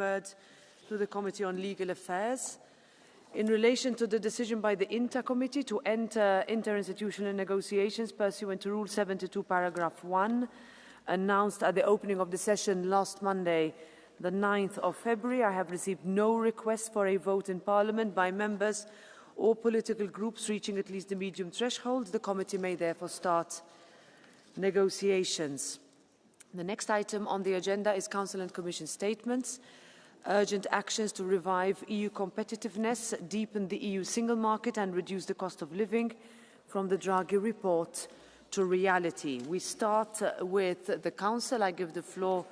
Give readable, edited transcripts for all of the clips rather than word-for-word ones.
to the Committee on Legal Affairs in relation to the decision by the INTA Committee to enter interinstitutional negotiations pursuant to Rule 72, paragraph 1, announced at the opening of the session last Monday, the 9th of February. I have received no request for a vote in Parliament by members or political groups reaching at least the medium threshold. The committee may therefore start negotiations. The next item on the agenda is Council and Commission statements. Urgent actions to revive EU competitiveness, deepen the EU single market and reduce the cost of living, from the Draghi report to reality. We start with the Council. I give the floor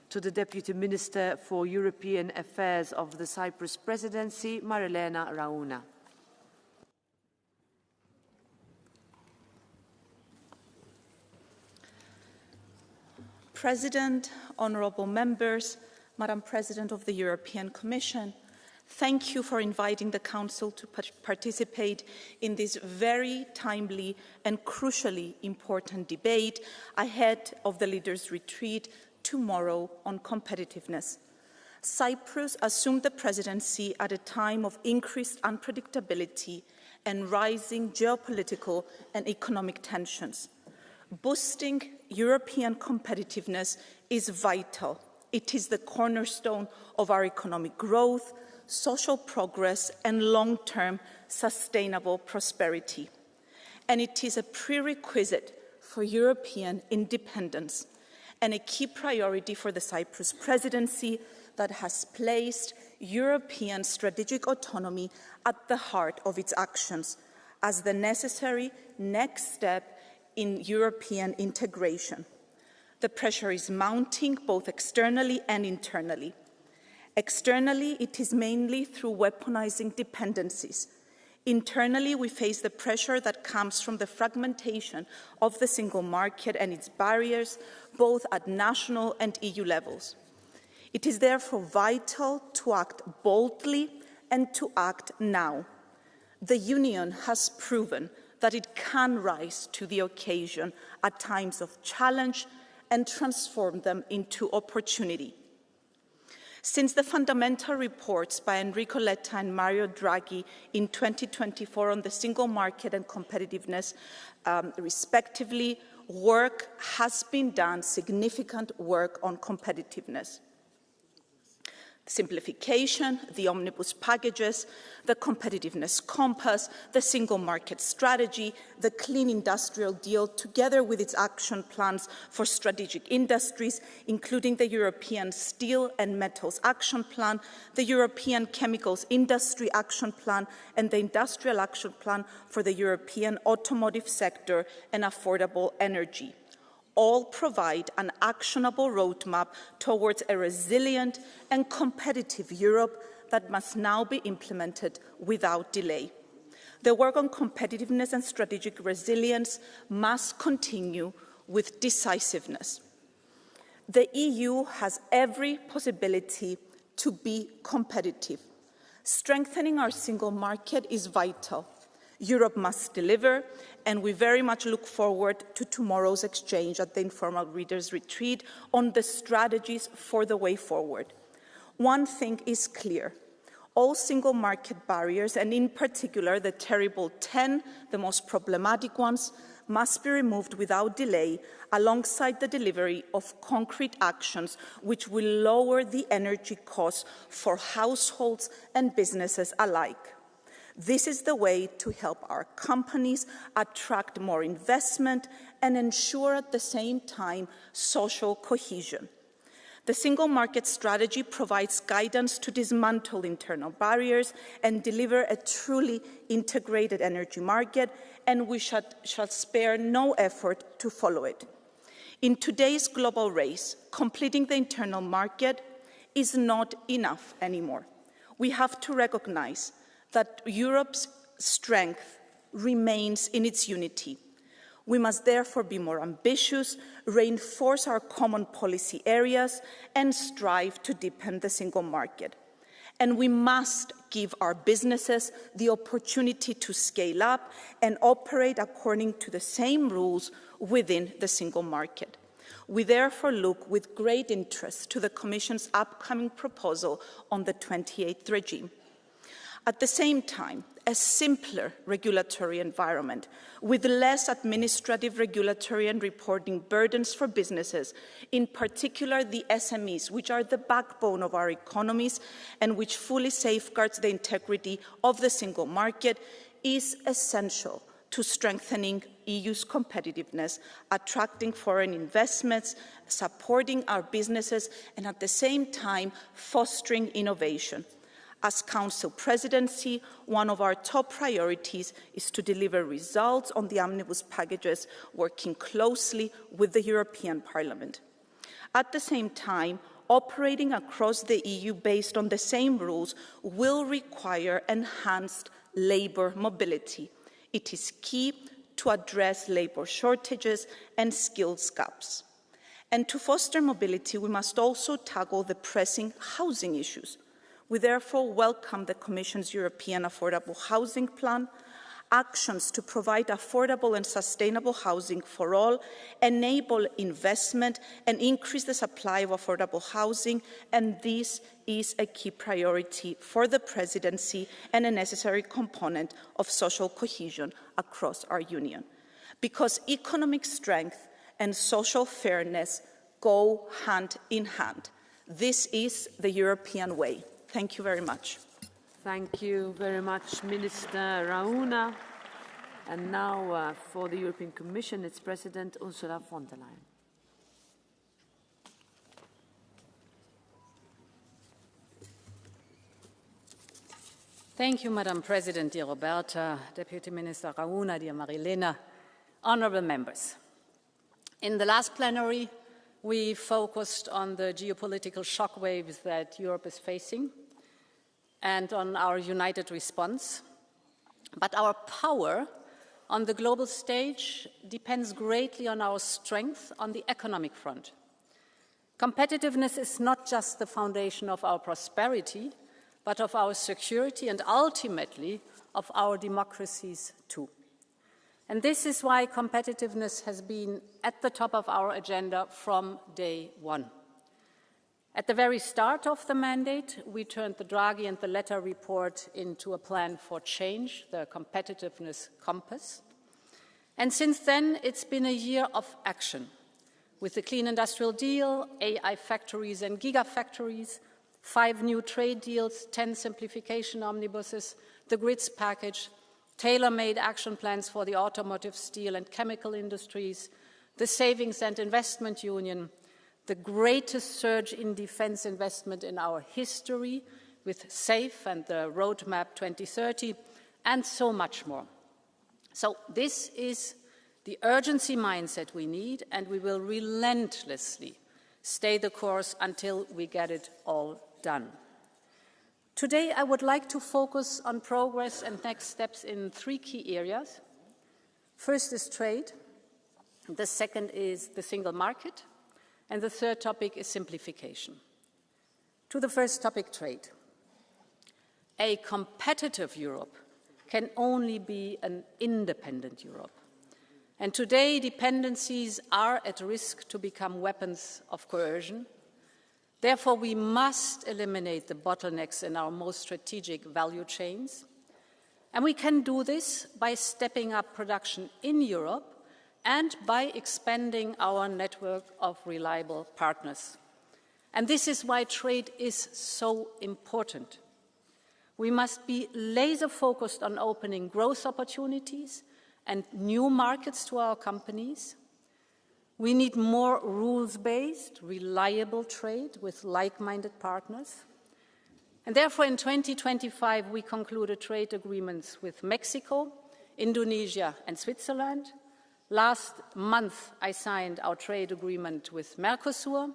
to the Deputy Minister for European Affairs of the Cyprus Presidency, Marilena Rauna. President, honourable members, Madam President of the European Commission, thank you for inviting the Council to participate in this very timely and crucially important debate ahead of the leaders' retreat tomorrow on competitiveness. Cyprus assumed the presidency at a time of increased unpredictability and rising geopolitical and economic tensions. Boosting European competitiveness is vital. It is the cornerstone of our economic growth, social progress, and long-term sustainable prosperity. And it is a prerequisite for European independence and a key priority for the Cyprus presidency that has placed European strategic autonomy at the heart of its actions as the necessary next step in European integration. The pressure is mounting both externally and internally. Externally, it is mainly through weaponizing dependencies. Internally, we face the pressure that comes from the fragmentation of the single market and its barriers, both at national and EU levels. It is therefore vital to act boldly and to act now. The Union has proven that it can rise to the occasion at times of challenge and transform them into opportunity. Since the fundamental reports by Enrico Letta and Mario Draghi in 2024 on the single market and competitiveness, respectively, work has been done, significant work on competitiveness. Simplification, the omnibus packages, the competitiveness compass, the single market strategy, the clean industrial deal, together with its action plans for strategic industries, including the European Steel and Metals Action Plan, the European Chemicals Industry Action Plan, and the Industrial Action Plan for the European automotive sector and affordable energy. All provide an actionable roadmap towards a resilient and competitive Europe that must now be implemented without delay. The work on competitiveness and strategic resilience must continue with decisiveness. The EU has every possibility to be competitive. Strengthening our single market is vital. Europe must deliver, and we very much look forward to tomorrow's exchange at the informal readers' retreat on the strategies for the way forward. One thing is clear. All single market barriers, and in particular the terrible 10, the most problematic ones, must be removed without delay, alongside the delivery of concrete actions which will lower the energy costs for households and businesses alike. This is the way to help our companies attract more investment and ensure at the same time social cohesion. The single market strategy provides guidance to dismantle internal barriers and deliver a truly integrated energy market, and we shall spare no effort to follow it. In today's global race, completing the internal market is not enough anymore. We have to recognize that Europe's strength remains in its unity. We must therefore be more ambitious, reinforce our common policy areas, and strive to deepen the single market. And we must give our businesses the opportunity to scale up and operate according to the same rules within the single market. We therefore look with great interest to the Commission's upcoming proposal on the 28th regime. At the same time, a simpler regulatory environment with less administrative, regulatory and reporting burdens for businesses, in particular the SMEs, which are the backbone of our economies and which fully safeguards the integrity of the single market, is essential to strengthening EU's competitiveness, attracting foreign investments, supporting our businesses, and at the same time fostering innovation. As Council Presidency, one of our top priorities is to deliver results on the omnibus packages, working closely with the European Parliament. At the same time, operating across the EU based on the same rules will require enhanced labour mobility. It is key to address labour shortages and skills gaps. And to foster mobility, we must also tackle the pressing housing issues. We therefore welcome the Commission's European Affordable Housing Plan. Actions to provide affordable and sustainable housing for all, enable investment and increase the supply of affordable housing, and this is a key priority for the Presidency and a necessary component of social cohesion across our Union. Because economic strength and social fairness go hand in hand. This is the European way. Thank you very much. Thank you very much, Minister Rauna. And now for the European Commission, its President Ursula von der Leyen. Thank you, Madam President, dear Roberta, Deputy Minister Rauna, dear Marilena, honourable members. In the last plenary, we focused on the geopolitical shockwaves that Europe is facing and on our united response. But our power on the global stage depends greatly on our strength on the economic front. Competitiveness is not just the foundation of our prosperity, but of our security and ultimately of our democracies too. And this is why competitiveness has been at the top of our agenda from day one. At the very start of the mandate, we turned the Draghi and the Letta report into a plan for change, the competitiveness compass. And since then, it's been a year of action, with the Clean Industrial Deal, AI factories and gigafactories, 5 new trade deals, 10 simplification omnibuses, the grids package, tailor-made action plans for the automotive, steel and chemical industries, the Savings and Investment Union, the greatest surge in defence investment in our history with SAFE and the Roadmap 2030, and so much more. So this is the urgency mindset we need, and we will relentlessly stay the course until we get it all done. Today, I would like to focus on progress and next steps in 3 key areas. First is trade, the second is the single market, and the third topic is simplification. To the first topic, trade. A competitive Europe can only be an independent Europe. And today, dependencies are at risk to become weapons of coercion. Therefore, we must eliminate the bottlenecks in our most strategic value chains. And we can do this by stepping up production in Europe and by expanding our network of reliable partners. And this is why trade is so important. We must be laser-focused on opening growth opportunities and new markets to our companies. We need more rules-based, reliable trade with like-minded partners. And therefore, in 2025, we concluded trade agreements with Mexico, Indonesia, and Switzerland. Last month, I signed our trade agreement with Mercosur.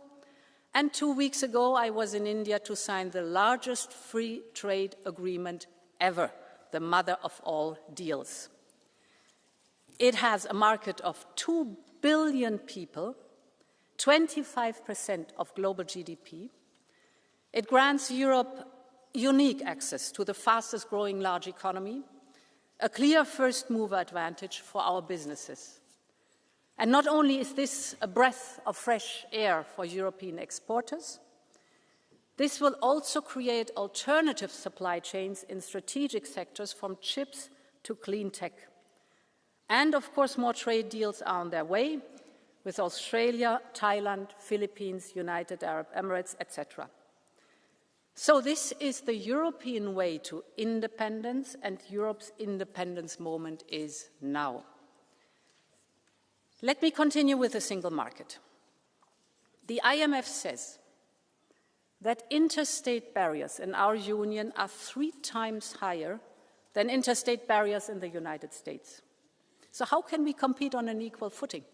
And 2 weeks ago, I was in India to sign the largest free trade agreement ever, the mother of all deals. It has a market of 2 billion people, 25% of global GDP. It grants Europe unique access to the fastest growing large economy, a clear first mover advantage for our businesses. And not only is this a breath of fresh air for European exporters, this will also create alternative supply chains in strategic sectors from chips to clean tech. And of course, more trade deals are on their way with Australia, Thailand, Philippines, United Arab Emirates, etc. So this is the European way to independence, and Europe's independence moment is now. Let me continue with the single market. The IMF says that interstate barriers in our union are 3 times higher than interstate barriers in the United States. So how can we compete on an equal footing?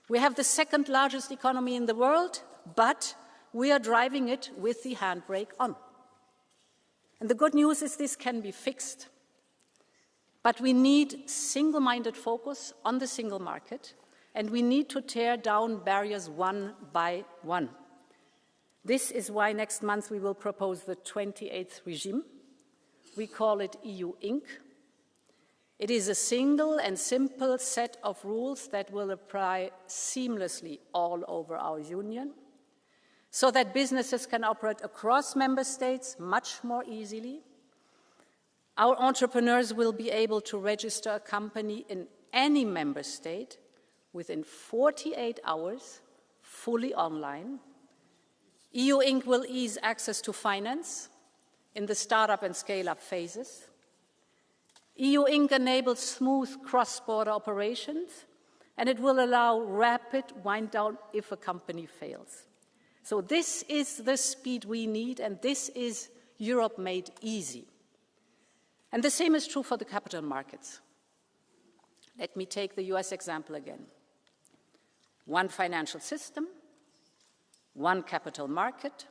We have the second largest economy in the world, but we are driving it with the handbrake on. And the good news is this can be fixed. But we need single-minded focus on the single market, and we need to tear down barriers one by one. This is why next month we will propose the 28th regime. We call it EU Inc. It is a single and simple set of rules that will apply seamlessly all over our union, so that businesses can operate across member states much more easily. Our entrepreneurs will be able to register a company in any member state within 48 hours, fully online. EU Inc. will ease access to finance in the startup and scale-up phases. EU Inc. enables smooth cross-border operations, and it will allow rapid wind-down if a company fails. So this is the speed we need, and this is Europe made easy. And the same is true for the capital markets. Let me take the US example again. One financial system, one capital market,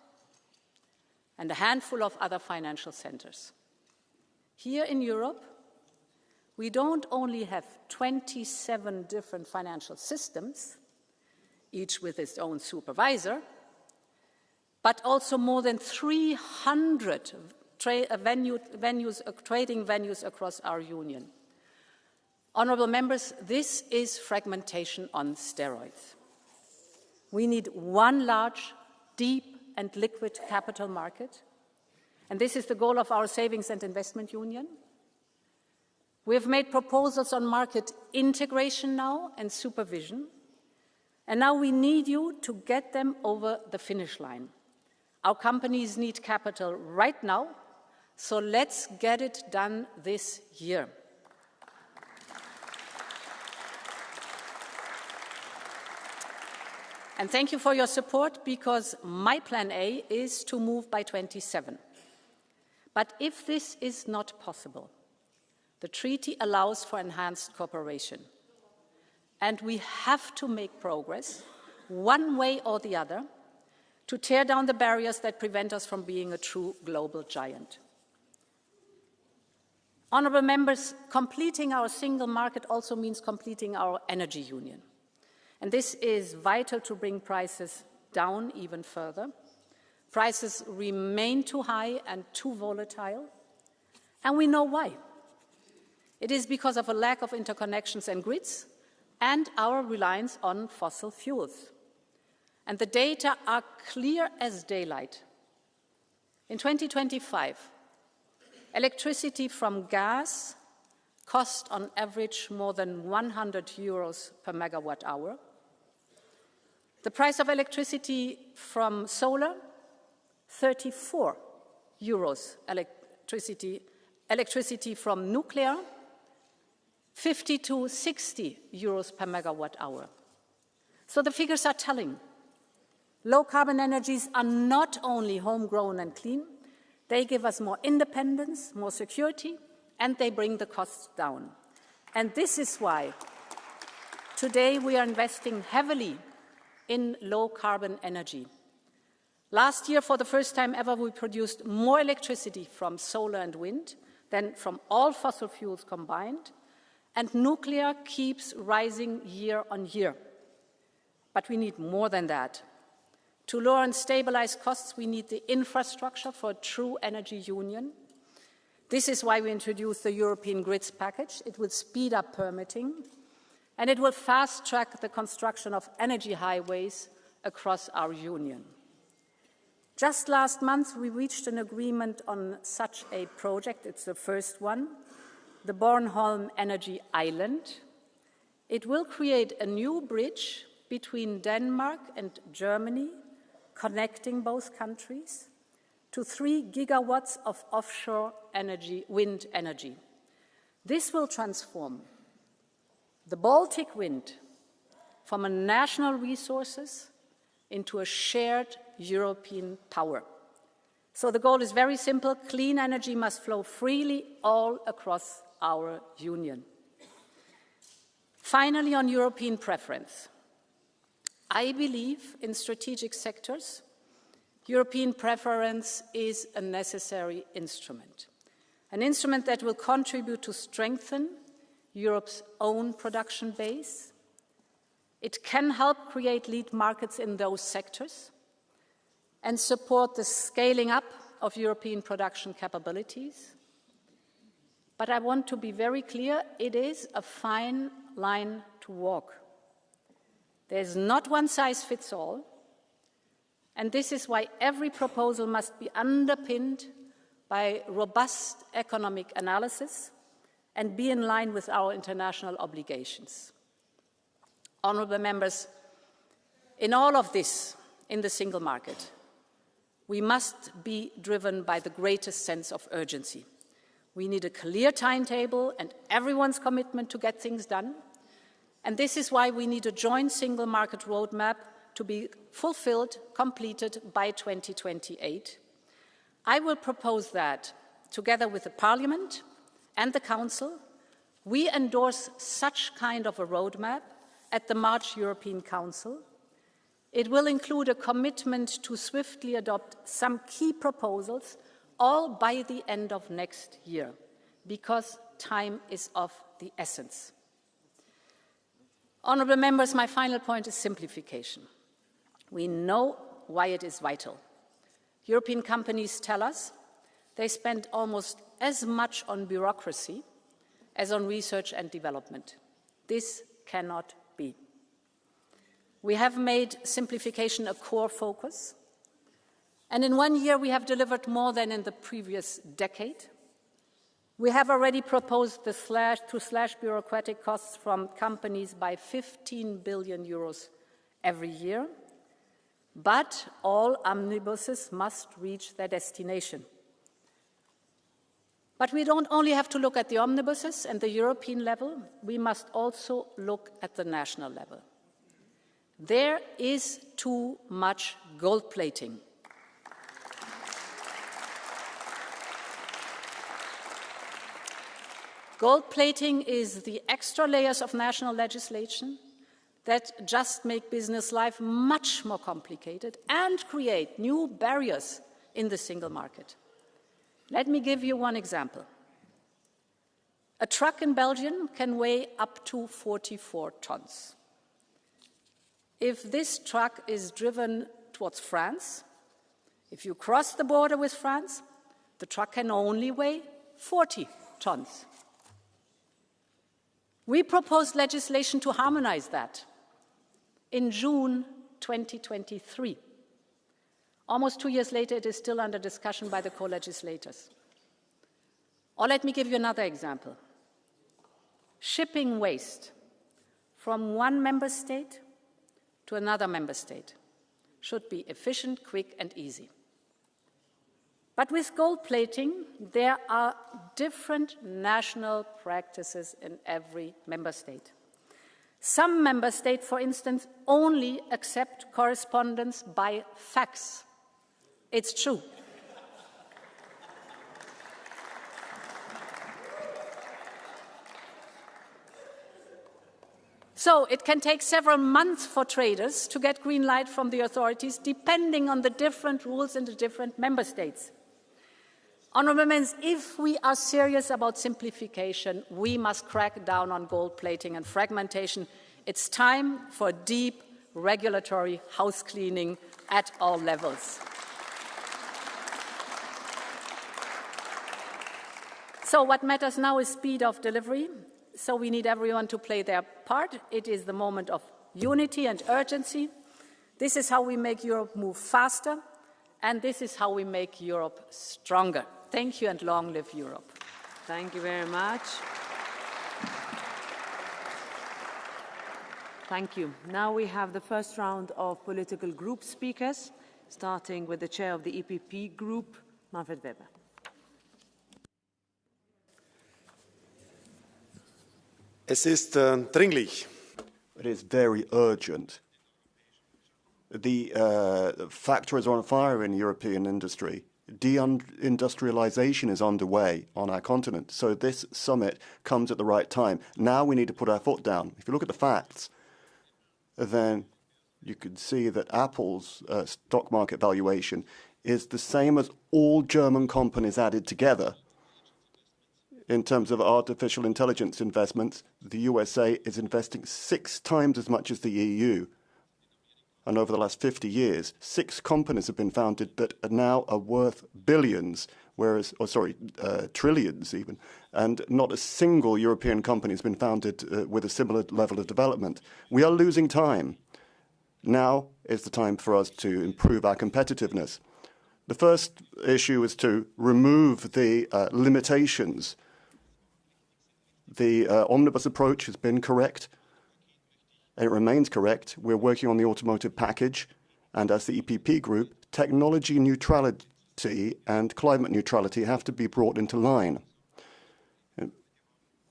and a handful of other financial centers. Here in Europe, we don't only have 27 different financial systems, each with its own supervisor, but also more than 300 trading venues across our union. Honourable members, this is fragmentation on steroids. We need one large, deep and liquid capital market, and this is the goal of our Savings and Investment Union. We have made proposals on market integration now and supervision, and now we need you to get them over the finish line. Our companies need capital right now, so let's get it done this year. And thank you for your support, because my plan A is to move by 27. But if this is not possible, the treaty allows for enhanced cooperation. And we have to make progress, one way or the other, to tear down the barriers that prevent us from being a true global giant. Honourable members, completing our single market also means completing our energy union. And this is vital to bring prices down even further. Prices remain too high and too volatile, and we know why. It is because of a lack of interconnections and grids and our reliance on fossil fuels. And the data are clear as daylight. In 2025, electricity from gas cost on average more than 100 euros per megawatt hour. The price of electricity from solar, 34 euros. Electricity from nuclear, 50 to 60 euros per megawatt hour. So the figures are telling. Low-carbon energies are not only homegrown and clean, they give us more independence, more security, and they bring the costs down. And this is why today we are investing heavily in low-carbon energy. Last year, for the first time ever, we produced more electricity from solar and wind than from all fossil fuels combined, and nuclear keeps rising year on year. But we need more than that. To lower and stabilize costs, we need the infrastructure for a true energy union. This is why we introduced the European Grids package. It will speed up permitting, and it will fast-track the construction of energy highways across our Union. Just last month, we reached an agreement on such a project. It's the first one, the Bornholm Energy Island. It will create a new bridge between Denmark and Germany, connecting both countries, to 3 gigawatts of offshore energy, wind energy. This will transform the Baltic wind from a national resources into a shared European power. So the goal is very simple. Clean energy must flow freely all across our Union. Finally, on European preference. I believe in strategic sectors, European preference is a necessary instrument, an instrument that will contribute to strengthen Europe's own production base. It can help create lead markets in those sectors and support the scaling up of European production capabilities. But I want to be very clear, it is a fine line to walk. There's not one size fits all, and this is why every proposal must be underpinned by robust economic analysis and be in line with our international obligations. Honourable members, in all of this, in the single market, we must be driven by the greatest sense of urgency. We need a clear timetable and everyone's commitment to get things done. And this is why we need a joint single market roadmap to be fulfilled, completed by 2028. I will propose that, together with the Parliament and the Council, we endorse such kind of a roadmap at the March European Council. It will include a commitment to swiftly adopt some key proposals, all by the end of next year, because time is of the essence. Honourable members, my final point is simplification. We know why it is vital. European companies tell us they spend almost as much on bureaucracy as on research and development. This cannot be. We have made simplification a core focus, and in 1 year we have delivered more than in the previous decade. We have already proposed to slash bureaucratic costs from companies by 15 billion euros every year, but all omnibuses must reach their destination. But we don't only have to look at the omnibuses and the European level, we must also look at the national level. There is too much gold plating. Gold plating is the extra layers of national legislation that just make business life much more complicated and create new barriers in the single market. Let me give you one example. A truck in Belgium can weigh up to 44 tons. If this truck is driven towards France, if you cross the border with France, the truck can only weigh 40 tons. We proposed legislation to harmonize that in June 2023. Almost 2 years later, it is still under discussion by the co-legislators. Or let me give you another example. Shipping waste from one member state to another member state should be efficient, quick, and easy. But with gold plating, there are different national practices in every member state. Some member states, for instance, only accept correspondence by fax. It's true. So it can take several months for traders to get green light from the authorities, depending on the different rules in the different member states. Honourable members, if we are serious about simplification, we must crack down on gold plating and fragmentation. It's time for deep regulatory house cleaning at all levels. So what matters now is speed of delivery so we need everyone to play their part. It is the moment of unity and urgency. This is how we make Europe move faster, and this is how we make Europe stronger. Thank you, and long live Europe. Thank you very much. Thank you. Now we have the first round of political group speakers, starting with the chair of the EPP group, Manfred Weber. Es ist dringlich. It is very urgent. The factories are on fire in European industry. Deindustrialization is underway on our continent. So this summit comes at the right time. Now we need to put our foot down. If you look at the facts, then you could see that Apple's stock market valuation is the same as all German companies added together. In terms of artificial intelligence investments, the USA is investing 6 times as much as the EU. And over the last 50 years, 6 companies have been founded that are now worth billions, trillions even. And not a single European company has been founded with a similar level of development. We are losing time. Now is the time for us to improve our competitiveness. The first issue is to remove the limitations. The omnibus approach has been correct, and it remains correct. We're working on the automotive package, and as the EPP group, technology neutrality and climate neutrality have to be brought into line.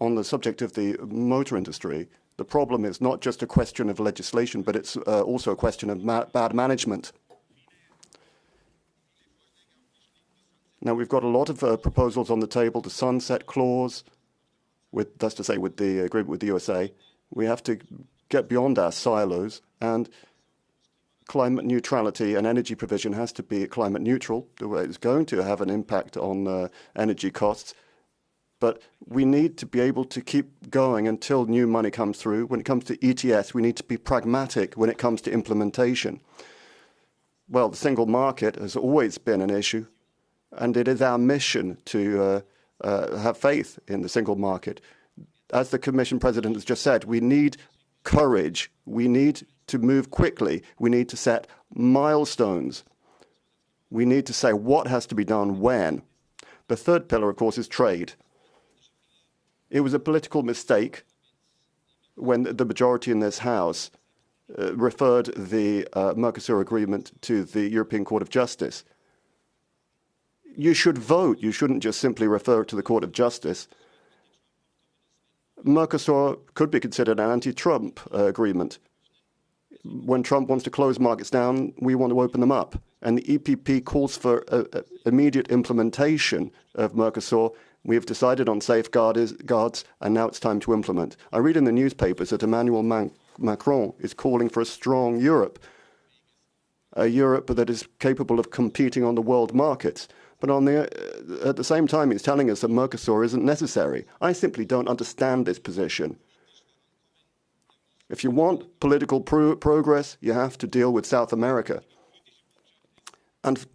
On the subject of the motor industry, the problem is not just a question of legislation, but it's also a question of bad management. Now, we've got a lot of proposals on the table, the sunset clause, that's to say, with the agreement with the USA. We have to get beyond our silos, and climate neutrality and energy provision has to be climate neutral. It's going to have an impact on energy costs, but we need to be able to keep going until new money comes through. When it comes to ETS, we need to be pragmatic when it comes to implementation. Well, the single market has always been an issue, and it is our mission to have faith in the single market. As the Commission President has just said, we need courage. We need to move quickly. We need to set milestones. We need to say what has to be done when. The third pillar, of course, is trade. It was a political mistake when the majority in this House referred the Mercosur agreement to the European Court of Justice. You should vote. You shouldn't just simply refer it to the Court of Justice. Mercosur could be considered an anti-Trump agreement. When Trump wants to close markets down, we want to open them up. And the EPP calls for immediate implementation of Mercosur. We have decided on safeguards, and now it's time to implement. I read in the newspapers that Emmanuel Macron is calling for a strong Europe, a Europe that is capable of competing on the world markets. But at the same time, he's telling us that Mercosur isn't necessary. I simply don't understand this position. If you want political progress, you have to deal with South America. And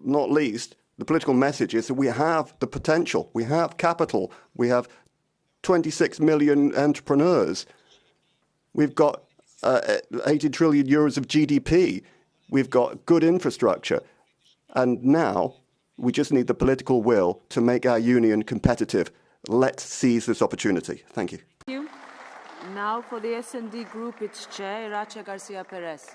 not least, the political message is that we have the potential, we have capital, we have 26 million entrepreneurs, we've got 80 trillion euros of GDP, we've got good infrastructure, and now we just need the political will to make our union competitive. Let's seize this opportunity. Thank you. Thank you. Now for the S&D Group, its chair, Irache Garcia Perez.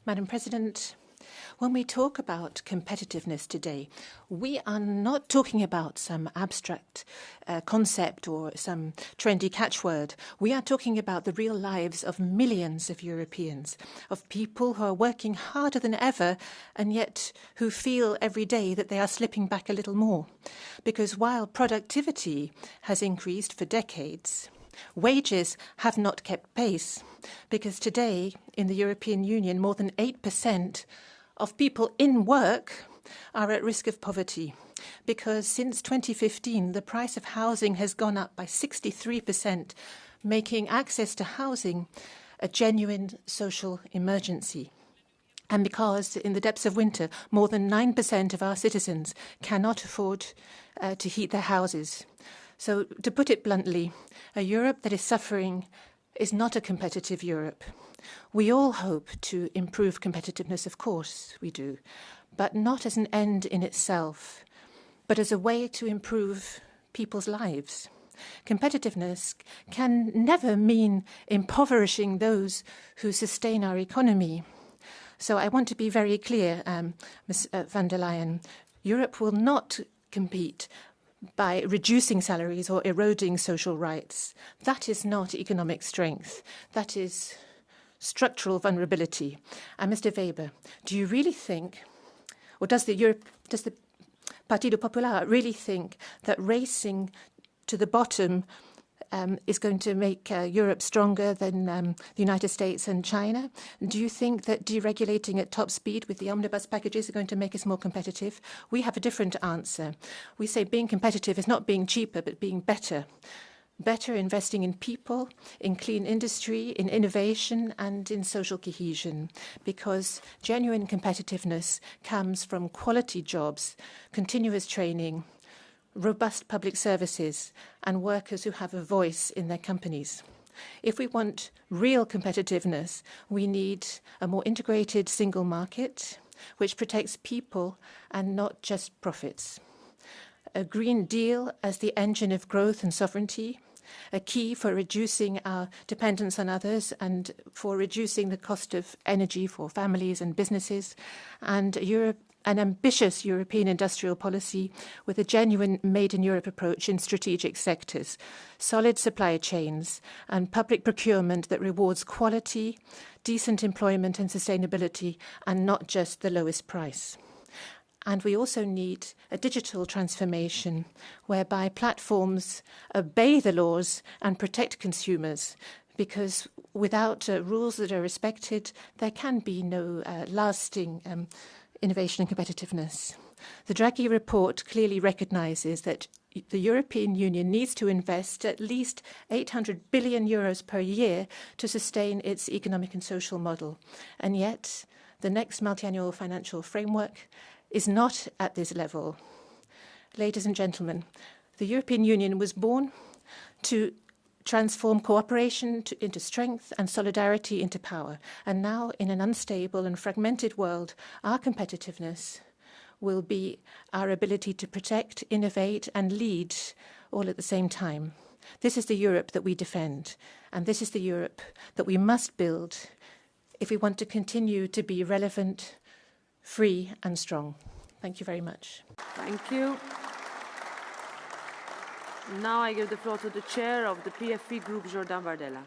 Madam President, when we talk about competitiveness today, we are not talking about some abstract concept or some trendy catchword. We are talking about the real lives of millions of Europeans, of people who are working harder than ever and yet who feel every day that they are slipping back a little more. Because while productivity has increased for decades, wages have not kept pace, because today in the European Union more than 8% of people in work are at risk of poverty, because since 2015 the price of housing has gone up by 63%, making access to housing a genuine social emergency. and because in the depths of winter, more than 9% of our citizens cannot afford to heat their houses. So, to put it bluntly, a Europe that is suffering is not a competitive Europe. We all hope to improve competitiveness, of course we do, but not as an end in itself, but as a way to improve people's lives. Competitiveness can never mean impoverishing those who sustain our economy. So I want to be very clear, Ms. van der Leyen, Europe will not compete by reducing salaries or eroding social rights. That is not economic strength. That is structural vulnerability. And Mr. Weber, do you really think, or does the Partido Popular really think that racing to the bottom is going to make Europe stronger than the United States and China? Do you think that deregulating at top speed with the omnibus packages are going to make us more competitive? We have a different answer. We say being competitive is not being cheaper, but being better. Better investing in people, in clean industry, in innovation, and in social cohesion, because genuine competitiveness comes from quality jobs, continuous training, robust public services, and workers who have a voice in their companies. If we want real competitiveness, we need a more integrated single market, which protects people and not just profits. A Green Deal as the engine of growth and sovereignty, a key for reducing our dependence on others and for reducing the cost of energy for families and businesses, and an ambitious European industrial policy with a genuine Made in Europe approach in strategic sectors, solid supply chains, and public procurement that rewards quality, decent employment and sustainability, and not just the lowest price. And we also need a digital transformation whereby platforms obey the laws and protect consumers, because without rules that are respected, there can be no lasting innovation and competitiveness. The Draghi report clearly recognises that the European Union needs to invest at least 800 billion euros per year to sustain its economic and social model. And yet, the next multiannual financial framework is not at this level. Ladies and gentlemen, the European Union was born to transform cooperation into strength and solidarity into power. And now, in an unstable and fragmented world, our competitiveness will be our ability to protect, innovate, and lead all at the same time. This is the Europe that we defend, and this is the Europe that we must build if we want to continue to be relevant, free, and strong. Thank you very much. Thank you. Now I give the floor to the chair of the PFP Group, Jordan Bardella.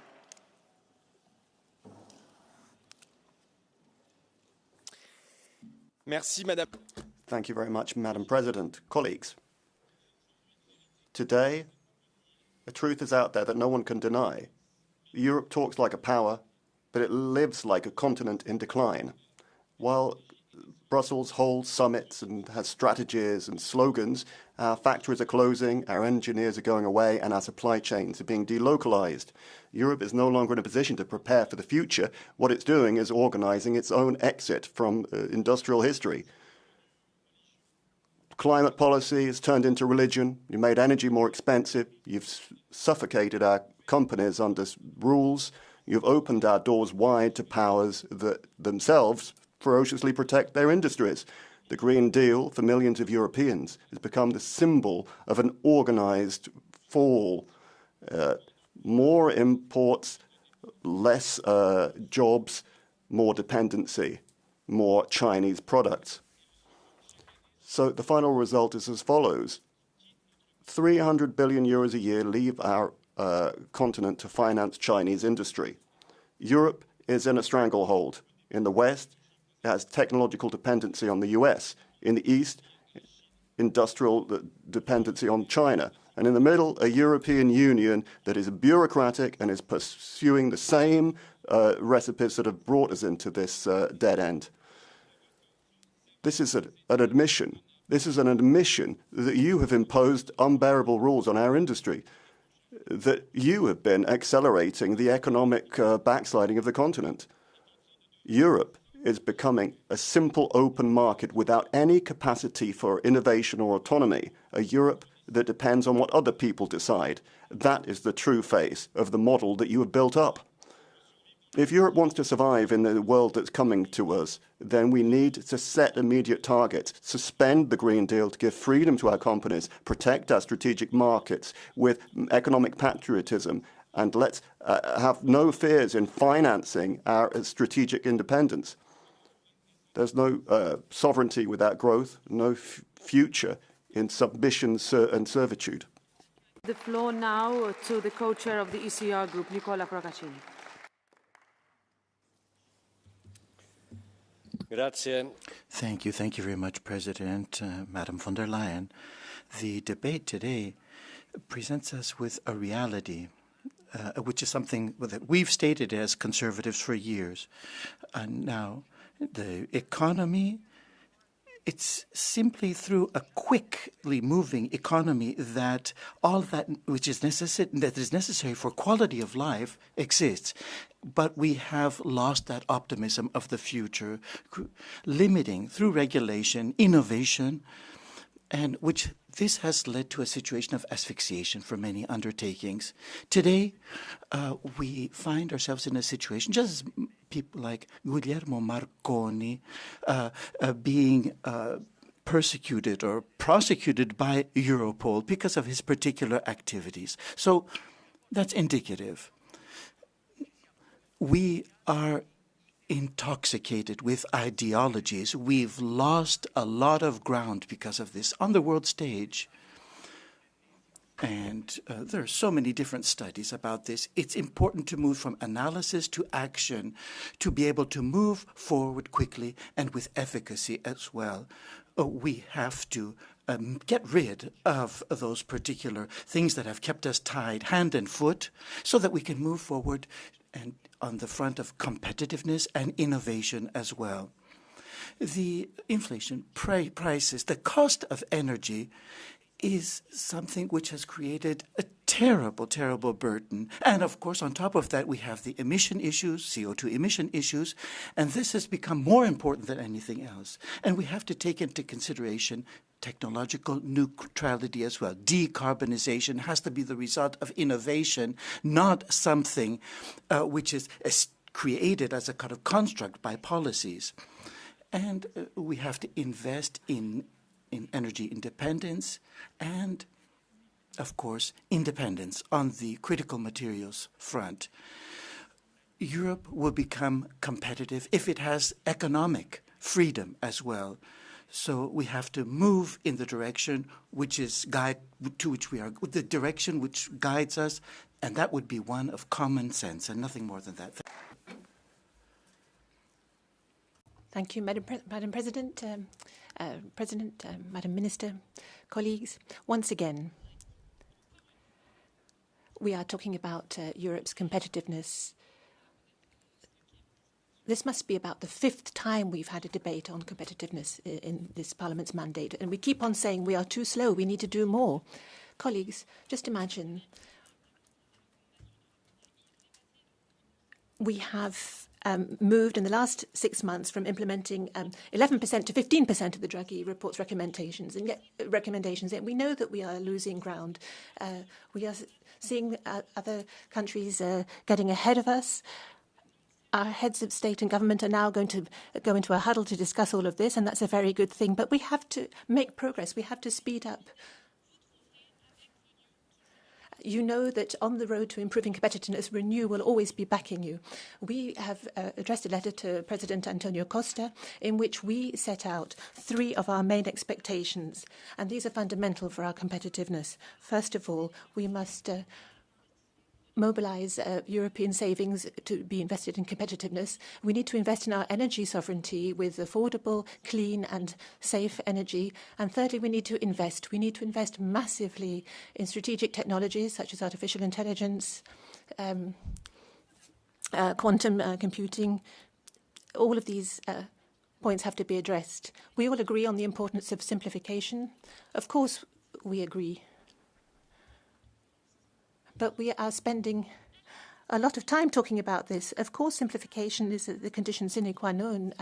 Merci, Madame. Thank you very much, Madam President. Colleagues, today, a truth is out there that no one can deny. Europe talks like a power, but it lives like a continent in decline. While Brussels holds summits and has strategies and slogans, our factories are closing, our engineers are going away, and our supply chains are being delocalized. Europe is no longer in a position to prepare for the future. What it's doing is organizing its own exit from industrial history. Climate policy has turned into religion. You made energy more expensive. You've suffocated our companies under rules. You've opened our doors wide to powers that themselves ferociously protect their industries. The Green Deal, for millions of Europeans, has become the symbol of an organized fall. More imports, less jobs, more dependency, more Chinese products. So the final result is as follows. 300 billion euros a year leave our continent to finance Chinese industry. Europe is in a stranglehold. In the West, it has technological dependency on the US. In the East, industrial dependency on China. And in the middle, a European Union that is bureaucratic and is pursuing the same recipes that have brought us into this dead end. This is an admission. This is an admission that you have imposed unbearable rules on our industry, that you have been accelerating the economic backsliding of the continent. Europe is becoming a simple open market without any capacity for innovation or autonomy, a Europe that depends on what other people decide. That is the true face of the model that you have built up. If Europe wants to survive in the world that's coming to us, then we need to set immediate targets, suspend the Green Deal to give freedom to our companies, protect our strategic markets with economic patriotism, and let's have no fears in financing our strategic independence. There's no sovereignty without growth, no future in submission and servitude. The floor now to the co-chair of the ECR group, Nicola Procaccini. Grazie. Thank you very much, President, Madam von der Leyen. The debate today presents us with a reality, which is something that we've stated as conservatives for years. And now, the economy, it's simply through a quickly moving economy that all that which is necessary for quality of life exists. But we have lost that optimism of the future, limiting through regulation, innovation, and which this has led to a situation of asphyxiation for many undertakings. Today, we find ourselves in a situation, just as people like Guglielmo Marconi being persecuted or prosecuted by Europol because of his particular activities. So that's indicative. We are intoxicated with ideologies. We've lost a lot of ground because of this on the world stage. And there are so many different studies about this. It's important to move from analysis to action, to be able to move forward quickly and with efficacy as well. We have to get rid of those particular things that have kept us tied hand and foot so that we can move forward and on the front of competitiveness and innovation as well. The inflation prices, the cost of energy is something which has created a terrible, terrible burden. And of course, on top of that, we have the emission issues, CO2 emission issues, and this has become more important than anything else. And we have to take into consideration technological neutrality as well. Decarbonization has to be the result of innovation, not something which is created as a kind of construct by policies. And we have to invest in energy independence and, of course, independence on the critical materials front. Europe will become competitive if it has economic freedom as well. So we have to move in the direction which is the direction which guides us, and that would be one of common sense and nothing more than that. Thank you, Madam President, Madam Minister, colleagues. Once again, we are talking about Europe's competitiveness. This must be about the 5th time we've had a debate on competitiveness in this Parliament's mandate, and we keep on saying we are too slow, we need to do more. Colleagues, just imagine we have moved in the last 6 months from implementing 11% to 15% of the Draghi report's recommendations, and yet we know that we are losing ground. We are seeing other countries getting ahead of us. Our heads of state and government are now going to go into a huddle to discuss all of this, and that's a very good thing. But we have to make progress. We have to speed up. You know that on the road to improving competitiveness, Renew will always be backing you. We have addressed a letter to President Antonio Costa in which we set out 3 of our main expectations, and these are fundamental for our competitiveness. First of all, we must mobilize European savings to be invested in competitiveness. We need to invest in our energy sovereignty with affordable, clean and safe energy. And thirdly, we need to invest. We need to invest massively in strategic technologies such as artificial intelligence, quantum computing. All of these points have to be addressed. We all agree on the importance of simplification. Of course, we agree. But we are spending a lot of time talking about this. Of course, simplification is the condition sine qua non,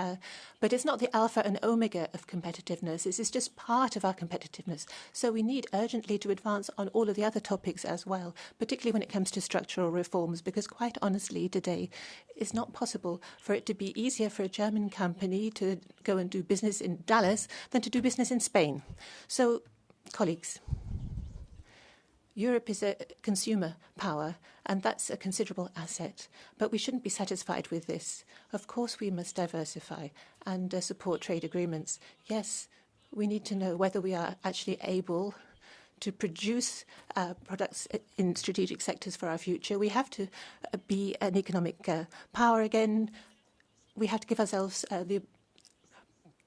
but it's not the alpha and omega of competitiveness. This is just part of our competitiveness. So we need urgently to advance on all of the other topics as well, particularly when it comes to structural reforms, because quite honestly, today, it's not possible for it to be easier for a German company to go and do business in Dallas than to do business in Spain. So, colleagues, Europe is a consumer power, and that's a considerable asset. But we shouldn't be satisfied with this. Of course, we must diversify and support trade agreements. Yes, we need to know whether we are actually able to produce products in strategic sectors for our future. We have to be an economic power again. We have to give ourselves the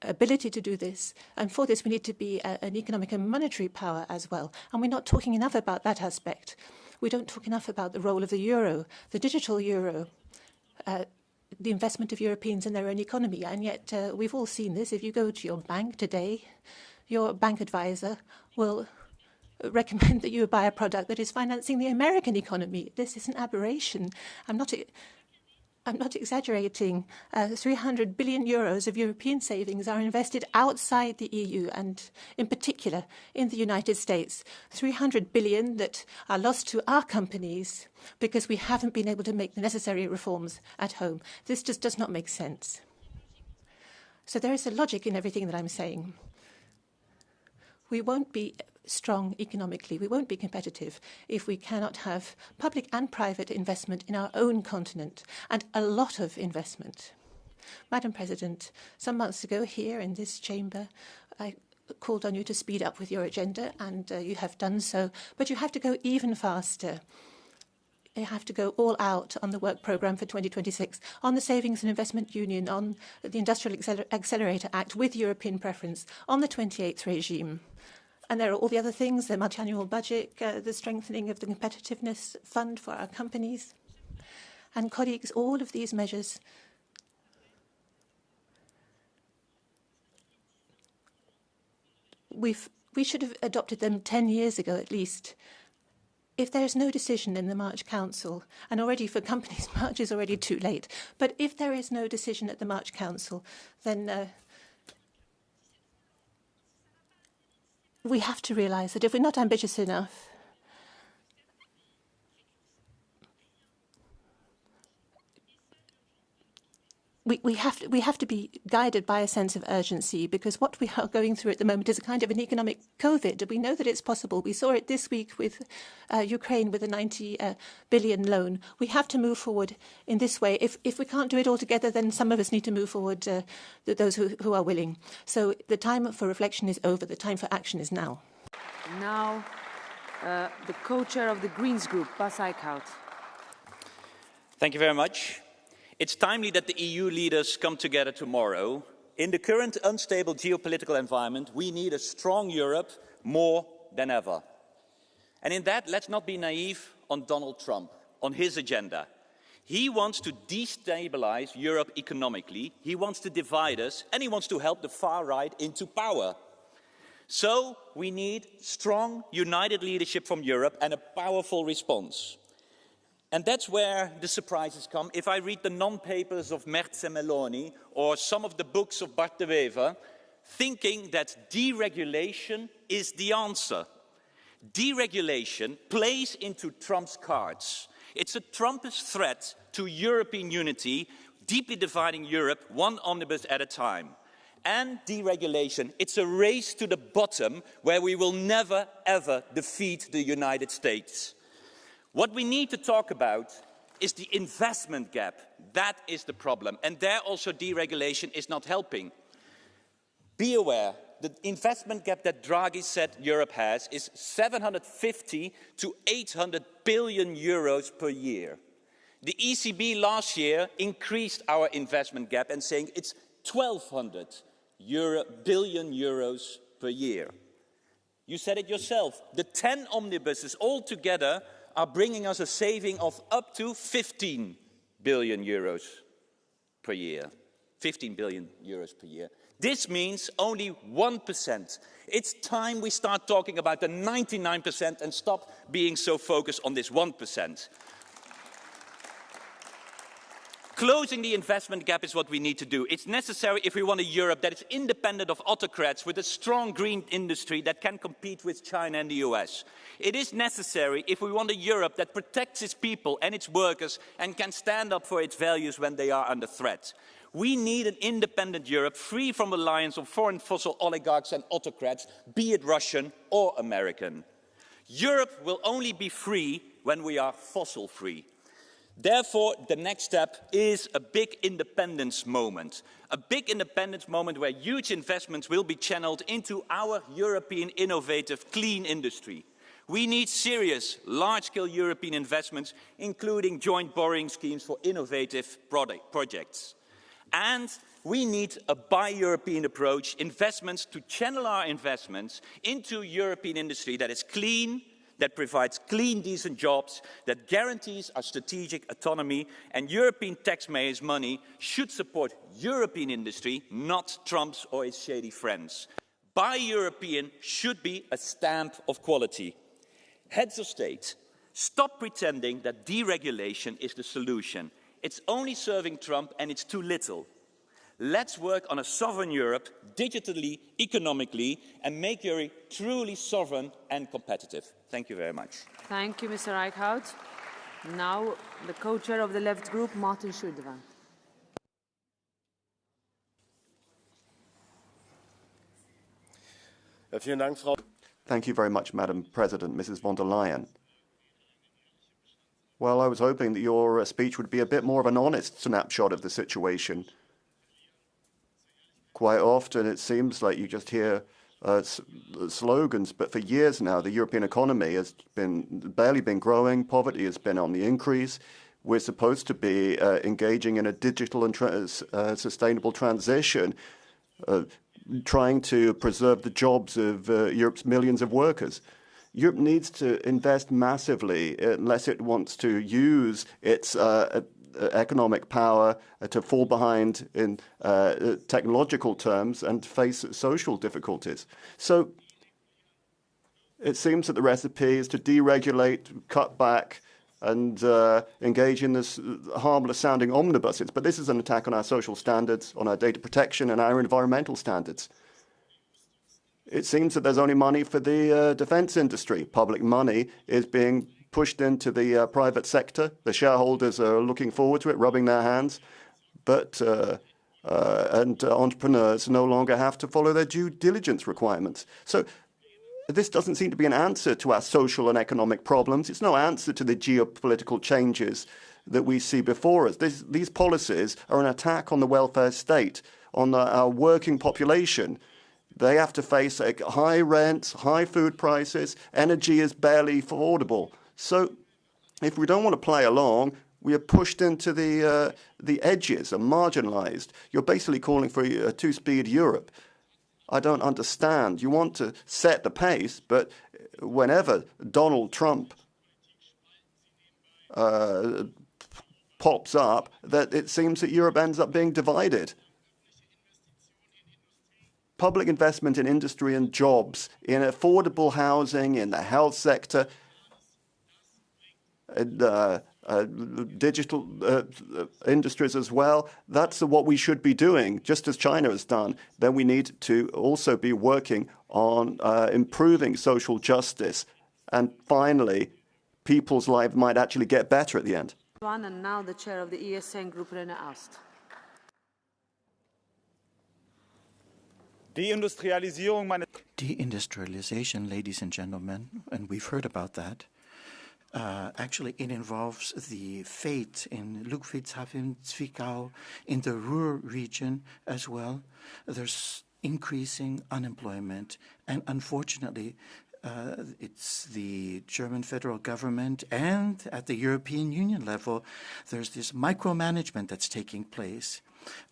ability to do this. And for this, we need to be an economic and monetary power as well. And we're not talking enough about that aspect. We don't talk enough about the role of the euro, the digital euro, the investment of Europeans in their own economy. And yet we've all seen this. If you go to your bank today, your bank advisor will recommend that you buy a product that is financing the American economy. This is an aberration. I'm not exaggerating. 300 billion euros of European savings are invested outside the EU and in particular in the United States. 300 billion that are lost to our companies because we haven't been able to make the necessary reforms at home. This just does not make sense. So there is a logic in everything that I'm saying. We won't be strong economically, we won't be competitive if we cannot have public and private investment in our own continent, and a lot of investment. Madam President, some months ago here in this chamber, I called on you to speed up with your agenda, and you have done so, but you have to go even faster. You have to go all out on the work programme for 2026, on the Savings and Investment Union, on the Industrial Accelerator Act with European preference, on the 28th regime. And there are all the other things, the multi-annual budget, the strengthening of the competitiveness fund for our companies. And colleagues, all of these measures we should have adopted them 10 years ago at least. If there is no decision in the March Council, and already for companies, March is already too late, but if there is no decision at the March Council, then we have to realise that if we're not ambitious enough, we have to be guided by a sense of urgency, because what we are going through at the moment is a kind of an economic COVID. We know that it's possible. We saw it this week with Ukraine with a 90 billion loan. We have to move forward in this way. If we can't do it all together, then some of us need to move forward, those who are willing. So the time for reflection is over. The time for action is now. Now, the co-chair of the Greens Group, Bas Eickhout. Thank you very much. It's timely that the EU leaders come together tomorrow. In the current unstable geopolitical environment, we need a strong Europe more than ever. And in that, let's not be naive on Donald Trump, on his agenda. He wants to destabilize Europe economically, he wants to divide us, and he wants to help the far right into power. So we need strong, united leadership from Europe and a powerful response. And that's where the surprises come. If I read the non-papers of Merz and Meloni, or some of the books of Bart de Wever, thinking that deregulation is the answer. Deregulation plays into Trump's cards. It's a Trumpist threat to European unity, deeply dividing Europe one omnibus at a time. And deregulation, it's a race to the bottom where we will never, ever defeat the United States. What we need to talk about is the investment gap. That is the problem. And there also deregulation is not helping. Be aware, the investment gap that Draghi said Europe has is 750 to 800 billion euros per year. The ECB last year increased our investment gap and saying it's 1,200 billion euros per year. You said it yourself, the 10 omnibuses all together are bringing us a saving of up to 15 billion euros per year. 15 billion euros per year. This means only 1%. It's time we start talking about the 99% and stop being so focused on this 1%. Closing the investment gap is what we need to do. It's necessary if we want a Europe that is independent of autocrats with a strong green industry that can compete with China and the US. It is necessary if we want a Europe that protects its people and its workers and can stand up for its values when they are under threat. We need an independent Europe free from reliance on foreign fossil oligarchs and autocrats, be it Russian or American. Europe will only be free when we are fossil free. Therefore, the next step is a big independence moment. A big independence moment where huge investments will be channeled into our European innovative clean industry. We need serious, large-scale European investments, including joint borrowing schemes for innovative projects. And we need a buy-European approach, investments to channel our investments into European industry that is clean, that provides clean, decent jobs, that guarantees our strategic autonomy, and European taxpayers' money should support European industry, not Trump's or his shady friends. Buy European should be a stamp of quality. Heads of state, stop pretending that deregulation is the solution. It's only serving Trump and it's too little. Let's work on a sovereign Europe, digitally, economically, and make Europe truly sovereign and competitive. Thank you very much. Thank you, Mr. Eickhout. Now, the co-chair of the Left Group, Martin Schuldewan. Thank you very much, Madam President, Mrs. von der Leyen. Well, I was hoping that your speech would be a bit more of an honest snapshot of the situation. Quite often it seems like you just hear slogans, but for years now the European economy has barely been growing, poverty has been on the increase. We're supposed to be engaging in a digital and sustainable transition, trying to preserve the jobs of Europe's millions of workers. Europe needs to invest massively unless it wants to use its economic power to fall behind in technological terms and face social difficulties. So it seems that the recipe is to deregulate, cut back, and engage in this harmless-sounding omnibuses. But this is an attack on our social standards, on our data protection, and our environmental standards. It seems that there's only money for the defense industry. Public money is being pushed into the private sector. The shareholders are looking forward to it, rubbing their hands. But entrepreneurs no longer have to follow their due diligence requirements. So this doesn't seem to be an answer to our social and economic problems. It's no answer to the geopolitical changes that we see before us. These policies are an attack on the welfare state, on our working population. They have to face high rents, high food prices. Energy is barely affordable. So if we don't want to play along, we are pushed into the edges and marginalized. You're basically calling for a two-speed Europe. I don't understand. You want to set the pace, but whenever Donald Trump pops up, that it seems that Europe ends up being divided. Public investment in industry and jobs, in affordable housing, in the health sector, digital industries as well. That's what we should be doing, just as China has done. Then we need to also be working on improving social justice. And finally, people's lives might actually get better at the end. And now the chair of the ESN Group, René Ast. Deindustrialization, ladies and gentlemen, and we've heard about that. Actually, it involves the fate in Ludwigshafen, Zwickau, in the Ruhr region as well. There's increasing unemployment, and unfortunately, it's the German federal government and at the European Union level, there's this micromanagement that's taking place.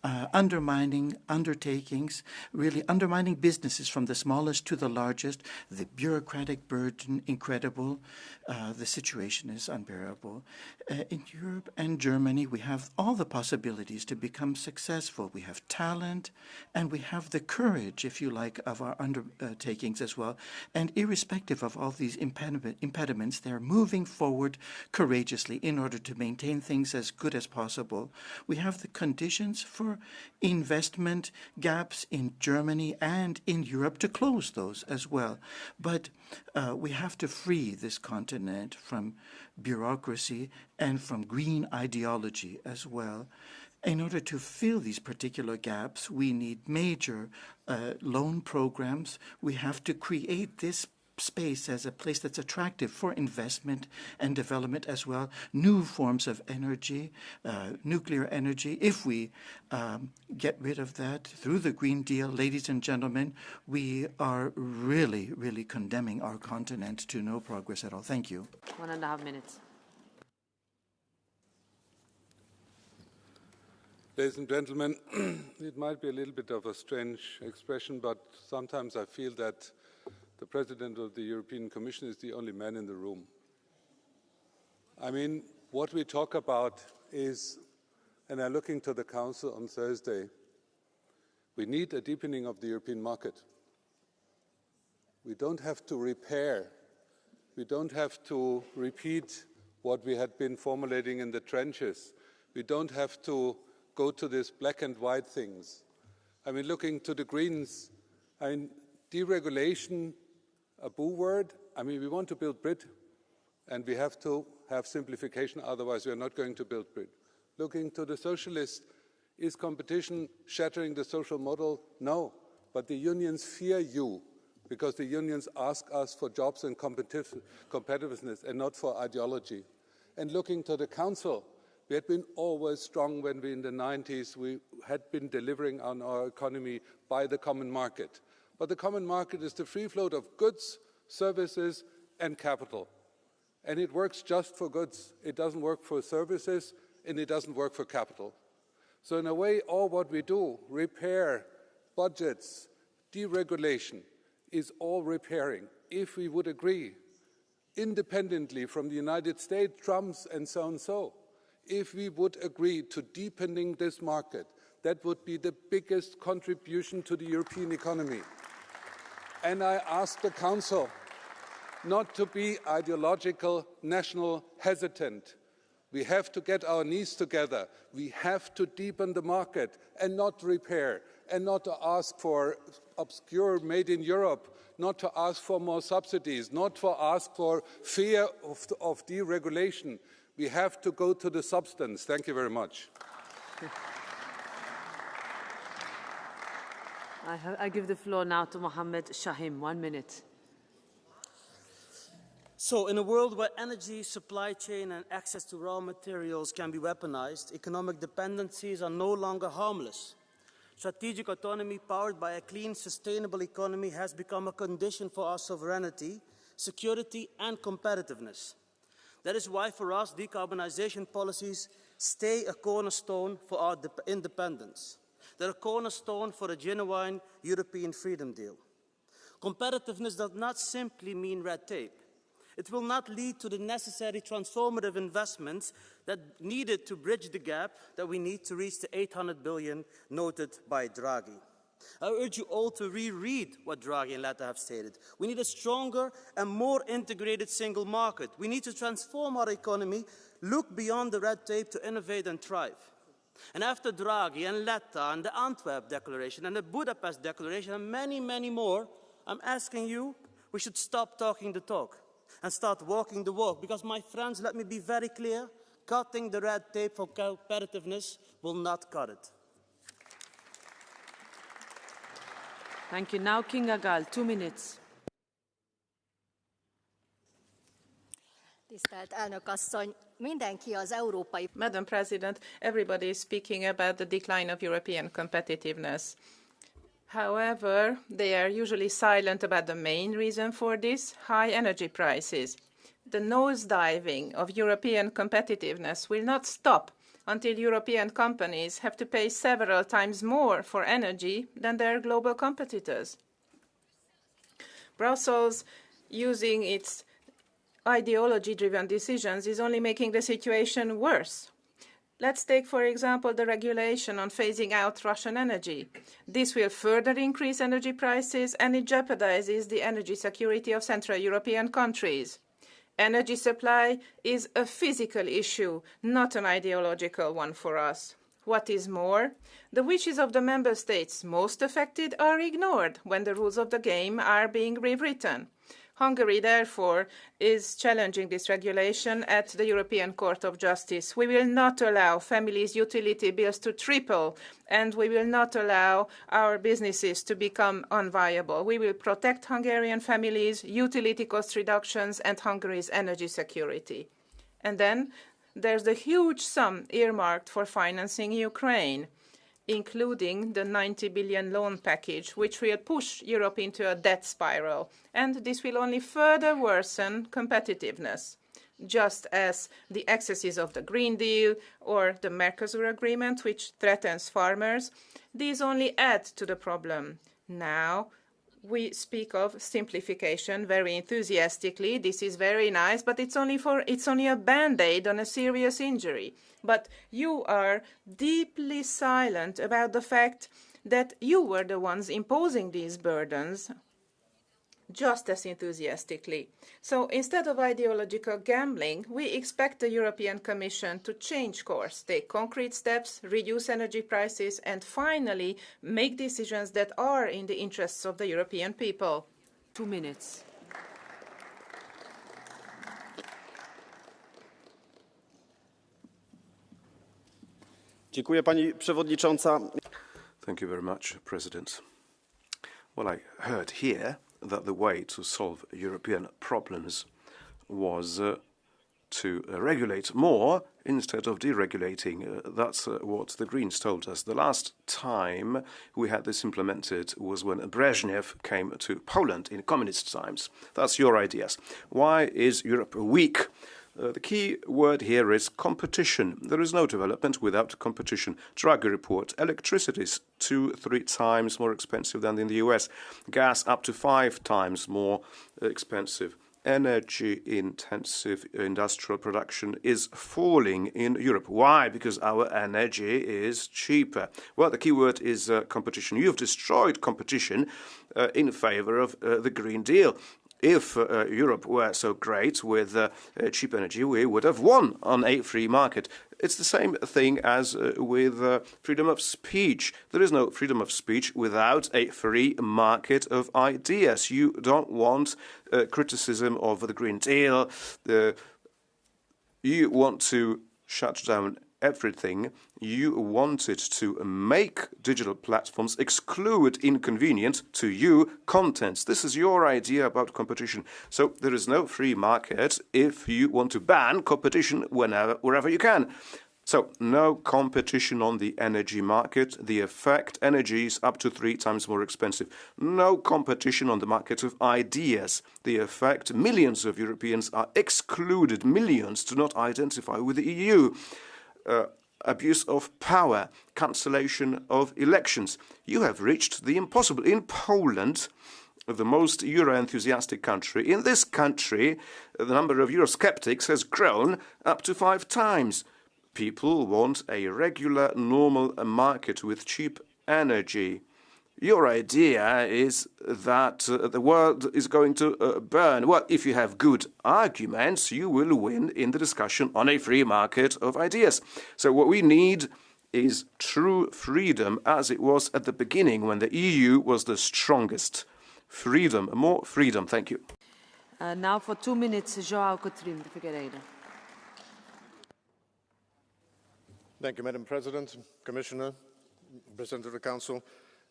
undermining undertakings, really undermining businesses from the smallest to the largest. The bureaucratic burden, incredible. The situation is unbearable. In Europe and Germany, we have all the possibilities to become successful. We have talent, and we have the courage, if you like, of our undertakings as well. And irrespective of all these impediments, they're moving forward courageously in order to maintain things as good as possible. We have the conditions for investment gaps in Germany and in Europe to close those as well. But we have to free this continent from bureaucracy and from green ideology as well. In order to fill these particular gaps, we need major loan programs. We have to create this space as a place that's attractive for investment and development as well. New forms of energy, nuclear energy. If we get rid of that through the Green Deal, ladies and gentlemen, we are really, really condemning our continent to no progress at all. Thank you. 1.5 minutes. Ladies and gentlemen, it might be a little bit of a strange expression, but sometimes I feel that the President of the European Commission is the only man in the room. I mean, what we talk about is, and I'm looking to the Council on Thursday, we need a deepening of the European market. We don't have to repair. We don't have to repeat what we had been formulating in the trenches. We don't have to go to these black and white things. I mean, looking to the Greens, I mean, deregulation, a boo word. I mean, we want to build Brit, and we have to have simplification, otherwise we are not going to build Brit. Looking to the socialists, is competition shattering the social model? No, but the unions fear you, because the unions ask us for jobs and competitiveness and not for ideology. And looking to the Council, we had been always strong when we, in the 90s, we had been delivering on our economy by the common market. But the common market is the free flow of goods, services, and capital. And it works just for goods. It doesn't work for services, and it doesn't work for capital. So in a way, all what we do, repair, budgets, deregulation, is all repairing. If we would agree, independently from the United States, Trump's, and so, if we would agree to deepening this market, that would be the biggest contribution to the European economy. And I ask the Council not to be ideological, national, hesitant. We have to get our knees together. We have to deepen the market and not repair, and not to ask for obscure made in Europe, not to ask for more subsidies, not to ask for fear of deregulation. We have to go to the substance. Thank you very much. I give the floor now to Mohammed Shahim. 1 minute. So, in a world where energy, supply chain and access to raw materials can be weaponized, economic dependencies are no longer harmless. Strategic autonomy powered by a clean, sustainable economy has become a condition for our sovereignty, security and competitiveness. That is why, for us, decarbonization policies stay a cornerstone for our independence. They're a cornerstone for a genuine European freedom deal. Competitiveness does not simply mean red tape. It will not lead to the necessary transformative investments that needed to bridge the gap that we need to reach the 800 billion noted by Draghi. I urge you all to reread what Draghi and Letta have stated. We need a stronger and more integrated single market. We need to transform our economy, look beyond the red tape to innovate and thrive. And after Draghi and Letta and the Antwerp Declaration and the Budapest Declaration and many, many more, I'm asking you, we should stop talking the talk and start walking the walk. Because, my friends, let me be very clear, cutting the red tape for competitiveness will not cut it. Thank you. Now, Kinga Gál, 2 minutes. Tisztelt elnök asszony, mindenki az európai... Madam President, everybody is speaking about the decline of European competitiveness. However, they are usually silent about the main reason for this, high energy prices. The nosediving of European competitiveness will not stop until European companies have to pay several times more for energy than their global competitors. Brussels, using its ideology-driven decisions, is only making the situation worse. Let's take, for example, the regulation on phasing out Russian energy. This will further increase energy prices, and it jeopardizes the energy security of Central European countries. Energy supply is a physical issue, not an ideological one for us. What is more, the wishes of the member states most affected are ignored when the rules of the game are being rewritten. Hungary, therefore, is challenging this regulation at the European Court of Justice. We will not allow families' utility bills to triple, and we will not allow our businesses to become unviable. We will protect Hungarian families, utility cost reductions, and Hungary's energy security. And then there's the huge sum earmarked for financing Ukraine, including the 90 billion loan package, which will push Europe into a debt spiral. And this will only further worsen competitiveness, just as the excesses of the Green Deal or the Mercosur agreement, which threatens farmers. These only add to the problem. Now, we speak of simplification very enthusiastically. This is very nice, but it's only a band-aid on a serious injury. But you are deeply silent about the fact that you were the ones imposing these burdens just as enthusiastically. So instead of ideological gambling, we expect the European Commission to change course, take concrete steps, reduce energy prices, and finally make decisions that are in the interests of the European people. 2 minutes. Dziękuję, pani przewodnicząca. Thank you very much, President. Well, I heard here that the way to solve European problems was to regulate more instead of deregulating. That's what the Greens told us. The last time we had this implemented was when Brezhnev came to Poland in communist times. That's your ideas. Why is Europe weak? The key word here is competition. There is no development without competition. Draghi report, electricity is 2-3 times more expensive than in the US. Gas up to 5 times more expensive. Energy-intensive industrial production is falling in Europe. Why? Because our energy is cheaper. Well, the key word is competition. You've destroyed competition in favor of the Green Deal. If Europe were so great with cheap energy, we would have won on a free market. It's the same thing as with freedom of speech. There is no freedom of speech without a free market of ideas. You don't want criticism of the Green Deal. You want to shut down everything. You wanted to make digital platforms exclude inconvenient to you contents. This is your idea about competition. So there is no free market if you want to ban competition wherever you can. So no competition on the energy market. The effect, energy is up to 3 times more expensive. No competition on the market of ideas. The effect, millions of Europeans are excluded. Millions do not identify with the EU. Abuse of power, cancellation of elections. You have reached the impossible. In Poland, the most Euro-enthusiastic country, in this country, the number of Eurosceptics has grown up to 5 times. People want a regular, normal market with cheap energy. Your idea is that the world is going to burn. Well, if you have good arguments, you will win in the discussion on a free market of ideas. So what we need is true freedom as it was at the beginning when the EU was the strongest. Freedom, more freedom. Thank you. Now for 2 minutes, João Coutinho de Figueiredo. Thank you, Madam President, Commissioner, President of the Council.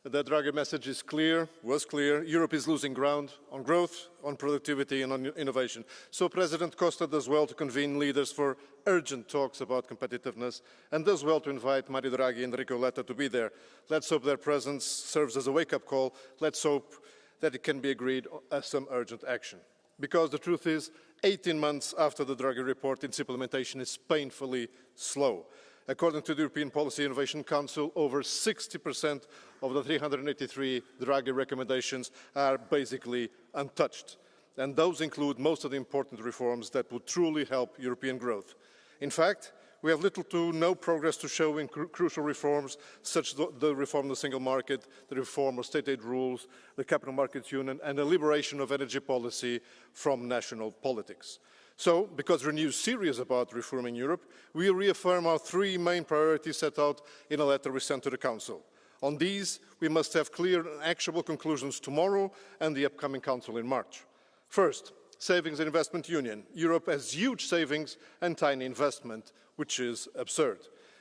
The Draghi message is clear, was clear. Europe is losing ground on growth, on productivity and on innovation. So President Costa does well to convene leaders for urgent talks about competitiveness and does well to invite Mario Draghi and Enrico Letta to be there. Let's hope their presence serves as a wake-up call. Let's hope that it can be agreed as some urgent action. Because the truth is, 18 months after the Draghi report, its implementation is painfully slow. According to the European Policy Innovation Council, over 60% of the 383 Draghi recommendations are basically untouched. And those include most of the important reforms that would truly help European growth. In fact, we have little to no progress to show in crucial reforms such as the reform of the single market, the reform of state aid rules, the capital markets union, and the liberation of energy policy from national politics. So, because Renew is serious about reforming Europe, we reaffirm our three main priorities set out in a letter we sent to the Council. On these, we must have clear and actionable conclusions tomorrow and the upcoming Council in March. First, Savings and Investment Union. Europe has huge savings and tiny investment, which is absurd.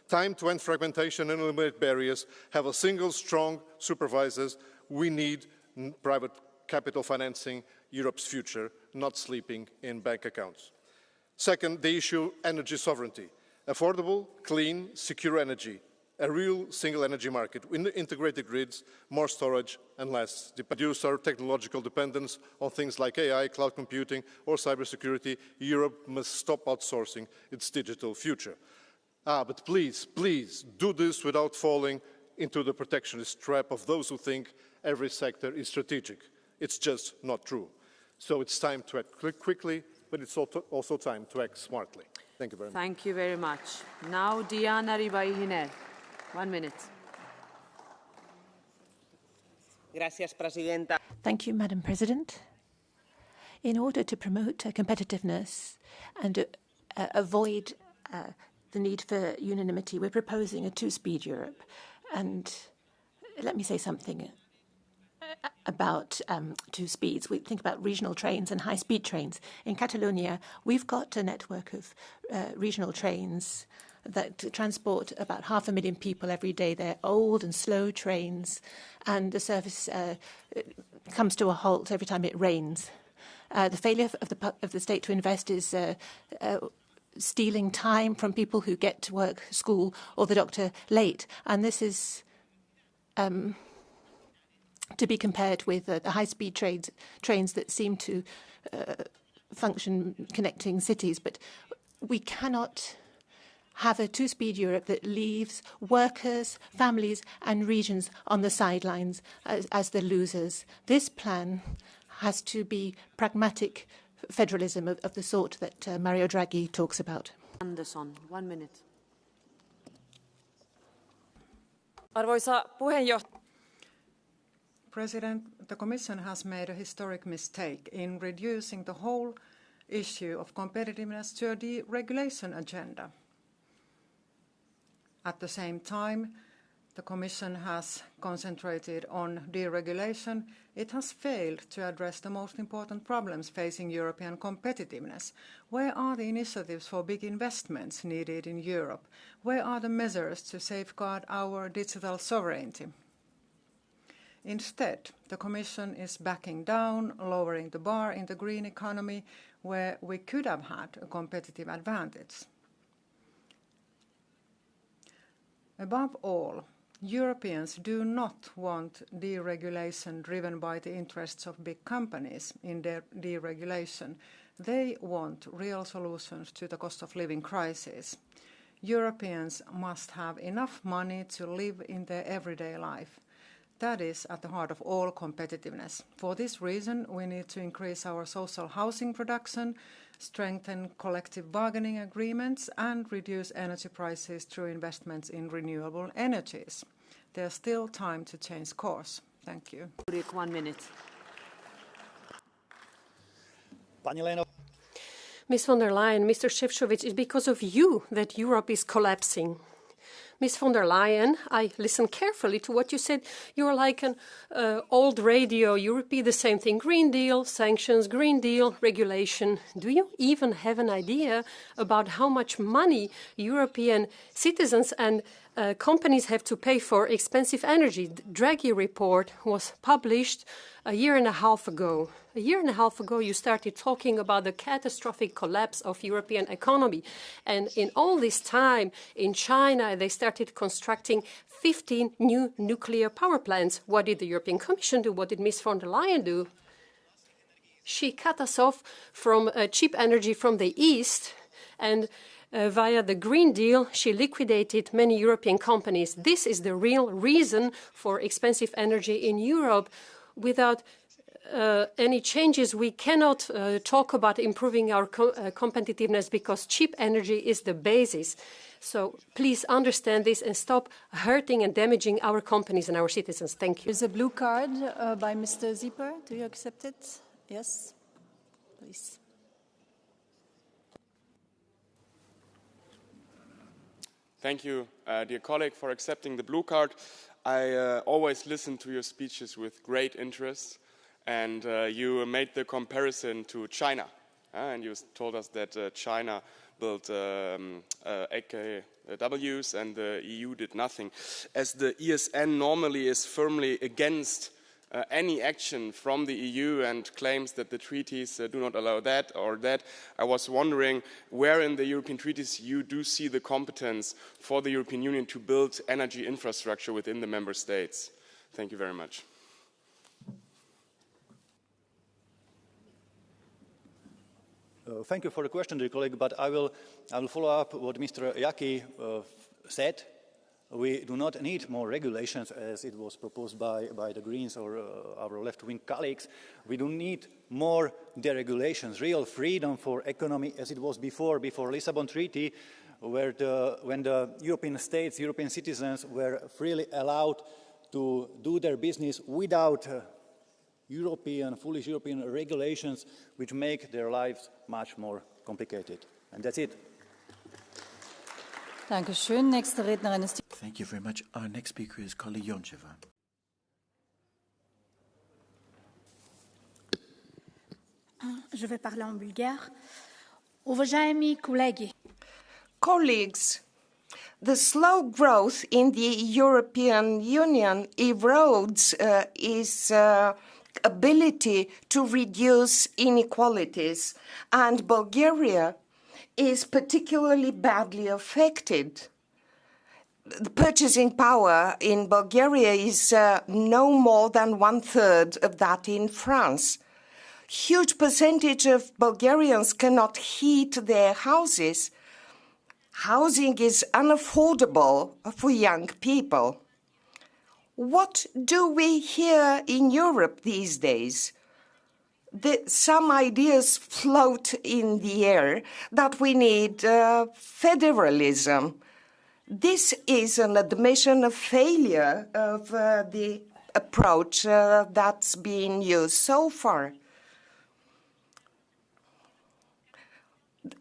Time to end fragmentation and eliminate barriers, have a single strong supervisors. We need private capital financing Europe's future, not sleeping in bank accounts. Second, the issue of energy sovereignty. Affordable, clean, secure energy. A real single energy market with integrated grids, more storage and less. Reduce our technological dependence on things like AI, cloud computing or cybersecurity. Europe must stop outsourcing its digital future. But please, please do this without falling into the protectionist trap of those who think every sector is strategic. It's just not true. So it's time to act quickly, but it's also time to act smartly. Thank you very much. Thank you very much. Now, Diana Ribaihiner. 1 minute. Thank you, Madam President. In order to promote competitiveness and avoid the need for unanimity, we're proposing a two-speed Europe. And let me say something about two speeds. We think about regional trains and high-speed trains. In Catalonia, we've got a network of regional trains that transport about 500,000 people every day. They're old and slow trains, and the service comes to a halt every time it rains. The failure of the state to invest is stealing time from people who get to work, school, or the doctor late. And this is to be compared with the high-speed trains that seem to function connecting cities. But we cannot have a two-speed Europe that leaves workers, families and regions on the sidelines as the losers. This plan has to be pragmatic federalism of the sort that Mario Draghi talks about. Anderson, 1 minute. Arvoisa puheenjohtaja. President, the Commission has made a historic mistake in reducing the whole issue of competitiveness to a deregulation agenda. At the same time, the Commission has concentrated on deregulation. It has failed to address the most important problems facing European competitiveness. Where are the initiatives for big investments needed in Europe? Where are the measures to safeguard our digital sovereignty? Instead, the Commission is backing down, lowering the bar in the green economy, where we could have had a competitive advantage. Above all, Europeans do not want deregulation driven by the interests of big companies in their deregulation. They want real solutions to the cost of living crisis. Europeans must have enough money to live in their everyday life. That is at the heart of all competitiveness. For this reason, we need to increase our social housing production, strengthen collective bargaining agreements, and reduce energy prices through investments in renewable energies. There's still time to change course. Thank you. 1 minute. Ms. von der Leyen, Mr. Šefčovič, it's because of you that Europe is collapsing. Ms. von der Leyen, I listened carefully to what you said. You're like an old radio. You repeat the same thing. Green Deal, sanctions, Green Deal, regulation. Do you even have an idea about how much money European citizens and companies have to pay for expensive energy? The Draghi report was published a year and a half ago. A year and a half ago, you started talking about the catastrophic collapse of European economy. And in all this time, in China, they started constructing 15 new nuclear power plants. What did the European Commission do? What did Ms. von der Leyen do? She cut us off from cheap energy from the East and Via the Green Deal, she liquidated many European companies. This is the real reason for expensive energy in Europe. Without any changes, we cannot talk about improving our competitiveness, because cheap energy is the basis. So please understand this and stop hurting and damaging our companies and our citizens. Thank you. There's a blue card by Mr. Zipper. Do you accept it? Yes, please. Thank you, dear colleague, for accepting the blue card. I always listen to your speeches with great interest, and you made the comparison to China, and you told us that China built AKWs and the EU did nothing. As the ESN normally is firmly against any action from the EU and claims that the treaties do not allow that or that, I was wondering where in the European treaties you do see the competence for the European Union to build energy infrastructure within the member states. Thank you very much. Thank you for the question, dear colleague, but I will follow up what Mr. Yaki said. We do not need more regulations, as it was proposed by the Greens or our left-wing colleagues. We do need more deregulations, real freedom for economy, as it was before Lisbon Treaty, where when the European states, European citizens were freely allowed to do their business without foolish European regulations, which make their lives much more complicated. And that's it. Thank you very much. Our next speaker is colleague Yoncheva. Je vais parler en bulgare. Уважаеми колеги. Colleagues, the slow growth in the European Union erodes its ability to reduce inequalities, and Bulgaria is particularly badly affected. The purchasing power in Bulgaria is no more than 1/3 of that in France. Huge percentage of Bulgarians cannot heat their houses. Housing is unaffordable for young people. What do we hear in Europe these days? Some ideas float in the air that we need federalism. This is an admission of failure of the approach that's been used so far.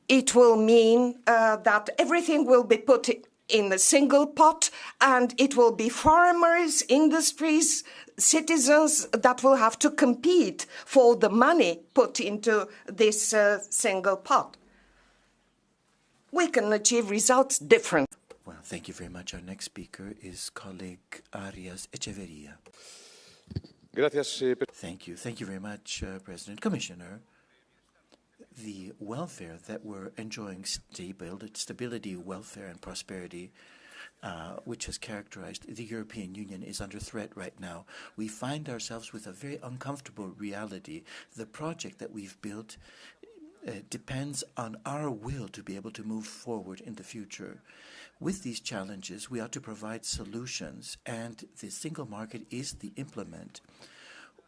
It will mean that everything will be put in a single pot, and it will be farmers, industries, citizens that will have to compete for the money put into this single pot. We can achieve results different. Well, thank you very much. Our next speaker is colleague Arias Echeverria. Thank you. Thank you very much, President. Commissioner, the welfare that we're enjoying, stability, welfare, and prosperity, which has characterized the European Union, is under threat right now. We find ourselves with a very uncomfortable reality. The project that we've built depends on our will to be able to move forward in the future. With these challenges, we ought to provide solutions, and the single market is the implement.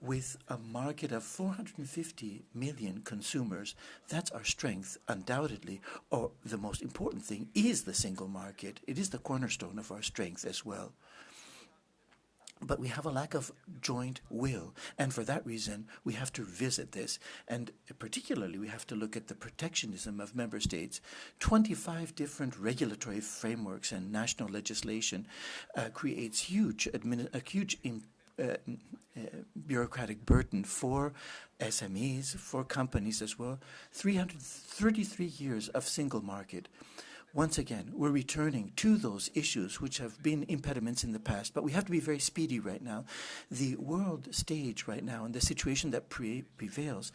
With a market of 450 million consumers, that's our strength, undoubtedly. Or the most important thing is the single market. It is the cornerstone of our strength as well. But we have a lack of joint will, and for that reason, we have to revisit this. And particularly, we have to look at the protectionism of member states. 25 different regulatory frameworks and national legislation creates a huge bureaucratic burden for SMEs, for companies as well. 333 years of single market. Once again, we're returning to those issues which have been impediments in the past, but we have to be very speedy right now. The world stage right now and the situation that prevails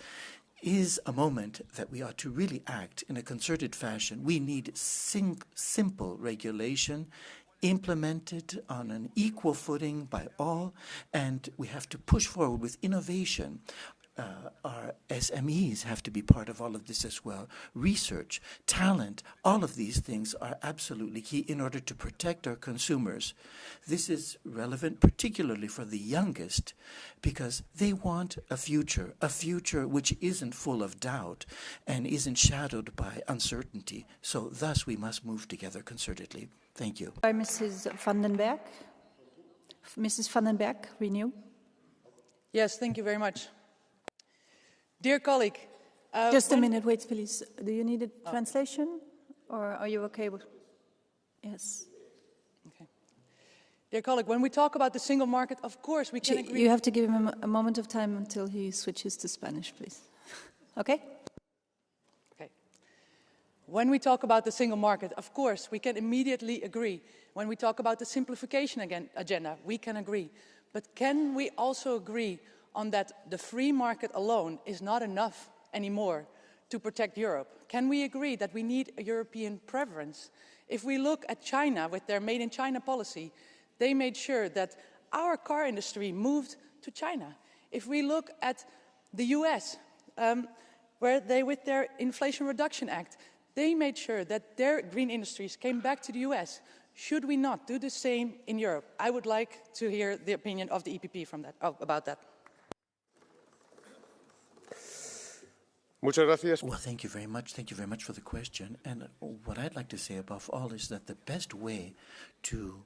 is a moment that we ought to really act in a concerted fashion. We need simple regulation implemented on an equal footing by all, and we have to push forward with innovation. our SMEs have to be part of all of this as well. Research, talent, all of these things are absolutely key in order to protect our consumers. This is relevant particularly for the youngest because they want a future which isn't full of doubt and isn't shadowed by uncertainty. So thus we must move together concertedly. Thank you. By Mrs. van den Berg. Mrs. van den Berg, Renew. Yes, thank you very much. Dear colleague. Just a minute, wait, please. Do you need a translation or are you okay with? Yes. Okay. Dear colleague, when we talk about the single market, of course we can agree. You have to give him a moment of time until he switches to Spanish, please. Okay? Okay. When we talk about the single market, of course, we can immediately agree. When we talk about the simplification agenda, we can agree. But can we also agree on that the free market alone is not enough anymore to protect Europe? Can we agree that we need a European preference? If we look at China with their Made in China policy, they made sure that our car industry moved to China. If we look at the US, where they, with their Inflation Reduction Act, they made sure that their green industries came back to the US. Should we not do the same in Europe? I would like to hear the opinion of the EPP about that. Muchas gracias. Well, thank you very much. Thank you very much for the question. And what I'd like to say above all is that the best way to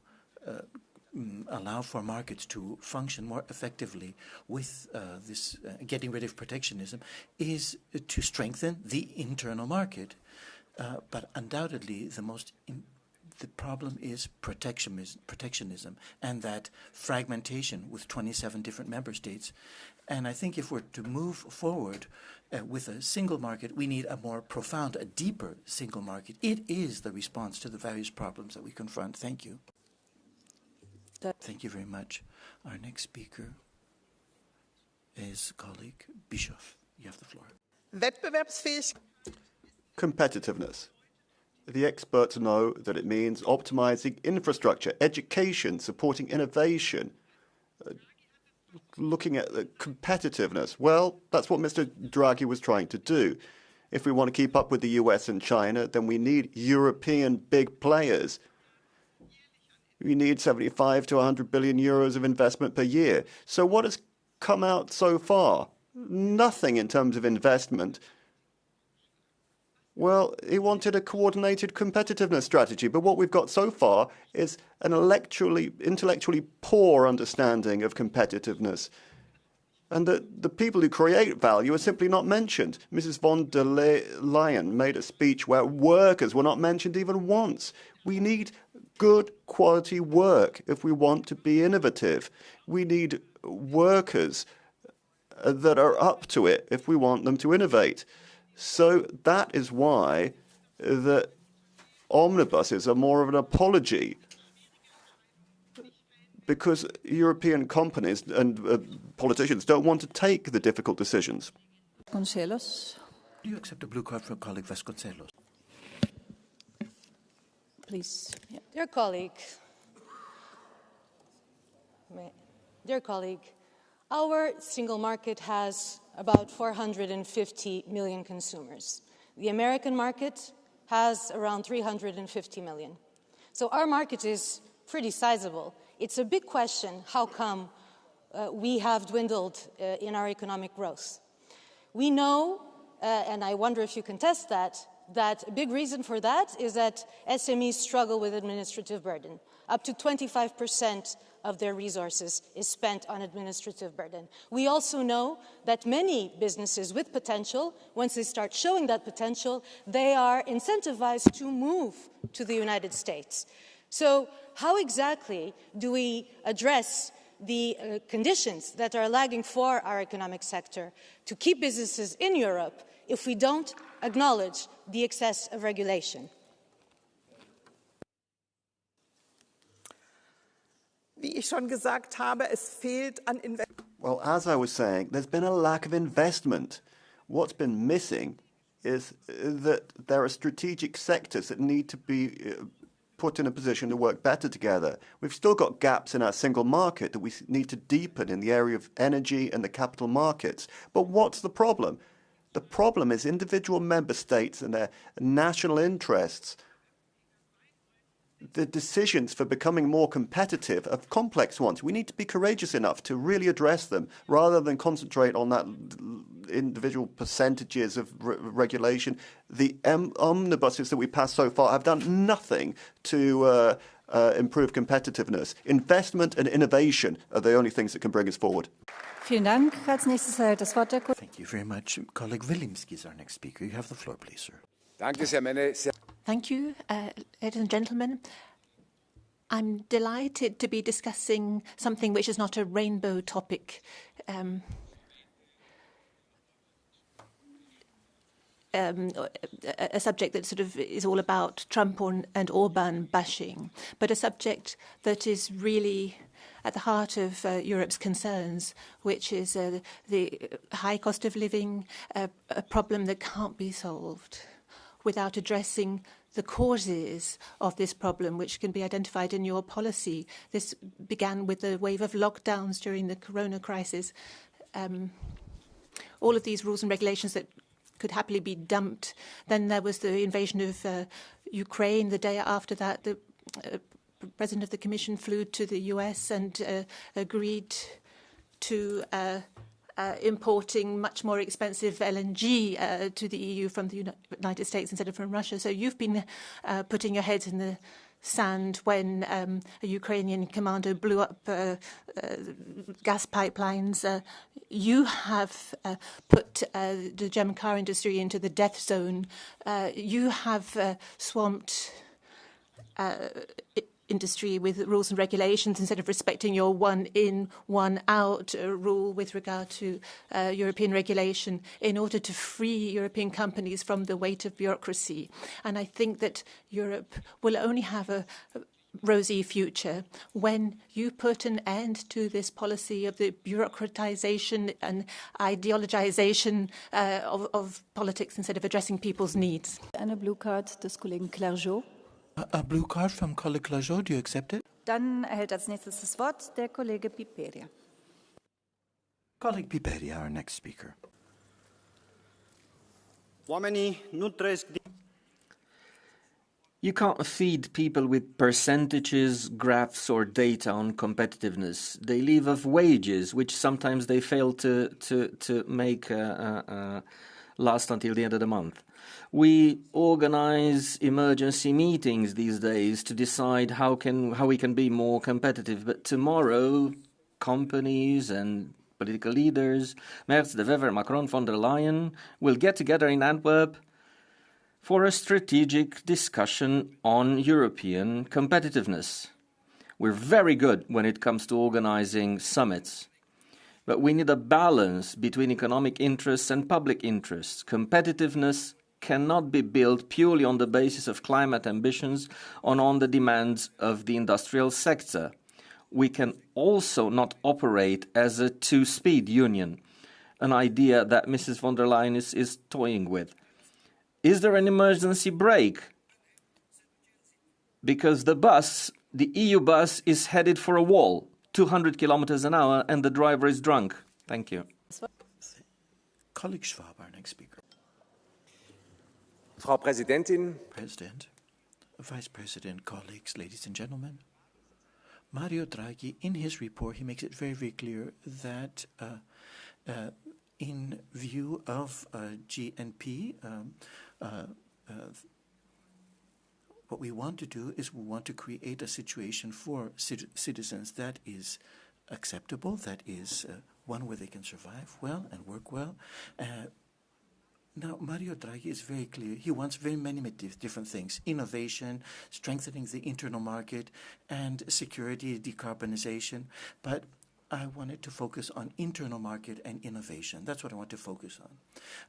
allow for markets to function more effectively with this getting rid of protectionism is to strengthen the internal market. But undoubtedly, the problem is protectionism and that fragmentation with 27 different member states. And I think if we're to move forward with a single market, we need a more profound, a deeper single market. It is the response to the various problems that we confront. Thank you. Thank you very much. Our next speaker is colleague Bischoff. You have the floor. Competitiveness. The experts know that it means optimizing infrastructure, education, supporting innovation, looking at the competitiveness. Well, that's what Mr. Draghi was trying to do. If we want to keep up with the US and China, then we need European big players. We need 75 to 100 billion euros of investment per year. So what has come out so far? Nothing in terms of investment. Well, he wanted a coordinated competitiveness strategy, but what we've got so far is an intellectually poor understanding of competitiveness. And the people who create value are simply not mentioned. Mrs. von der Leyen made a speech where workers were not mentioned even once. We need good quality work if we want to be innovative. We need workers that are up to it if we want them to innovate. So that is why the omnibuses are more of an apology, because European companies and politicians don't want to take the difficult decisions. Vasconcelos. Do you accept a blue card from colleague Vasconcelos? Please. Yeah. Dear colleague, our single market has about 450 million consumers. The American market has around 350 million. So our market is pretty sizable. It's a big question how come we have dwindled in our economic growth. We know, and I wonder if you can test that a big reason for that is that SMEs struggle with administrative burden. Up to 25% of their resources is spent on administrative burden. We also know that many businesses with potential, once they start showing that potential, they are incentivized to move to the United States. So how exactly do we address the conditions that are lagging for our economic sector to keep businesses in Europe if we don't acknowledge the excess of regulation? Well, as I was saying, there's been a lack of investment. What's been missing is that there are strategic sectors that need to be put in a position to work better together. We've still got gaps in our single market that we need to deepen in the area of energy and the capital markets. But what's the problem? The problem is individual member states and their national interests. The decisions for becoming more competitive are complex ones. We need to be courageous enough to really address them rather than concentrate on that individual percentages of regulation. The omnibuses that we passed so far have done nothing to improve competitiveness. Investment and innovation are the only things that can bring us forward. Vielen Dank. Als nächstes erhält das Wort der Kollege. Thank you very much. Colleague Wilimski is our next speaker. You have the floor, please, sir. Thank you, ladies and gentlemen. I'm delighted to be discussing something which is not a rainbow topic. A subject that sort of is all about Trump and Orban bashing, but a subject that is really at the heart of Europe's concerns, which is the high cost of living, a problem that can't be solved without addressing the causes of this problem, which can be identified in your policy. This began with the wave of lockdowns during the corona crisis. All of these rules and regulations that could happily be dumped. Then there was the invasion of Ukraine. The day after that, the President of the Commission flew to the US and agreed to importing much more expensive LNG to the EU from the United States instead of from Russia. So you've been putting your heads in the sand when a Ukrainian commando blew up gas pipelines. You have put the German car industry into the death zone. You have swamped industry with rules and regulations instead of respecting your one in, one out rule with regard to European regulation in order to free European companies from the weight of bureaucracy. And I think that Europe will only have a rosy future when you put an end to this policy of the bureaucratization and ideologization of politics instead of addressing people's needs. Eine Blue Card des Kollegen Clergeau. A blue card from colleague Clergeau. Do you accept it? Dann erhält als nächstes das Wort der Kollege Piperia. Colleague Piperia, our next speaker. You can't feed people with percentages, graphs, or data on competitiveness. They live off wages, which sometimes they fail to make last until the end of the month. We organize emergency meetings these days to decide how we can be more competitive. But tomorrow, companies and political leaders, Merz, De Wever, Macron, von der Leyen, will get together in Antwerp for a strategic discussion on European competitiveness. We're very good when it comes to organizing summits. But we need a balance between economic interests and public interests. Competitiveness cannot be built purely on the basis of climate ambitions or on the demands of the industrial sector. We can also not operate as a two-speed union, an idea that Mrs. von der Leyen is toying with. Is there an emergency brake? Because the EU bus is headed for a wall, 200 kilometers an hour, and the driver is drunk. Thank you. Colleague Schwab, our next speaker. Frau Präsidentin, President, Vice President, colleagues, ladies and gentlemen. Mario Draghi, in his report, he makes it very, very clear that in view of GNP, what we want to do is we want to create a situation for citizens that is acceptable, that is one where they can survive well and work well. Now, Mario Draghi is very clear. He wants very many different things: innovation, strengthening the internal market, and security, decarbonization. But I wanted to focus on internal market and innovation. That's what I want to focus on.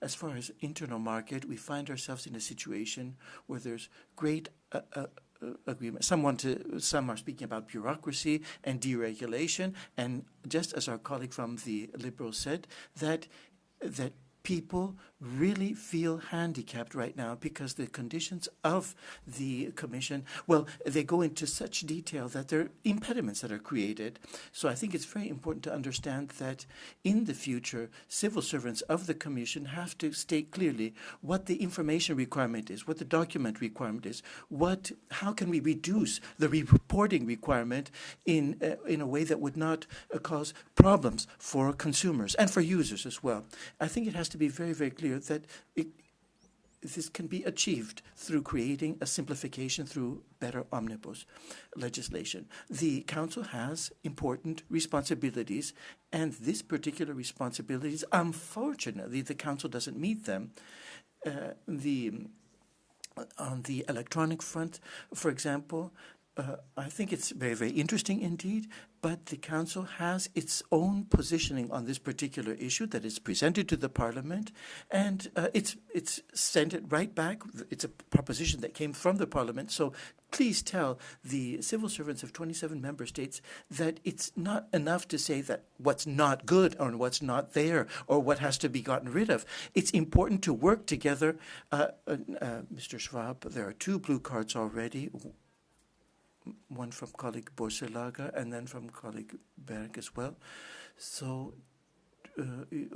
As far as internal market, we find ourselves in a situation where there's great agreement. Some are speaking about bureaucracy and deregulation, and just as our colleague from the Liberals said, that people really feel handicapped right now because the conditions of the Commission, well, they go into such detail that there are impediments that are created. So I think it's very important to understand that in the future, civil servants of the Commission have to state clearly what the information requirement is, what the document requirement is, how can we reduce the reporting requirement in a way that would not cause problems for consumers and for users as well. I think it has to be very, very clear that this can be achieved through creating a simplification through better omnibus legislation. The Council has important responsibilities, and this particular responsibilities, unfortunately, the Council doesn't meet them. On the electronic front, for example, I think it's very, very interesting indeed, but the Council has its own positioning on this particular issue that is presented to the Parliament, and it's sent it right back. It's a proposition that came from the Parliament, so please tell the civil servants of 27 member states that it's not enough to say that what's not good or what's not there or what has to be gotten rid of. It's important to work together. Mr. Schwab, there are 2 blue cards already. One from colleague Borselaga and then from colleague Berg as well. So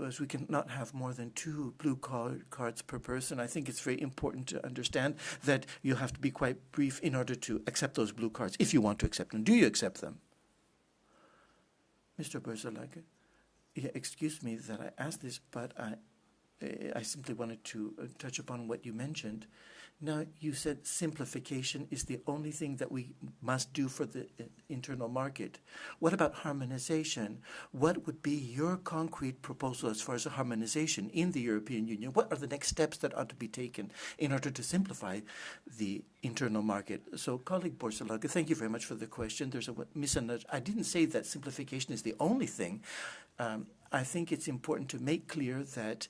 as we cannot have more than 2 blue cards per person, I think it's very important to understand that you have to be quite brief in order to accept those blue cards, if you want to accept them. Do you accept them? Mr. Borselaga? Yeah, excuse me that I asked this, but I simply wanted to touch upon what you mentioned. Now, you said simplification is the only thing that we must do for the internal market. What about harmonization? What would be your concrete proposal as far as harmonization in the European Union? What are the next steps that ought to be taken in order to simplify the internal market? So, colleague Borselaga, thank you very much for the question. There's a misunderstanding. I didn't say that simplification is the only thing. I think it's important to make clear that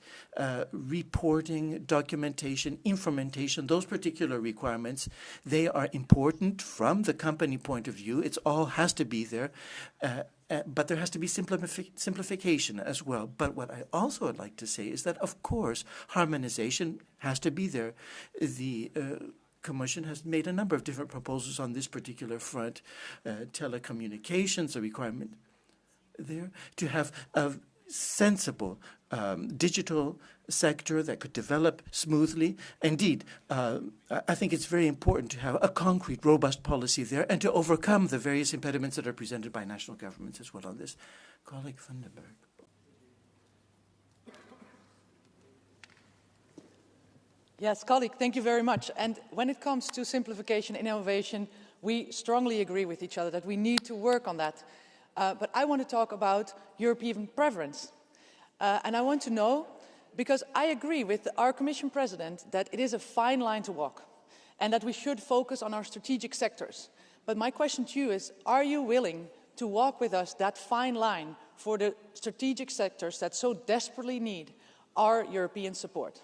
reporting, documentation, implementation, those particular requirements, they are important from the company point of view. It all has to be there, but there has to be simplification as well. But what I also would like to say is that, of course, harmonization has to be there. The Commission has made a number of different proposals on this particular front. Telecommunications, a requirement there to have a sensible digital sector that could develop smoothly. Indeed, I think it's very important to have a concrete, robust policy there and to overcome the various impediments that are presented by national governments as well on this. Colleague van den Berg. Yes, colleague, thank you very much. And when it comes to simplification and innovation, we strongly agree with each other that we need to work on that. But I want to talk about European preference. And I want to know, because I agree with our Commission President that it is a fine line to walk and that we should focus on our strategic sectors. But my question to you is, are you willing to walk with us that fine line for the strategic sectors that so desperately need our European support?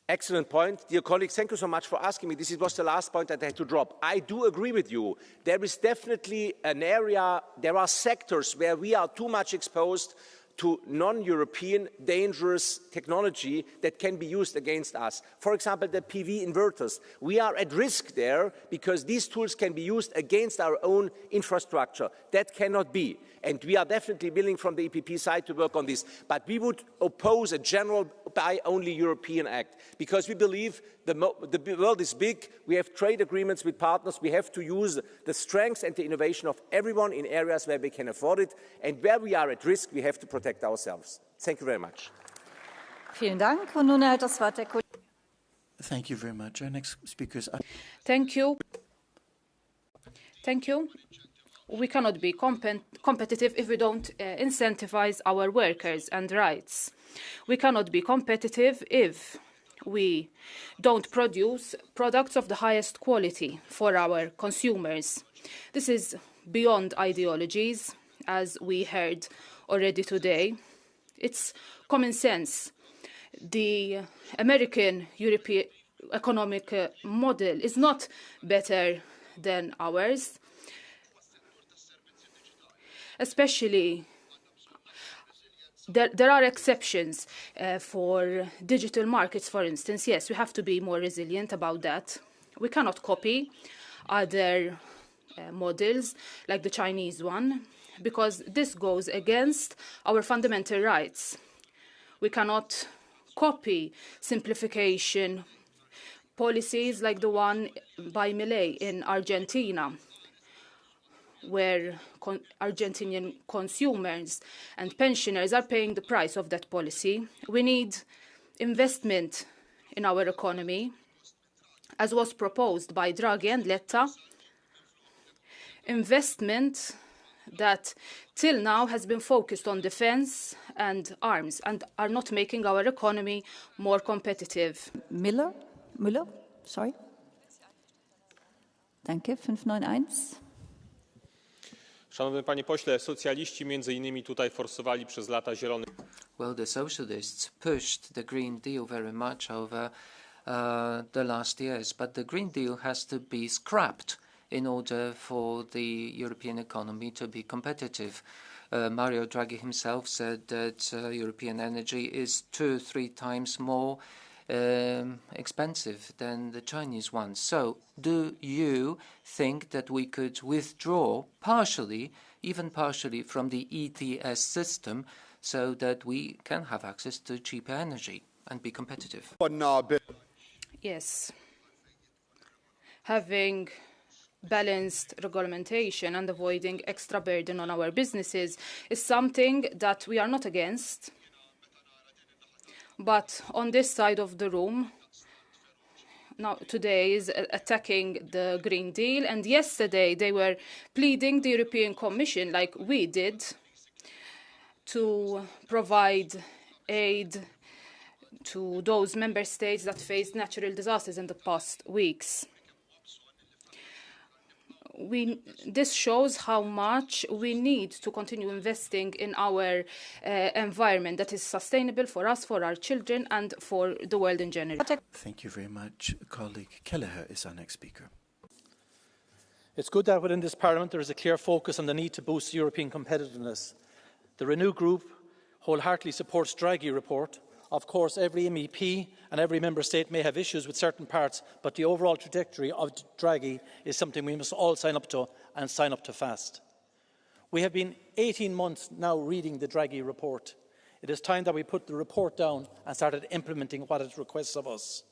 Excellent point. Dear colleagues, thank you so much for asking me. This was the last point that I had to drop. I do agree with you. There is definitely an area, there are sectors where we are too much exposed to non-European dangerous technology that can be used against us. For example, the PV inverters. We are at risk there because these tools can be used against our own infrastructure. That cannot be. And we are definitely willing from the EPP side to work on this. But we would oppose a general buy-only European Act because we believe the world is big. We have trade agreements with partners. We have to use the strengths and the innovation of everyone in areas where we can afford it. And where we are at risk, we have to protect ourselves. Thank you very much. Vielen Dank. Und nun erhält das Wort der Kollege. Thank you very much. Our next speaker is... Thank you. Thank you. We cannot be competitive if we don't incentivize our workers and rights. We cannot be competitive if we don't produce products of the highest quality for our consumers. This is beyond ideologies, as we heard already today. It's common sense. The American European economic model is not better than ours. Especially there are exceptions for digital markets, for instance. Yes, we have to be more resilient about that. We cannot copy other models like the Chinese one, because this goes against our fundamental rights. We cannot copy simplification policies like the one by Milei in Argentina, where Argentinian consumers and pensioners are paying the price of that policy. We need investment in our economy, as was proposed by Draghi and Letta, investment that till now has been focused on defense and arms and are not making our economy more competitive. Müller, sorry. Danke, 591. Szanowny panie pośle, socjaliści między innymi tutaj forsowali przez lata zielony. Well, the socialists pushed the Green Deal very much over the last years, but the Green Deal has to be scrapped in order for the European economy to be competitive. Mario Draghi himself said that European energy is 2-3 times more expensive than the Chinese one. So do you think that we could withdraw partially, even partially, from the ETS system so that we can have access to cheaper energy and be competitive? Yes. Having balanced regulation and avoiding extra burden on our businesses is something that we are not against. But on this side of the room, now today is attacking the Green Deal, and yesterday they were pleading the European Commission, like we did, to provide aid to those member states that faced natural disasters in the past weeks. This shows how much we need to continue investing in our environment that is sustainable for us, for our children, and for the world in general. Thank you very much. Colleague Kelleher is our next speaker. It's good that within this Parliament there is a clear focus on the need to boost European competitiveness. The Renew Group wholeheartedly supports Draghi report. Of course, every MEP and every member state may have issues with certain parts, but the overall trajectory of Draghi is something we must all sign up to, and sign up to fast. We have been 18 months now reading the Draghi report. It is time that we put the report down and started implementing what it requests of us.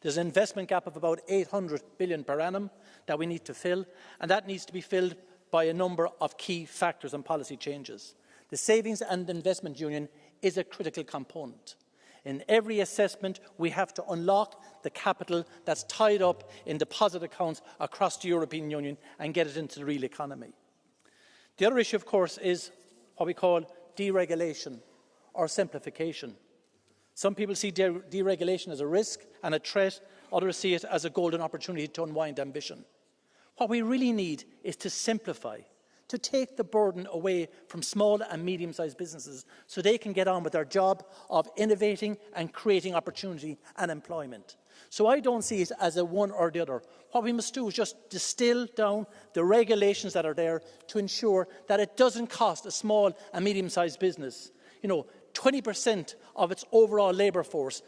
There's an investment gap of about 800 billion per annum that we need to fill, and that needs to be filled by a number of key factors and policy changes. The Savings and Investment Union is a critical component. In every assessment, we have to unlock the capital that's tied up in deposit accounts across the European Union and get it into the real economy. The other issue, of course, is what we call deregulation or simplification. Some people see deregulation as a risk and a threat, others see it as a golden opportunity to unwind ambition. What we really need is to simplify, to take the burden away from small and medium-sized businesses so they can get on with their job of innovating and creating opportunity and employment. So I don't see it as a one or the other. What we must do is just distill down the regulations that are there to ensure that it doesn't cost a small and medium-sized business, 20% of its overall labour force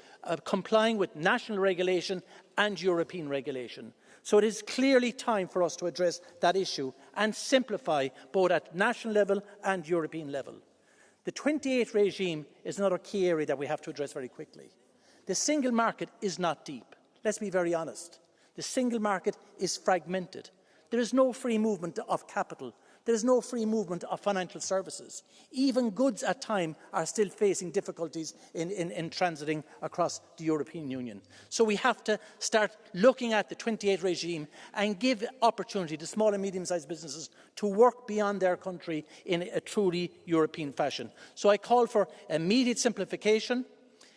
complying with national regulation and European regulation. So it is clearly time for us to address that issue and simplify both at national level and European level. The 28 regime is another key area that we have to address very quickly. The single market is not deep. Let's be very honest. The single market is fragmented. There is no free movement of capital. There is no free movement of financial services. Even goods at times are still facing difficulties in transiting across the European Union. So we have to start looking at the 28 regime and give opportunity to small and medium-sized businesses to work beyond their country in a truly European fashion. So I call for immediate simplification,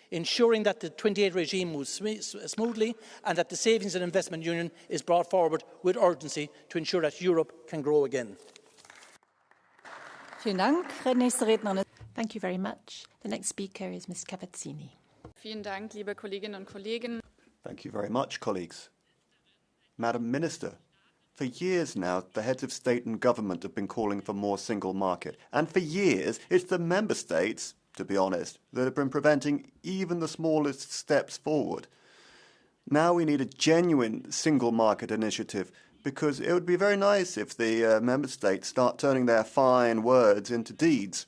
ensuring that the 28 regime moves smoothly and that the Savings and Investment Union is brought forward with urgency to ensure that Europe can grow again. Thank you very much. The next speaker is Ms. Cavazzini. Vielen Dank, liebe Kolleginnen und Kollegen. Thank you very much, colleagues. Madam Minister, for years now, the heads of state and government have been calling for more single market. And for years, it's the member states to be honest, that have been preventing even the smallest steps forward. Now we need a genuine single market initiative, because it would be very nice if the member states start turning their fine words into deeds.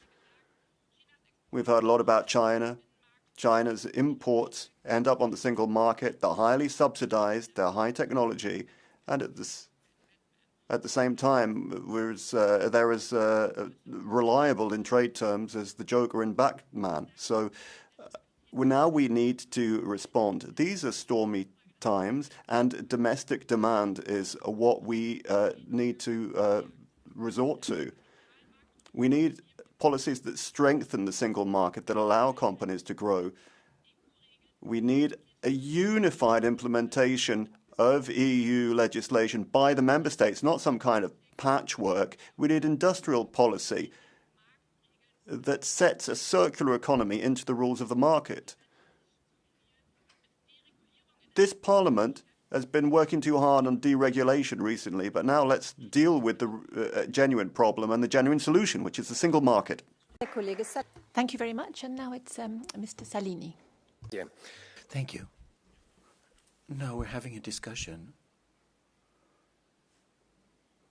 We've heard a lot about China. China's imports end up on the single market. They're highly subsidized, they're high technology, and at the same time, they're as reliable in trade terms as the Joker in Batman. So now we need to respond. These are stormy times, and domestic demand is what we need to resort to. We need policies that strengthen the single market, that allow companies to grow. We need a unified implementation of EU legislation by the member states, not some kind of patchwork. We need industrial policy that sets a circular economy into the rules of the market. This Parliament has been working too hard on deregulation recently, but now let's deal with the genuine problem and the genuine solution, which is the single market. Thank you very much. And now it's Mr. Salini. Yeah. Thank you. Now we're having a discussion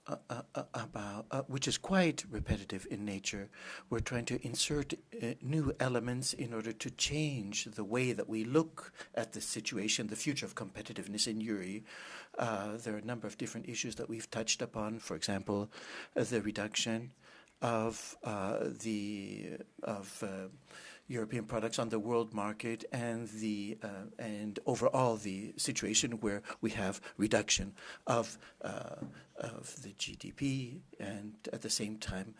about, which is quite repetitive in nature. We're trying to insert new elements in order to change the way that we look at the situation, the future of competitiveness in Europe. There are a number of different issues that we've touched upon. For example, the reduction of European products on the world market, and overall the situation where we have reduction of the GDP and at the same time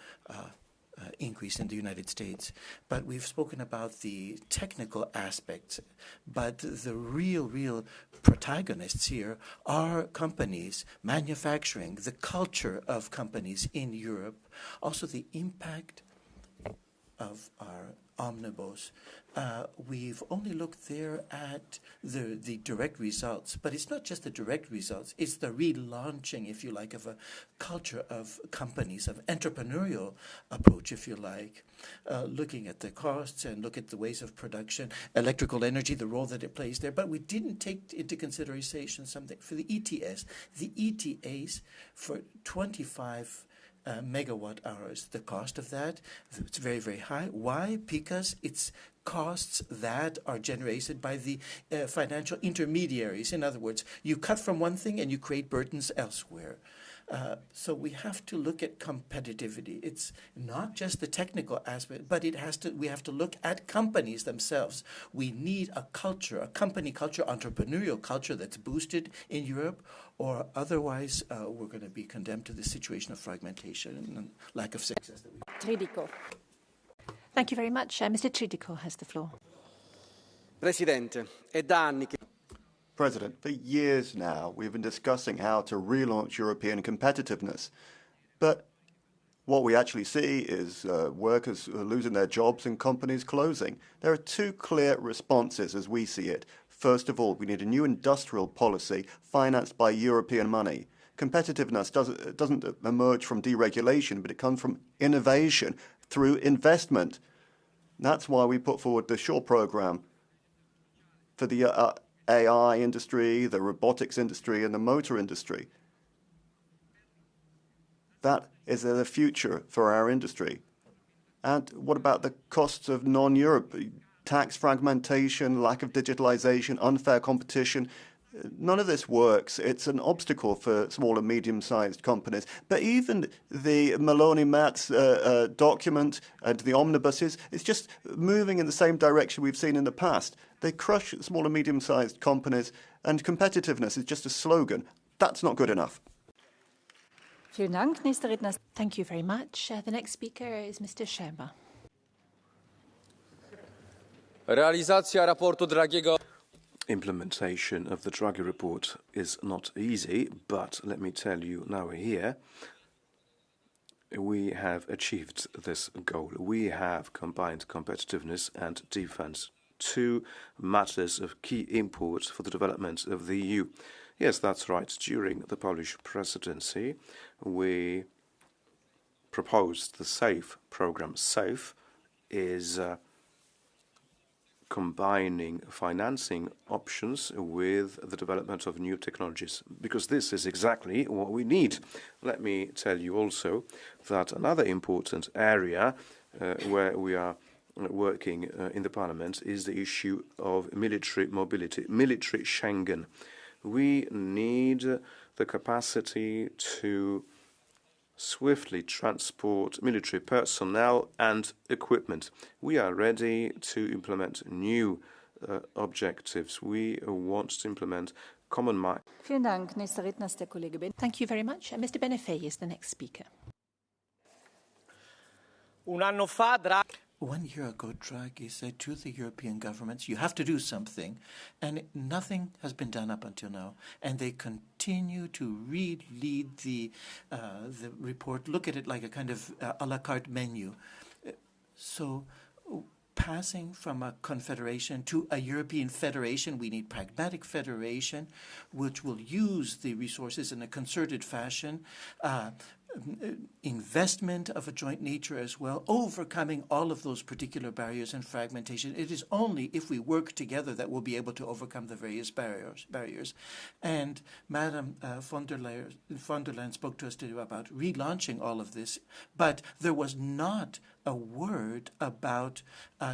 increase in the United States. But we've spoken about the technical aspects, but the real protagonists here are companies, manufacturing, the culture of companies in Europe, also the impact of our omnibus. We've only looked there at the direct results, but it's not just the direct results, it's the relaunching, if you like, of a culture of companies, of entrepreneurial approach, if you like, looking at the costs and look at the ways of production, electrical energy, the role that it plays there. But we didn't take into consideration something for the ETS. The ETAs for 25 megawatt hours, the cost of that, it's very, very high. Why? Because it's costs that are generated by the financial intermediaries. In other words, you cut from one thing and you create burdens elsewhere. So we have to look at competitivity. It's not just the technical aspect, but we have to look at companies themselves. We need a culture, a company culture, entrepreneurial culture that's boosted in Europe, or otherwise we're going to be condemned to the situation of fragmentation and lack of success. Tridico. Thank you very much. Mr. Tridico has the floor. Presidente, è da anni che... President, for years now, we've been discussing how to relaunch European competitiveness. But what we actually see is workers losing their jobs and companies closing. There are two clear responses as we see it. First of all, we need a new industrial policy financed by European money. Competitiveness doesn't emerge from deregulation, but it comes from innovation through investment. That's why we put forward the SURE program for the AI industry, the robotics industry, and the motor industry. That is the future for our industry. And what about the costs of non-Europe? Tax fragmentation, lack of digitalization, unfair competition. None of this works. It's an obstacle for small and medium-sized companies. But even the Maloney-Matz document and the omnibuses, it's just moving in the same direction we've seen in the past. They crush small and medium-sized companies, and competitiveness is just a slogan. That's not good enough. Thank you very much. The next speaker is Mr. Sherma. Realizacja raportu Draghiego. Implementation of the Draghi report is not easy, but let me tell you, now we're here, we have achieved this goal. We have combined competitiveness and defense, two matters of key import for the development of the EU. Yes, that's right. During the Polish presidency, we proposed the SAFE program. SAFE is combining financing options with the development of new technologies, because this is exactly what we need. Let me tell you also that another important area where we are working in the Parliament is the issue of military mobility, military Schengen. We need the capacity to swiftly transport military personnel and equipment. We are ready to implement new objectives. We want to implement common market. Thank you very much. Mr. Benefei is the next speaker. 1 year ago, Draghi said to the European governments, you have to do something, and nothing has been done up until now. And they continue to lead the report, look at it like a kind of a la carte menu. So passing from a confederation to a European federation, we need pragmatic federation, which will use the resources in a concerted fashion, investment of a joint nature as well, overcoming all of those particular barriers and fragmentation. It is only if we work together that we'll be able to overcome the various barriers. And Madam von der Leyen spoke to us today about relaunching all of this, but there was not a word about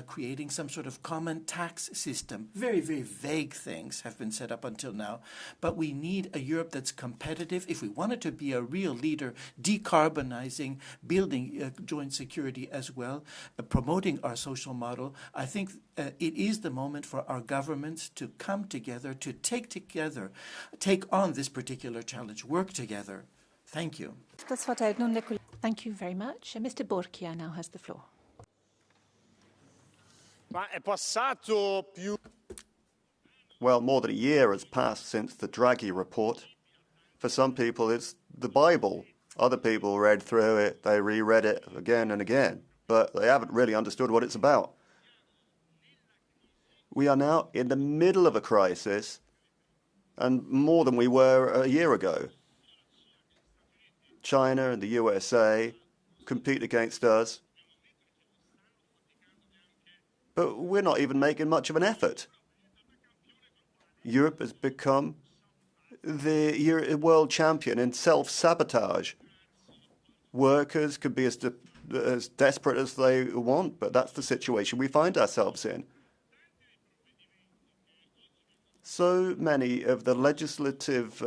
creating some sort of common tax system. Very, very vague things have been set up until now, but we need a Europe that's competitive. If we wanted to be a real leader, decarbonizing, building joint security as well, promoting our social model, I think it is the moment for our governments to come together, to take on this particular challenge, work together. Thank you. Thank you very much. Mr. Borchia now has the floor. Well, more than a year has passed since the Draghi report. For some people, it's the Bible. Other people read through it, they reread it again and again, but they haven't really understood what it's about. We are now in the middle of a crisis, and more than we were a year ago. China and the USA compete against us, but we're not even making much of an effort. Europe has become the world champion in self-sabotage. Workers could be as desperate as they want, but that's the situation we find ourselves in. So many of the legislative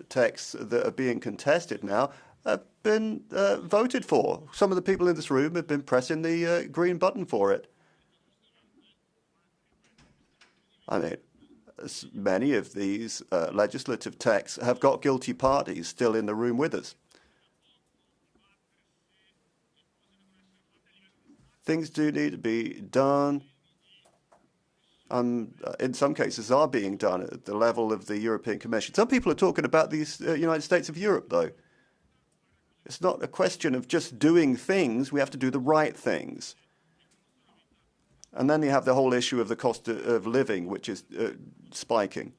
texts that are being contested now have been voted for. Some of the people in this room have been pressing the green button for it. I mean, many of these legislative texts have got guilty parties still in the room with us. Things do need to be done. In some cases are being done at the level of the European Commission. Some people are talking about the United States of Europe, though. It's not a question of just doing things. We have to do the right things. And then you have the whole issue of the cost of living, which is spiking.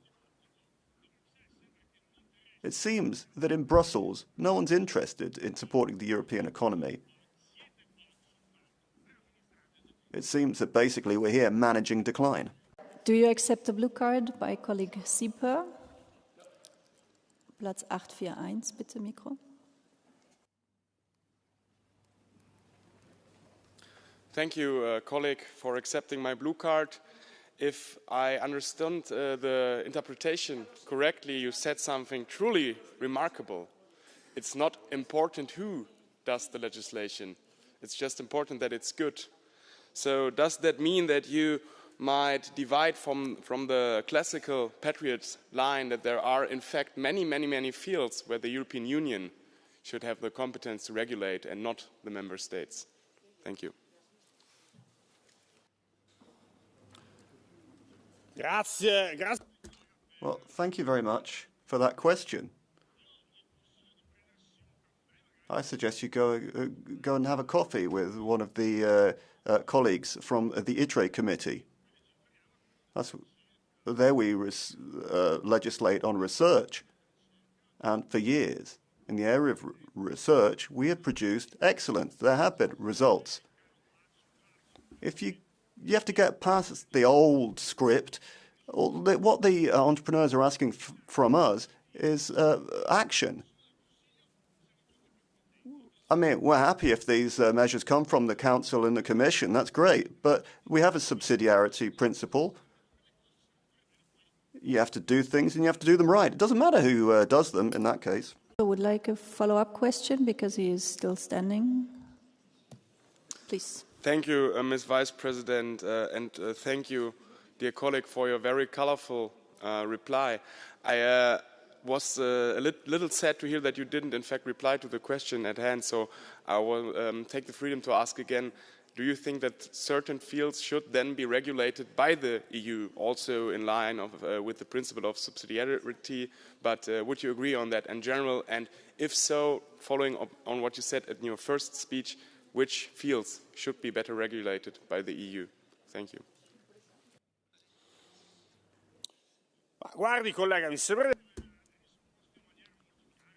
It seems that in Brussels, no one's interested in supporting the European economy. It seems that basically we're here managing decline. Do you accept the blue card by colleague Sieper? Platz 841, bitte Mikro. Thank you, colleague, for accepting my blue card. If I understand the interpretation correctly, you said something truly remarkable. It's not important who does the legislation. It's just important that it's good. So does that mean that you might divide from the classical patriot line that there are in fact many fields where the European Union should have the competence to regulate and not the member states? Thank you. Well, thank you very much for that question. I suggest you go and have a coffee with one of the colleagues from the ITRE committee. There we legislate on research, and for years in the area of research we have produced excellent. There have been results. If you you have to get past the old script. What the entrepreneurs are asking from us is action. I mean, we're happy if these measures come from the Council and the Commission. That's great. But we have a subsidiarity principle. You have to do things and you have to do them right. It doesn't matter who does them in that case. I would like a follow-up question because he is still standing. Please. Thank you, Ms. Vice President, and thank you, dear colleague, for your very colorful reply. I was a little sad to hear that you didn't, in fact, reply to the question at hand, so I will take the freedom to ask again, do you think that certain fields should then be regulated by the EU, also in line with the principle of subsidiarity, but would you agree on that in general? And if so, following on what you said in your first speech, which fields should be better regulated by the EU? Thank you.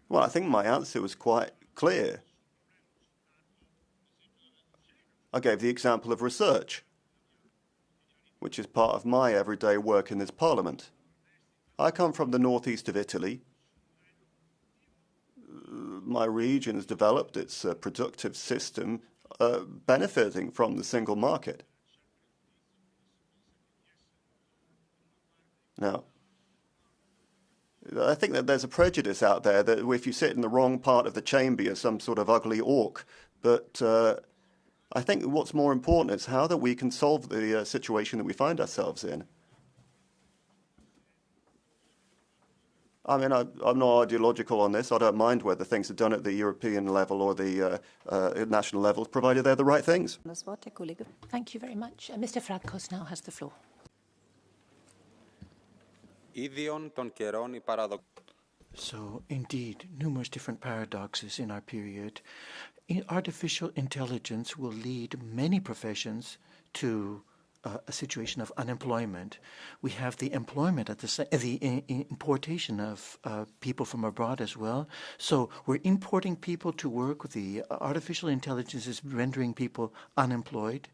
Well, I think my answer was quite clear. I gave the example of research, which is part of my everyday work in this parliament. I come from the northeast of Italy. My region has developed its productive system benefiting from the single market. Now, I think that there's a prejudice out there that if you sit in the wrong part of the chamber, you're some sort of ugly orc. But I think what's more important is how that we can solve the situation that we find ourselves in. I mean, I'm not ideological on this. I don't mind whether things are done at the European level or the national levels, provided they're the right things. Thank you very much. Mr. Fragkos now has the floor. So, indeed, numerous different paradoxes in our period. Artificial intelligence will lead many professions to a situation of unemployment. We have the employment at the importation of people from abroad as well. So we're importing people to work. The artificial intelligence is rendering people unemployed.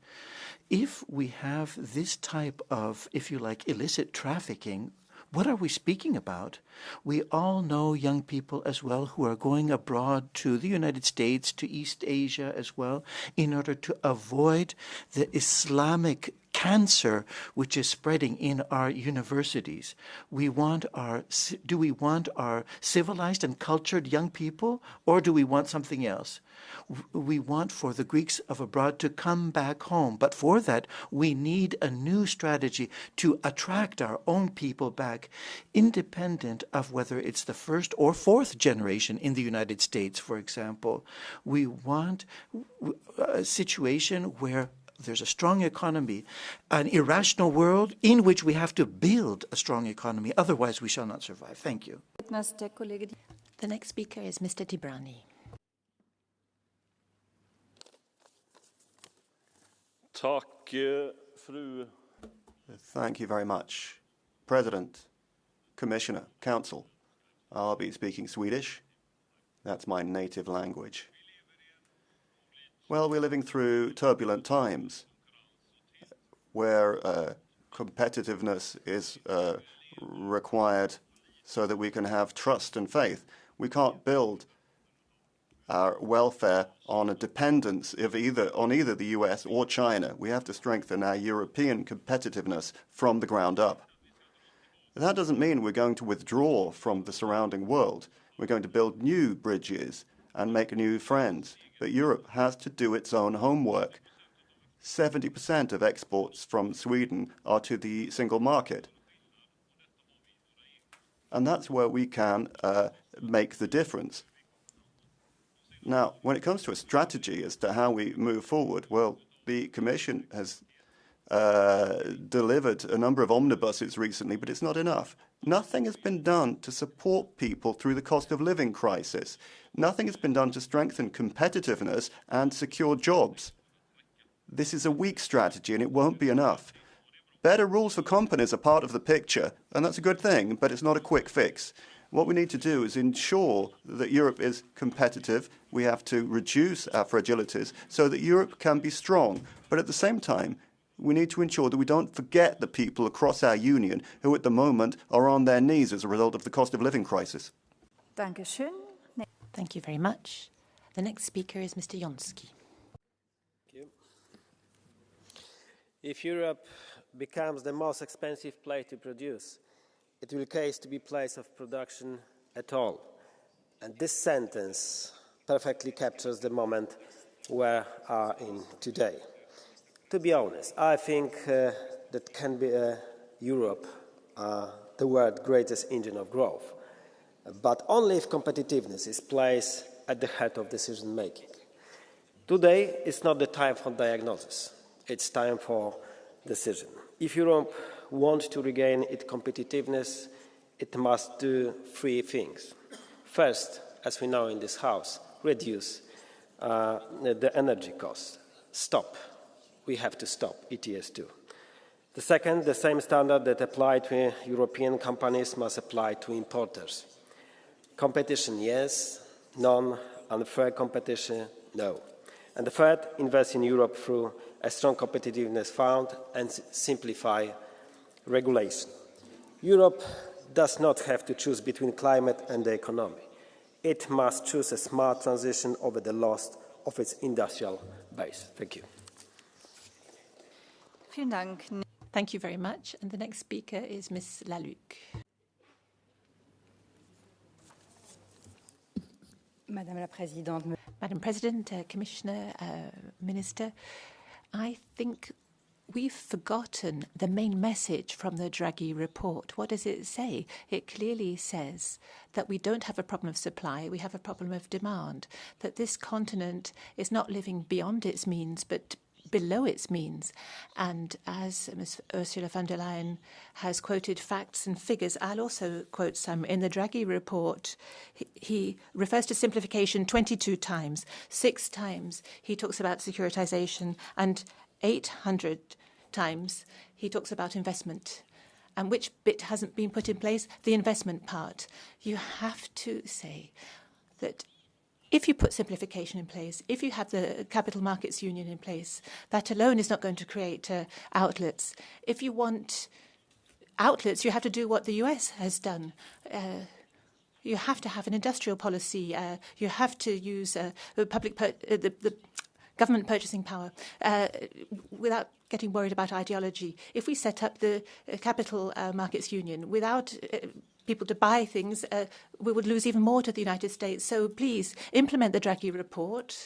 If we have this type of, if you like, illicit trafficking, what are we speaking about? We all know young people as well who are going abroad to the United States, to East Asia as well, in order to avoid the Islamic cancer which is spreading in our universities. Do we want our civilized and cultured young people, or do we want something else? We want for the Greeks of abroad to come back home, but for that we need a new strategy to attract our own people back, independent of whether it's the first or fourth generation in the United States, for example. We want a situation where there's a strong economy, an irrational world in which we have to build a strong economy. Otherwise, we shall not survive. Thank you. The next speaker is Mr. Tibrani. Thank you very much. President, Commissioner, Council. I'll be speaking Swedish. That's my native language. Well, we're living through turbulent times where competitiveness is required so that we can have trust and faith. We can't build our welfare on a dependence of on either the US or China. We have to strengthen our European competitiveness from the ground up. That doesn't mean we're going to withdraw from the surrounding world. We're going to build new bridges and make new friends. But Europe has to do its own homework. 70% of exports from Sweden are to the single market. And that's where we can make the difference. Now, when it comes to a strategy as to how we move forward, well, the Commission has delivered a number of omnibuses recently, but it's not enough. Nothing has been done to support people through the cost of living crisis. Nothing has been done to strengthen competitiveness and secure jobs. This is a weak strategy, and it won't be enough. Better rules for companies are part of the picture, and that's a good thing, but it's not a quick fix. What we need to do is ensure that Europe is competitive. We have to reduce our fragilities so that Europe can be strong. But at the same time, we need to ensure that we don't forget the people across our union who at the moment are on their knees as a result of the cost of living crisis. Dankeschön. Thank you very much. The next speaker is Mr. Jonski. If Europe becomes the most expensive place to produce, it will cease to be a place of production at all. And this sentence perfectly captures the moment we are in today. To be honest, I think that can be Europe, the world's greatest engine of growth, but only if competitiveness is placed at the head of decision-making. Today is not the time for diagnosis. It's time for decision. If Europe wants to regain its competitiveness, it must do three things. First, as we know in this House, reduce the energy costs. Stop. We have to stop ETS2. The second, the same standard that apply to European companies must apply to importers. Competition, yes. Non-unfair competition, no. And the third, invest in Europe through a strong competitiveness fund and simplify regulation. Europe does not have to choose between climate and the economy. It must choose a smart transition over the loss of its industrial base. Thank you. Vielen Dank. Thank you very much. And the next speaker is Ms. Laluc. Madame la Présidente. Madam President, Commissioner, Minister, I think we've forgotten the main message from the Draghi report. What does it say? It clearly says that we don't have a problem of supply, we have a problem of demand, that this continent is not living beyond its means, but below its means. And as Ms. Ursula von der Leyen has quoted facts and figures, I'll also quote some. In the Draghi report, he refers to simplification 22 times. 6 times he talks about securitization, and 800 times he talks about investment. And which bit hasn't been put in place? The investment part. You have to say that if you put simplification in place, if you have the Capital Markets Union in place, that alone is not going to create outlets. If you want outlets, you have to do what the US has done. You have to have an industrial policy. You have to use the government purchasing power without getting worried about ideology. If we set up the Capital Markets Union without people to buy things, we would lose even more to the United States. So please implement the Draghi report,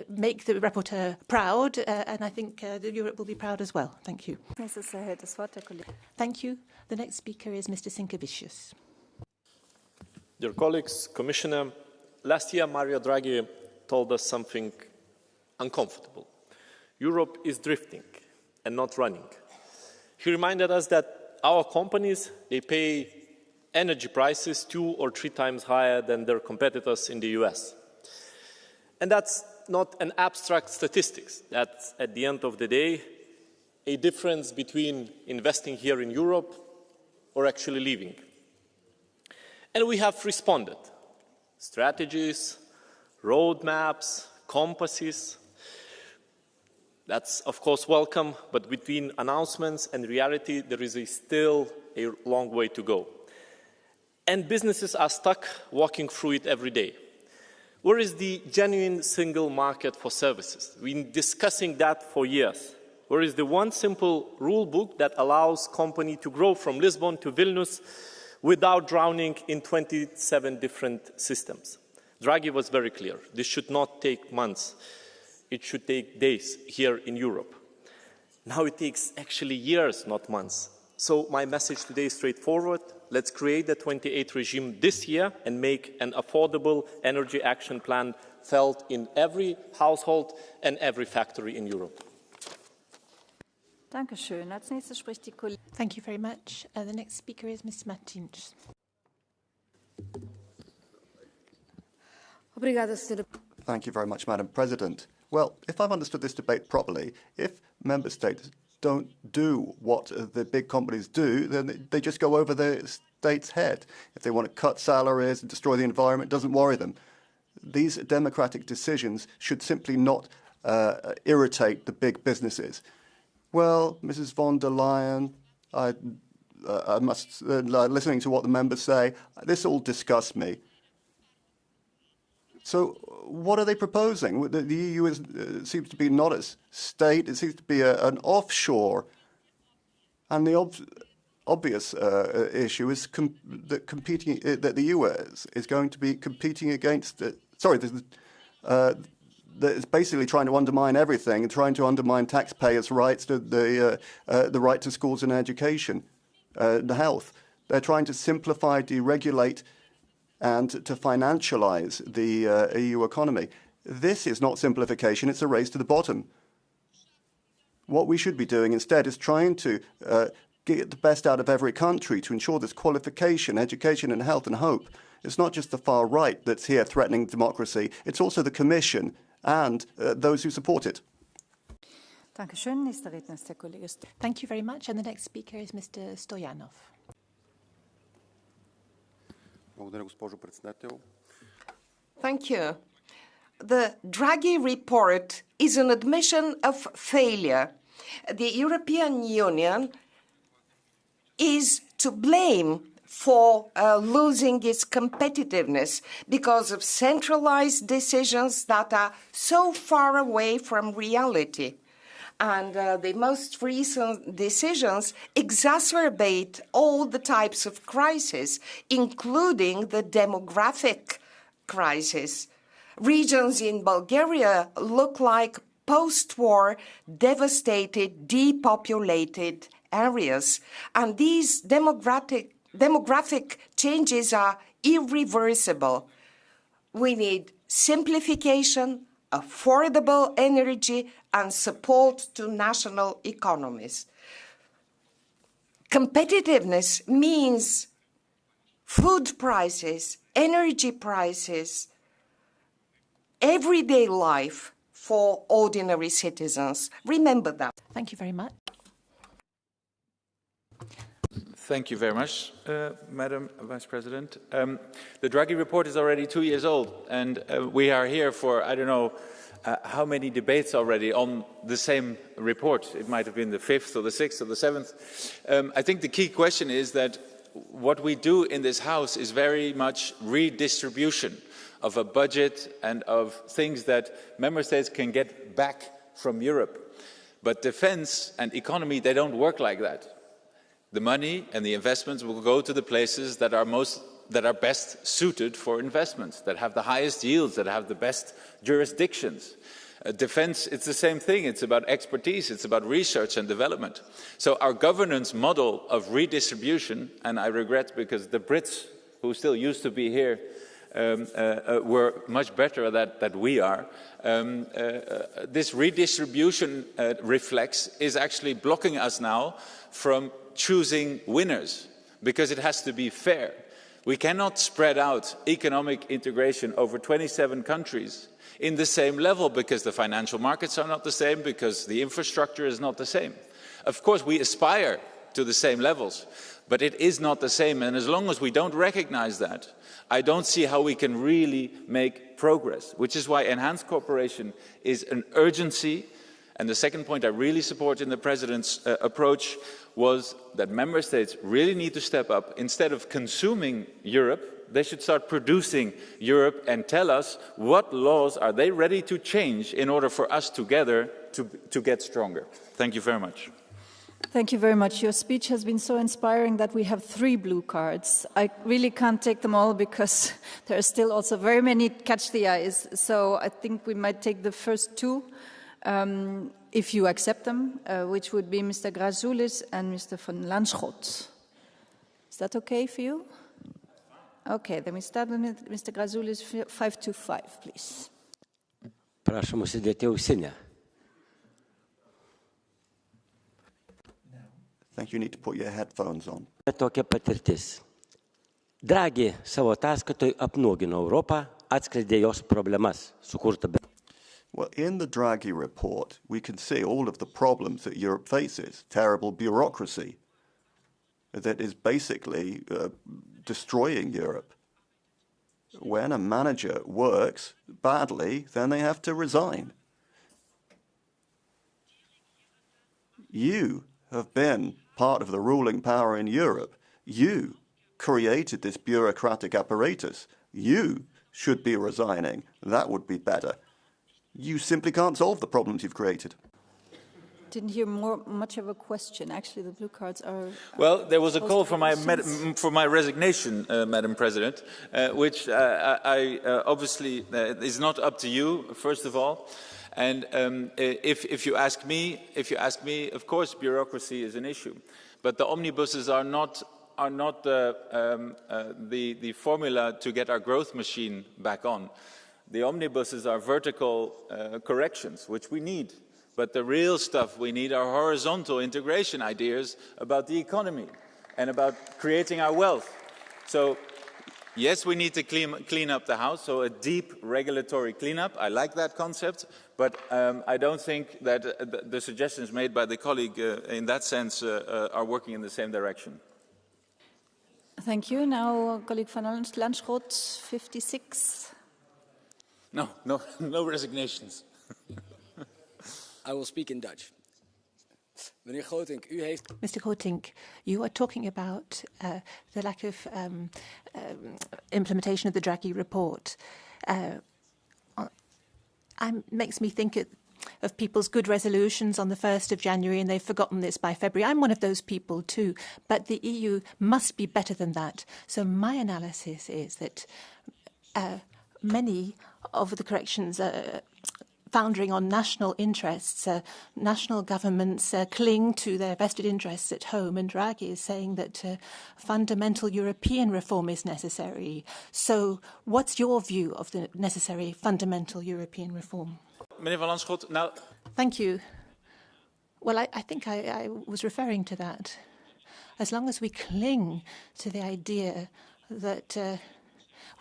make the rapporteur proud, and I think Europe will be proud as well. Thank you. Thank you. The next speaker is Mr. Sinkevicius. Dear colleagues, Commissioner, last year Mario Draghi told us something uncomfortable. Europe is drifting and not running. He reminded us that our companies, they pay energy prices 2 or 3 times higher than their competitors in the US. And that's not an abstract statistics. That's, at the end of the day, a difference between investing here in Europe or actually leaving. And we have responded. Strategies, roadmaps, compasses. That's, of course, welcome, but between announcements and reality, there is still a long way to go. And businesses are stuck walking through it every day. Where is the genuine single market for services? We've been discussing that for years. Where is the one simple rule book that allows company to grow from Lisbon to Vilnius without drowning in 27 different systems? Draghi was very clear. This should not take months. It should take days here in Europe. Now it takes actually years, not months. So my message today is straightforward. Let's create the 28 regime this year and make an affordable energy action plan felt in every household and every factory in Europe. Thank you very much. The next speaker is Ms. Martins. Thank you very much, Madam President. Well, if I've understood this debate properly, if member states don't do what the big companies do, then they just go over the state's head. If they want to cut salaries and destroy the environment, it doesn't worry them. These democratic decisions should simply not irritate the big businesses. Well, Mrs. von der Leyen, I must, listening to what the members say, this all disgusts me. So what are they proposing? The EU seems to be not a state, it seems to be an offshore. And the obvious issue is that the US is going to be competing against, that is basically trying to undermine everything and trying to undermine taxpayers' rights to the right to schools and education, the health. They're trying to simplify, deregulate, and to financialize the EU economy. This is not simplification, it's a race to the bottom. What we should be doing instead is trying to get the best out of every country to ensure there's qualification, education and health and hope. It's not just the far right that's here threatening democracy, it's also the Commission and those who support it. Thank you very much. And the next speaker is Mr. Stoyanov. Thank you. The Draghi report is an admission of failure. The European Union is to blame for losing its competitiveness because of centralized decisions that are so far away from reality. And the most recent decisions exacerbate all the types of crises, including the demographic crisis. Regions in Bulgaria look like post-war, devastated, depopulated areas. And these demographic changes are irreversible. We need simplification, affordable energy, and support to national economies. Competitiveness means food prices, energy prices, everyday life for ordinary citizens. Remember that. Thank you very much. Thank you very much, Madam Vice President. The Draghi report is already 2 years old, and we are here for, I don't know, how many debates already on the same report. It might have been the 5th or the 6th or the 7th. I think the key question is that what we do in this House is very much redistribution of a budget and of things that member states can get back from Europe. But defense and economy, they don't work like that. The money and the investments will go to the places that are best suited for investments, that have the highest yields, that have the best jurisdictions. Defense, it's the same thing. It's about expertise. It's about research and development. So our governance model of redistribution, and I regret because the Brits, who still used to be here, were much better at that than we are. This redistribution reflex is actually blocking us now from choosing winners, because it has to be fair. We cannot spread out economic integration over 27 countries in the same level, because the financial markets are not the same, because the infrastructure is not the same. Of course, we aspire to the same levels, but it is not the same. And as long as we don't recognize that, I don't see how we can really make progress, which is why enhanced cooperation is an urgency. And the second point I really support in the President's approach was that member states really need to step up. Instead of consuming Europe, they should start producing Europe and tell us what laws are they ready to change in order for us together to get stronger. Thank you very much. Thank you very much. Your speech has been so inspiring that we have 3 blue cards. I really can't take them all because there are still also very many catch the eyes. So I think we might take the first 2. If you accept them, which would be Mr. Grazoulis and Mr. van Lanschot. Is that okay for you? Okay, then we start with Mr. Grazoulis, 525, please. Prašom užsidėti ausinę. I think you need to put your headphones on. Tokia patirtis. Draghi savo ataskaitoje apnuogino Europą, atskleidė jos problemas, sukurta. Well, in the Draghi report, we can see all of the problems that Europe faces. Terrible bureaucracy that is basically destroying Europe. When a manager works badly, then they have to resign. You have been part of the ruling power in Europe. You created this bureaucratic apparatus. You should be resigning. That would be better. You simply can't solve the problems you've created. Didn't hear much of a question. Actually, the blue cards are... Well, there was a call for my resignation, Madam President, which obviously is not up to you, first of all. And if you ask me, of course, bureaucracy is an issue. But the omnibuses are not the formula to get our growth machine back on. The omnibuses are vertical corrections, which we need. But the real stuff we need are horizontal integration ideas about the economy and about creating our wealth. So, yes, we need to clean up the house, so a deep regulatory cleanup. I like that concept, but I don't think that the suggestions made by the colleague in that sense are working in the same direction. Thank you. Now, colleague van Lanschot, 56. No resignations. I will speak in Dutch. Meneer Grotink, u heeft... Mr. Grotink, you are talking about the lack of implementation of the Draghi report. Makes me think of people's good resolutions on the 1st of January and they've forgotten this by February. I'm one of those people too, but the EU must be better than that. So my analysis is that many of the corrections are foundering on national interests. National governments cling to their vested interests at home, and Draghi is saying that fundamental European reform is necessary. So what's your view of the necessary fundamental European reform? Meneer van Lanschot, now... Thank you. Well, I think I was referring to that. As long as we cling to the idea that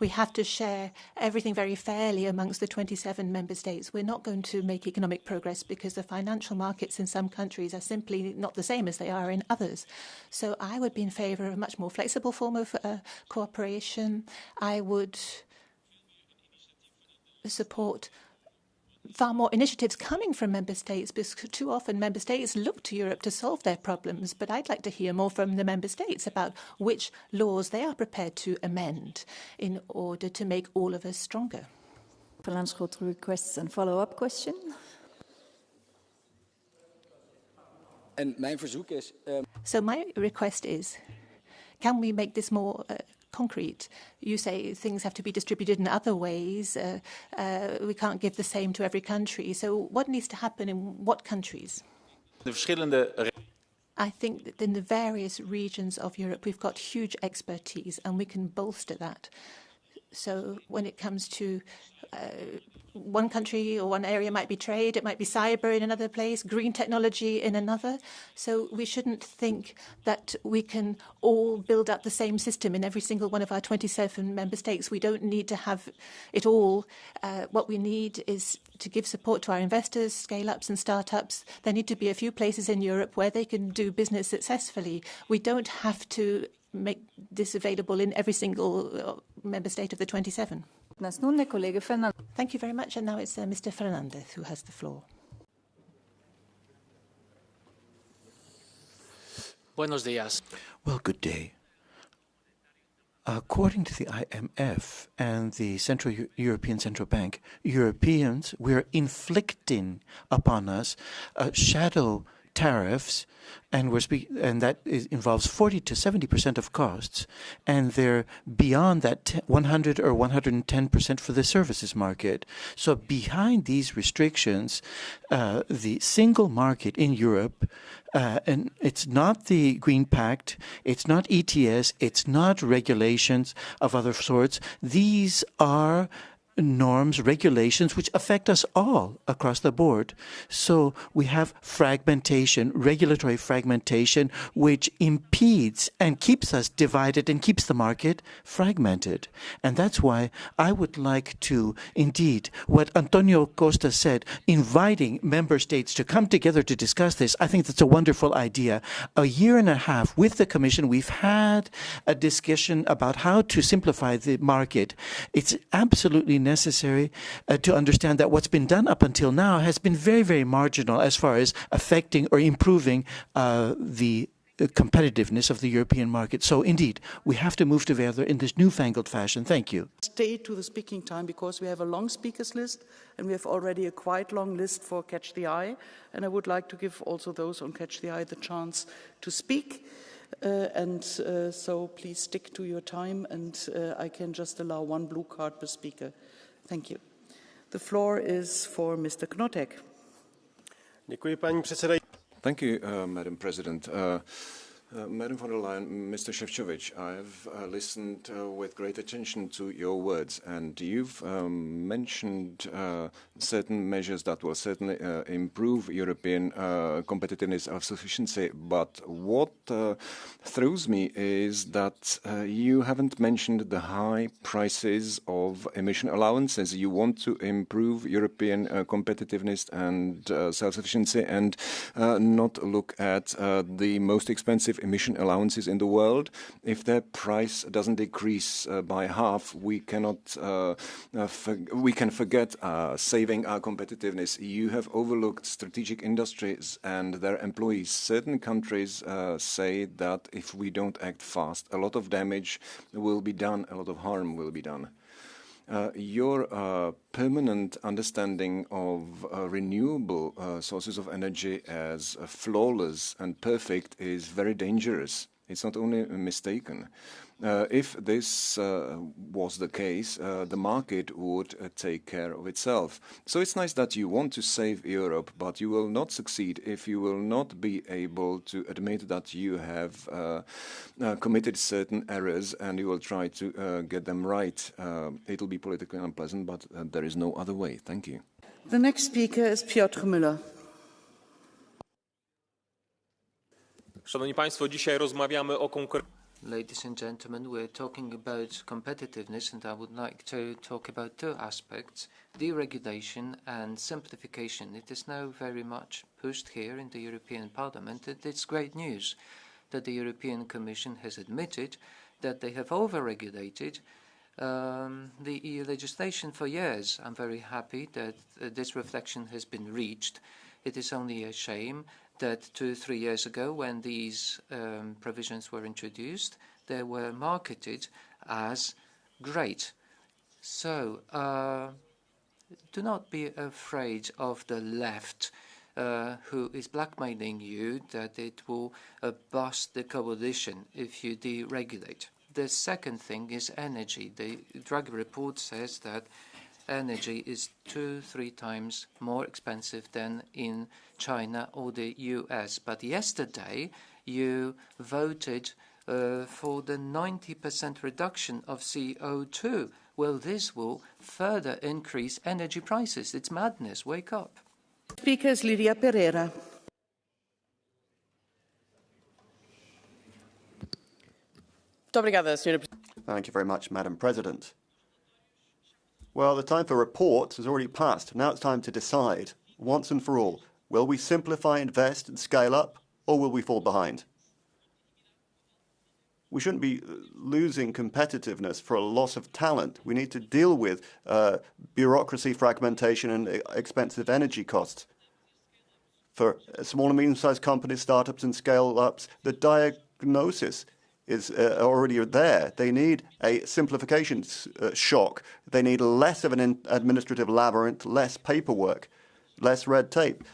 we have to share everything very fairly amongst the 27 member states, we're not going to make economic progress because the financial markets in some countries are simply not the same as they are in others. So I would be in favour of a much more flexible form of cooperation. I would support far more initiatives coming from member states, because too often member states look to Europe to solve their problems. But I'd like to hear more from the member states about which laws they are prepared to amend in order to make all of us stronger. Van Lanschot requests a follow-up question. En mijn verzoek is... So my request is, can we make this more concrete? You say things have to be distributed in other ways. We can't give the same to every country. So what needs to happen in what countries? I think that in the various regions of Europe, we've got huge expertise and we can bolster that. So when it comes to one country or one area might be trade, it might be cyber in another place, green technology in another. So we shouldn't think that we can all build up the same system in every single one of our 27 member states. We don't need to have it all. What we need is to give support to our investors, scale-ups and start-ups. There need to be a few places in Europe where they can do business successfully. We don't have to make this available in every single member state of the 27. Thank you very much. And now it's Mr. Fernandez who has the floor. Buenos días. Well, good day. According to the IMF and the European Central Bank, Europeans, we're inflicting upon us shadow tariffs, and that involves 40 to 70% of costs, and they're beyond that 100 or 110% for the services market. So behind these restrictions, the single market in Europe, and it's not the Green Pact, it's not ETS, it's not regulations of other sorts. These are norms, regulations, which affect us all across the board. So we have fragmentation, regulatory fragmentation, which impedes and keeps us divided and keeps the market fragmented. And that's why I would like to, indeed, what Antonio Costa said, inviting member states to come together to discuss this. I think that's a wonderful idea. A year and a half with the Commission, we've had a discussion about how to simplify the market. It's absolutely necessary to understand that what's been done up until now has been very, very marginal as far as affecting or improving the competitiveness of the European market. So indeed, we have to move together in this newfangled fashion. Thank you. Stay to the speaking time because we have a long speakers list and we have already a quite long list for Catch the Eye. And I would like to give also those on Catch the Eye the chance to speak. So please stick to your time and I can just allow one blue card per speaker. Thank you. The floor is for Mr. Knotek. Děkuji, paní předsedající. Thank you, Madam President. Madam von der Leyen, Mr. Šefčovič, I've listened with great attention to your words, and you've mentioned certain measures that will certainly improve European competitiveness of sufficiency. But what throws me is that you haven't mentioned the high prices of emission allowances. You want to improve European competitiveness and self-sufficiency and not look at the most expensive emission allowances in the world. If their price doesn't decrease by half, we cannot we can forget saving our competitiveness. You have overlooked strategic industries and their employees. Certain countries say that if we don't act fast, a lot of damage will be done, a lot of harm will be done. Your permanent understanding of renewable sources of energy as flawless and perfect is very dangerous. It's not only mistaken. If this was the case, the market would take care of itself. So it's nice that you want to save Europe, but you will not succeed if you will not be able to admit that you have committed certain errors and you will try to get them right. It'll be politically unpleasant, but there is no other way. Thank you. The next speaker is Piotr Müller. Szanowni Państwo, dzisiaj rozmawiamy o konkurencji. Ladies and gentlemen, we're talking about competitiveness, and I would like to talk about two aspects, deregulation and simplification. It is now very much pushed here in the European Parliament, and it's great news that the European Commission has admitted that they have over-regulated the EU legislation for years. I'm very happy that this reflection has been reached. It is only a shame that 2 or 3 years ago, when these provisions were introduced, they were marketed as great. So do not be afraid of the left who is blackmailing you that it will bust the coalition if you deregulate. The second thing is energy. The Draghi report says that energy is 2-3 times more expensive than in China or the US. But yesterday you voted for the 90% reduction of CO2. Well, this will further increase energy prices. It's madness. Wake up. Speaker is Lidia Pereira. Thank you very much, Madam President. Well, the time for reports has already passed. Now it's time to decide, once and for all, will we simplify, invest and scale up, or will we fall behind? We shouldn't be losing competitiveness for a loss of talent. We need to deal with bureaucracy, fragmentation and expensive energy costs. For small and medium-sized companies, startups and scale-ups, the diagnosis is already there. They need a simplification shock. They need less of an administrative labyrinth, less paperwork, less red tape.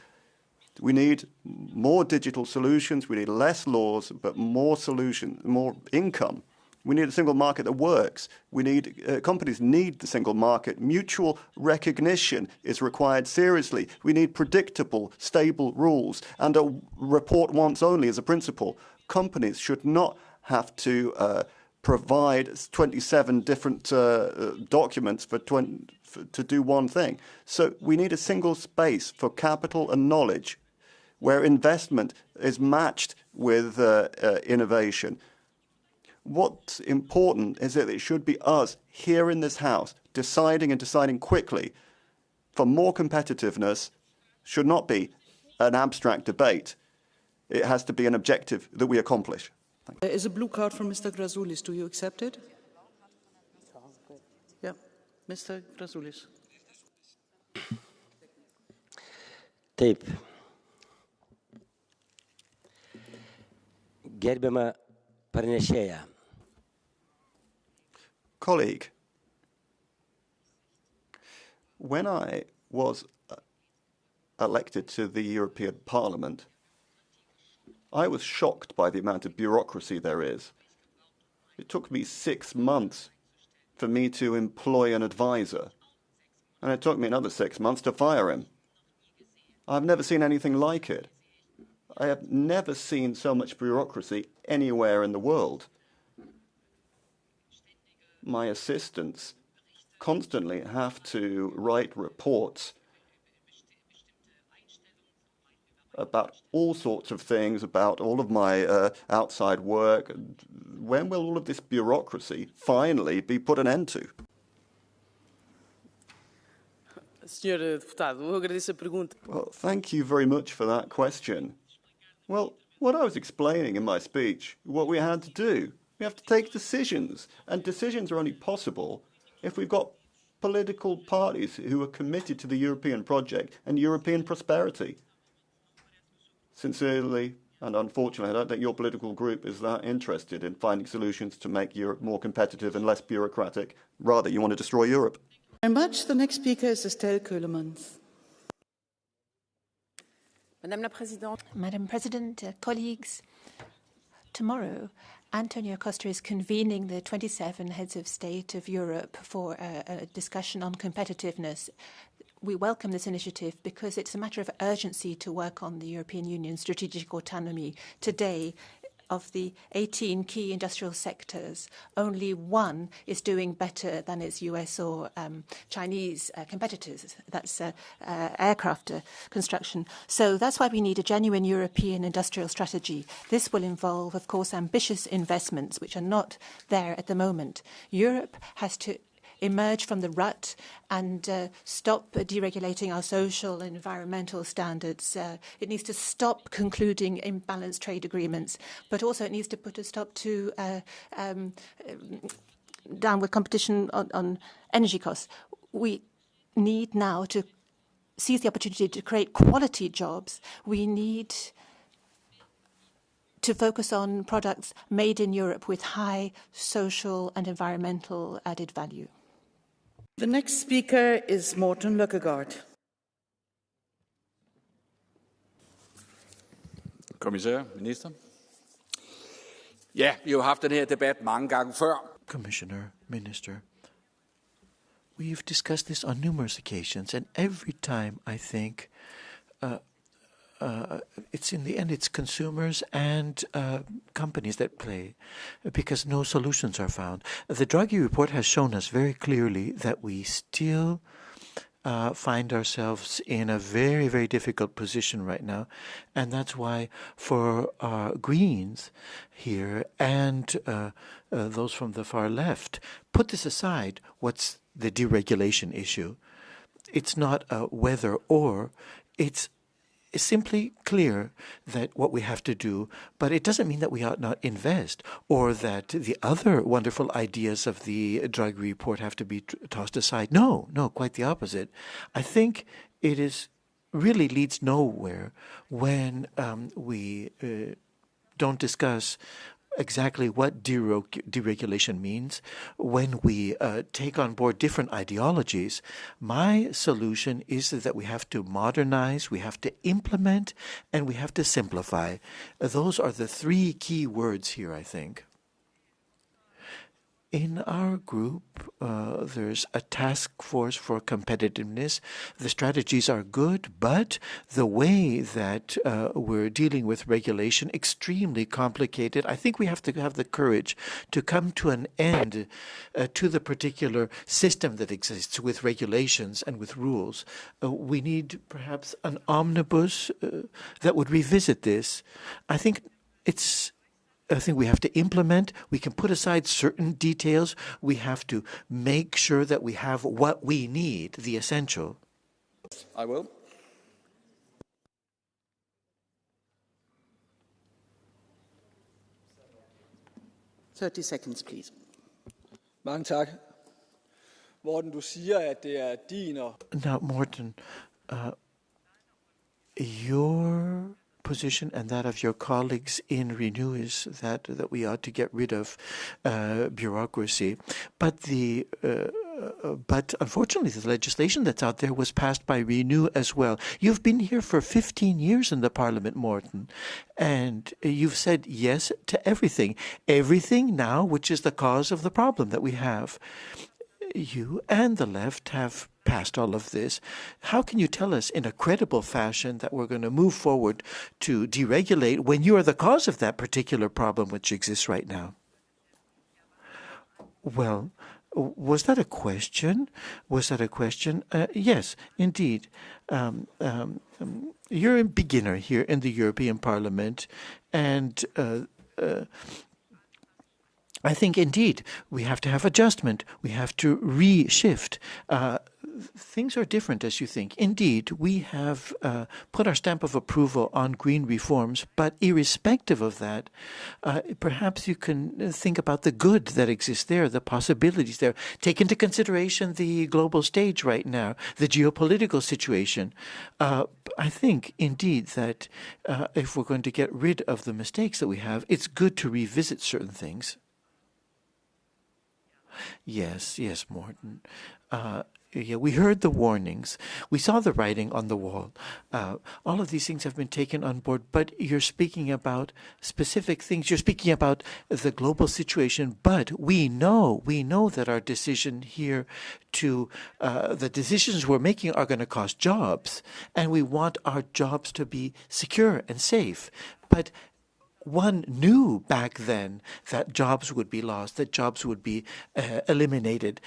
We need more digital solutions. We need less laws, but more solutions, more income. We need a single market that works. We need companies need the single market. Mutual recognition is required seriously. We need predictable, stable rules and a report once only as a principle. Companies should not have to provide 27 different documents to do one thing. So we need a single space for capital and knowledge where investment is matched with innovation. What's important is that it should be us here in this House deciding and deciding quickly for more competitiveness. Should not be an abstract debate. It has to be an objective that we accomplish. There is a blue card from Mr. Grasulis. Do you accept it? Yeah. Mr. Grasulis. Taip. Gerbiama pranešėja. Colleague, when I was elected to the European Parliament, I was shocked by the amount of bureaucracy there is. It took me 6 months for me to employ an advisor, and it took me another 6 months to fire him. I've never seen anything like it. I have never seen so much bureaucracy anywhere in the world. My assistants constantly have to write reports about all sorts of things, about all of my outside work. When will all of this bureaucracy finally be put an end to? Well, thank you very much for that question. Well, what I was explaining in my speech, what we had to do, we have to take decisions, and decisions are only possible if we've got political parties who are committed to the European project and European prosperity. Sincerely and unfortunately, I don't think your political group is that interested in finding solutions to make Europe more competitive and less bureaucratic. Rather, you want to destroy Europe. Very much. The next speaker is Estelle Keulemans. Madam President, colleagues, tomorrow Antonio Costa is convening the 27 heads of state of Europe for a discussion on competitiveness. We welcome this initiative because it's a matter of urgency to work on the European Union's strategic autonomy. Today, of the 18 key industrial sectors, only one is doing better than its US or Chinese competitors. That's aircraft construction. So that's why we need a genuine European industrial strategy. This will involve, of course, ambitious investments, which are not there at the moment. Europe has to emerge from the rut and stop deregulating our social and environmental standards. It needs to stop concluding imbalanced trade agreements, but also it needs to put a stop to downward competition on energy costs. We need now to seize the opportunity to create quality jobs. We need to focus on products made in Europe with high social and environmental added value. The next speaker is Morten Løkkegaard. Kommissær, minister. Ja, vi har jo haft den her debat mange gange før. Commissioner, Minister, we've discussed this on numerous occasions, and every time I think it's in the end, it's consumers and companies that play, because no solutions are found. The Draghi report has shown us very clearly that we still find ourselves in a very, very difficult position right now. And that's why for Greens here and those from the far left, put this aside, what's the deregulation issue? It's not a whether or, it's simply clear that what we have to do, but it doesn't mean that we ought not invest or that the other wonderful ideas of the Draghi report have to be tossed aside. No, quite the opposite. I think it is really leads nowhere when we don't discuss exactly what deregulation means, when we take on board different ideologies. My solution is that we have to modernize, we have to implement, and we have to simplify. Those are the three key words here, I think. In our group, there's a task force for competitiveness. The strategies are good, but the way that we're dealing with regulation, extremely complicated. I think we have to have the courage to come to an end to the particular system that exists with regulations and with rules. We need perhaps an omnibus that would revisit this. I think we have to implement. We can put aside certain details. We have to make sure that we have what we need, the essential. I will. "30 seconds, please. Mange tak. Morten, du siger, at det er din og... Now, Morten, your position and that of your colleagues in Renew is that we ought to get rid of bureaucracy. But unfortunately, the legislation that's out there was passed by Renew as well. You've been here for 15 years in the Parliament, Morten, and you've said yes to everything. Everything now, which is the cause of the problem that we have. You and the left have passed all of this. How can you tell us in a credible fashion that we're going to move forward to deregulate when you are the cause of that particular problem which exists right now? Well, was that a question? Yes, indeed. You're a beginner here in the European Parliament, and I think, indeed, we have to have adjustment. We have to reshift. Things are different, as you think. Indeed, we have put our stamp of approval on green reforms, but irrespective of that, perhaps you can think about the good that exists there, the possibilities there. Take into consideration the global stage right now, the geopolitical situation. I think, indeed, that if we're going to get rid of the mistakes that we have, it's good to revisit certain things. Yes, Morten. Yeah, we heard the warnings. We saw the writing on the wall. All of these things have been taken on board, but you're speaking about specific things. You're speaking about the global situation, but we know that our decision here the decisions we're making are going to cost jobs, and we want our jobs to be secure and safe. But one knew back then that jobs would be lost, that jobs would be eliminated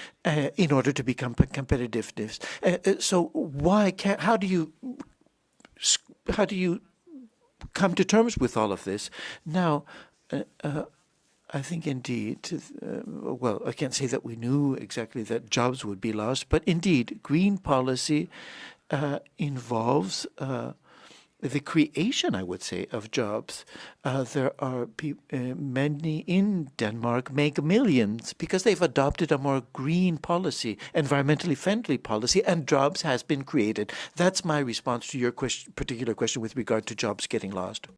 in order to become competitiveness. So how do you come to terms with all of this? Now, I think indeed, well, I can't say that we knew exactly that jobs would be lost, but indeed, green policy involves the creation, I would say, of jobs. There are many in Denmark make millions because they've adopted a more green policy, environmentally friendly policy, and jobs has been created. That's my response to your particular question with regard to jobs getting lost.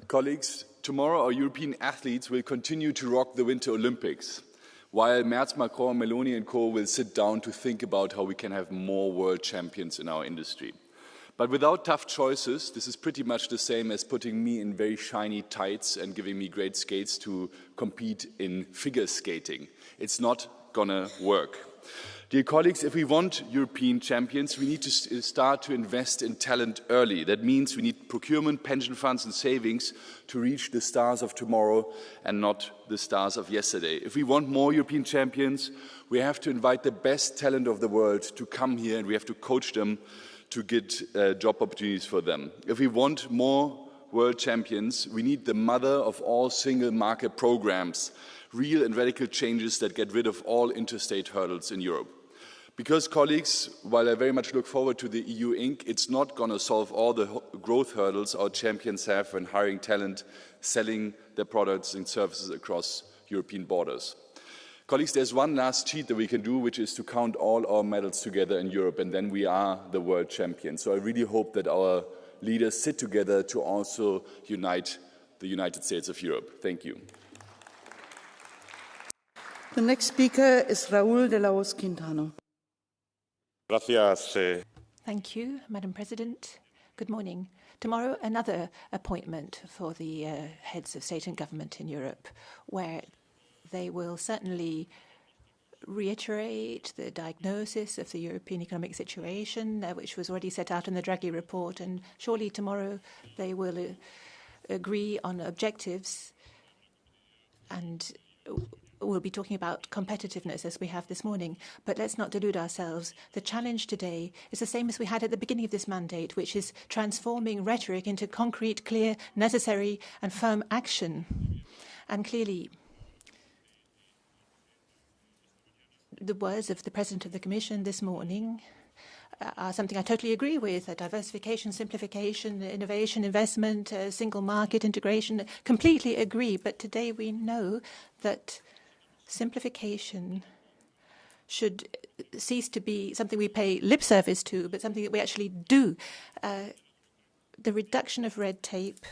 Colleagues, tomorrow our European athletes will continue to rock the Winter Olympics, while Merz, Macron, Meloni and co will sit down to think about how we can have more world champions in our industry. But without tough choices, this is pretty much the same as putting me in very shiny tights and giving me great skates to compete in figure skating. It's not gonna work. Dear colleagues, if we want European champions, we need to start to invest in talent early. That means we need procurement, pension funds and savings to reach the stars of tomorrow and not the stars of yesterday. If we want more European champions, we have to invite the best talent of the world to come here, and we have to coach them to get job opportunities for them. If we want more world champions, we need the mother of all single market programs, real and radical changes that get rid of all interstate hurdles in Europe. Because, colleagues, while I very much look forward to the EU Inc., it's not going to solve all the growth hurdles our champions have when hiring talent, selling their products and services across European borders. Colleagues, there's one last cheat that we can do, which is to count all our medals together in Europe, and then we are the world champions. So I really hope that our leaders sit together to also unite the United States of Europe. Thank you. The next speaker is Raúl de la Hoz Quintano. Thank you, Madam President. Good morning. Tomorrow, another appointment for the heads of state and government in Europe, where they will certainly reiterate the diagnosis of the European economic situation, which was already set out in the Draghi report, and surely tomorrow they will agree on objectives, and we'll be talking about competitiveness as we have this morning. But let's not delude ourselves. The challenge today is the same as we had at the beginning of this mandate, which is transforming rhetoric into concrete, clear, necessary and firm action. And clearly, the words of the President of the Commission this morning are something I totally agree with. Diversification, simplification, innovation, investment, single market integration, completely agree. But today we know that simplification should cease to be something we pay lip service to, but something that we actually do. The reduction of red tape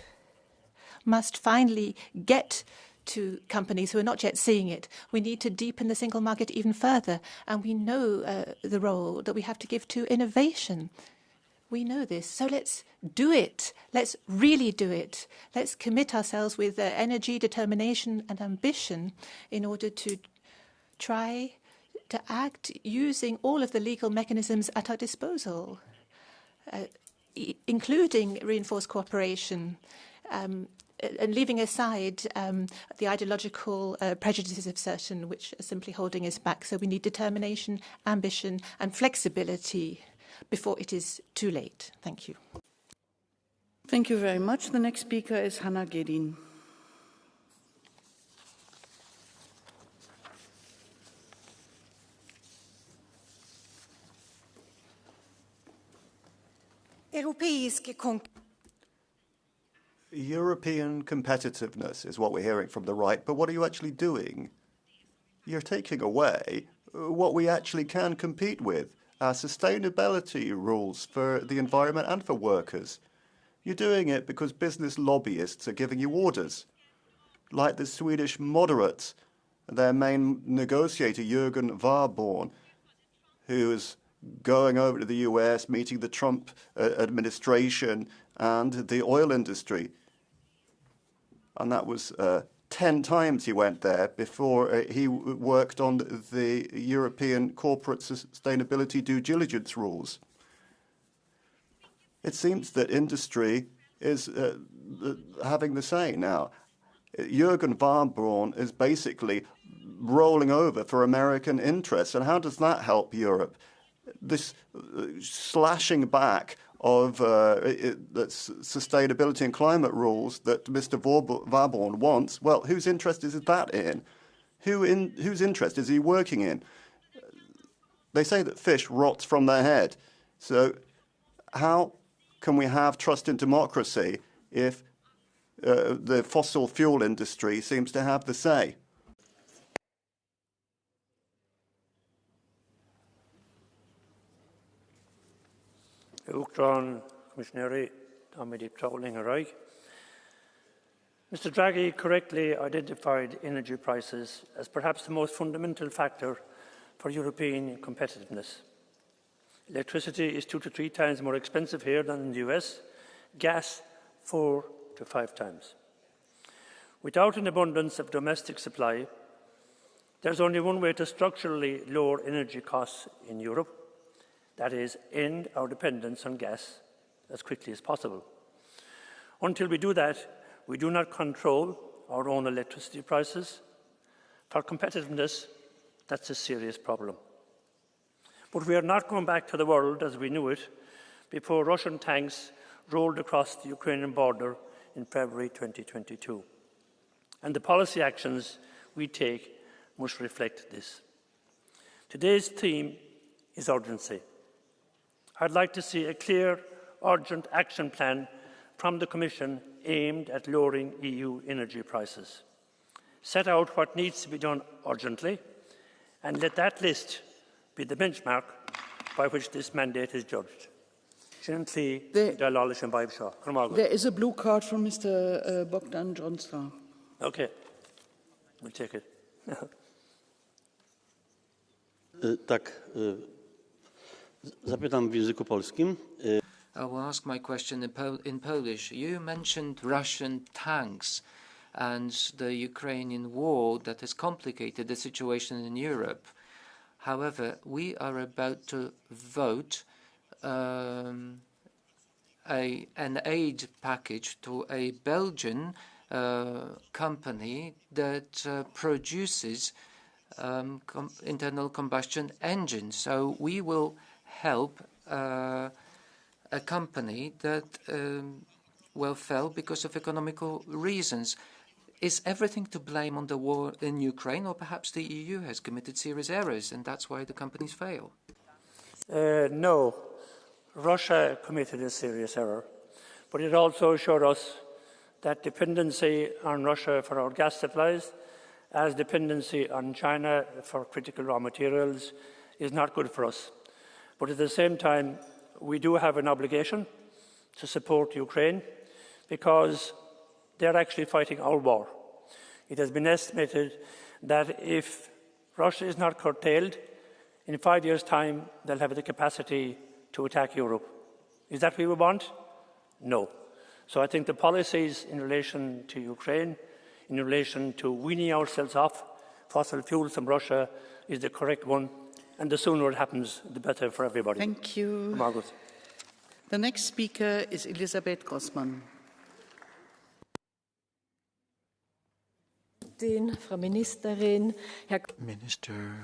must finally get to companies who are not yet seeing it. We need to deepen the single market even further, and we know the role that we have to give to innovation. We know this, so let's do it. Let's really do it. Let's commit ourselves with energy, determination and ambition in order to try to act using all of the legal mechanisms at our disposal, including reinforced cooperation, and leaving aside the ideological prejudices of certain which are simply holding us back. So we need determination, ambition and flexibility before it is too late. Thank you. Thank you very much. The next speaker is Hannah Gedin. European competitiveness is what we're hearing from the right, but what are you actually doing? You're taking away what we actually can compete with, our sustainability rules for the environment and for workers. You're doing it because business lobbyists are giving you orders, like the Swedish moderates, their main negotiator, Jürgen Warborn, who is going over to the US, meeting the Trump administration and the oil industry. And that was 10 times he went there before he worked on the European corporate sustainability due diligence rules. It seems that industry is having the say now. Jürgen Warborn is basically rolling over for American interests. And how does that help Europe? This slashing back of sustainability and climate rules that Mr. Warborn wants, well, whose interest is that in? Whose interest is he working in? They say that fish rots from their head. So how can we have trust in democracy if the fossil fuel industry seems to have the say? Mr. Draghi correctly identified energy prices as perhaps the most fundamental factor for European competitiveness. Electricity is 2 to 3 times more expensive here than in the US, gas 4 to 5 times. Without an abundance of domestic supply, there's only one way to structurally lower energy costs in Europe. That is, end our dependence on gas as quickly as possible. Until we do that, we do not control our own electricity prices. For competitiveness, that's a serious problem. But we are not going back to the world as we knew it before Russian tanks rolled across the Ukrainian border in February 2022. And the policy actions we take must reflect this. Today's theme is urgency. I'd like to see a clear, urgent action plan from the Commission aimed at lowering EU energy prices. Set out what needs to be done urgently, and let that list be the benchmark by which this mandate is judged. There is a blue card from Mr. Bogdan Johnson. Okay, we'll take it. Zapytam w języku polskim. I will ask my question in Polish. You mentioned Russian tanks and the Ukrainian war that has complicated the situation in Europe. However, we are about to vote an aid package to a Belgian company that produces internal combustion engines. So we will help a company that fell because of economical reasons. Is everything to blame on the war in Ukraine, or perhaps the EU has committed serious errors and that's why the companies fail? No. Russia committed a serious error, but it also showed us that dependency on Russia for our gas supplies, as dependency on China for critical raw materials, is not good for us. But at the same time, we do have an obligation to support Ukraine because they're actually fighting our war. It has been estimated that if Russia is not curtailed, in 5 years' time, they'll have the capacity to attack Europe. Is that what we want? No. So I think the policies in relation to Ukraine, in relation to weaning ourselves off fossil fuels from Russia, is the correct one. And the sooner it happens, the better for everybody. Thank you. Margaret. The next speaker is Elisabeth Grossmann. Frau Ministerin, Herr Minister,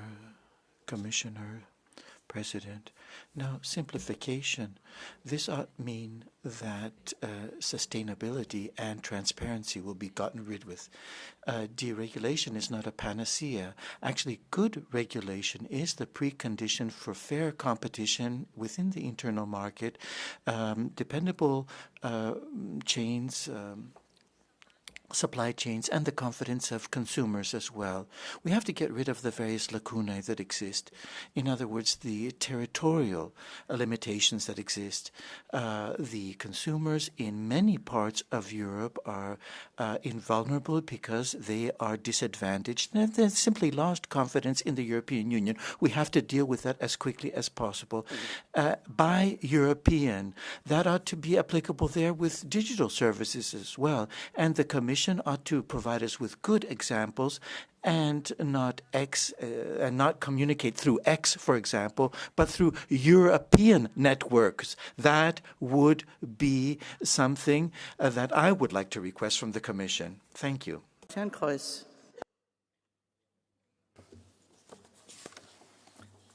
Commissioner, President. Now, simplification. This ought to mean that sustainability and transparency will be gotten rid of. Deregulation is not a panacea. Actually, good regulation is the precondition for fair competition within the internal market, dependable chains, supply chains, and the confidence of consumers as well. We have to get rid of the various lacunae that exist. In other words, the territorial limitations that exist. The consumers in many parts of Europe are invulnerable because they are disadvantaged. They've simply lost confidence in the European Union. We have to deal with that as quickly as possible. Buy European. That ought to be applicable there with digital services as well. And the Commission ought to provide us with good examples and not communicate through X, for example, but through European networks. That would be something that I would like to request from the Commission. Thank you. Herrn Kreuz.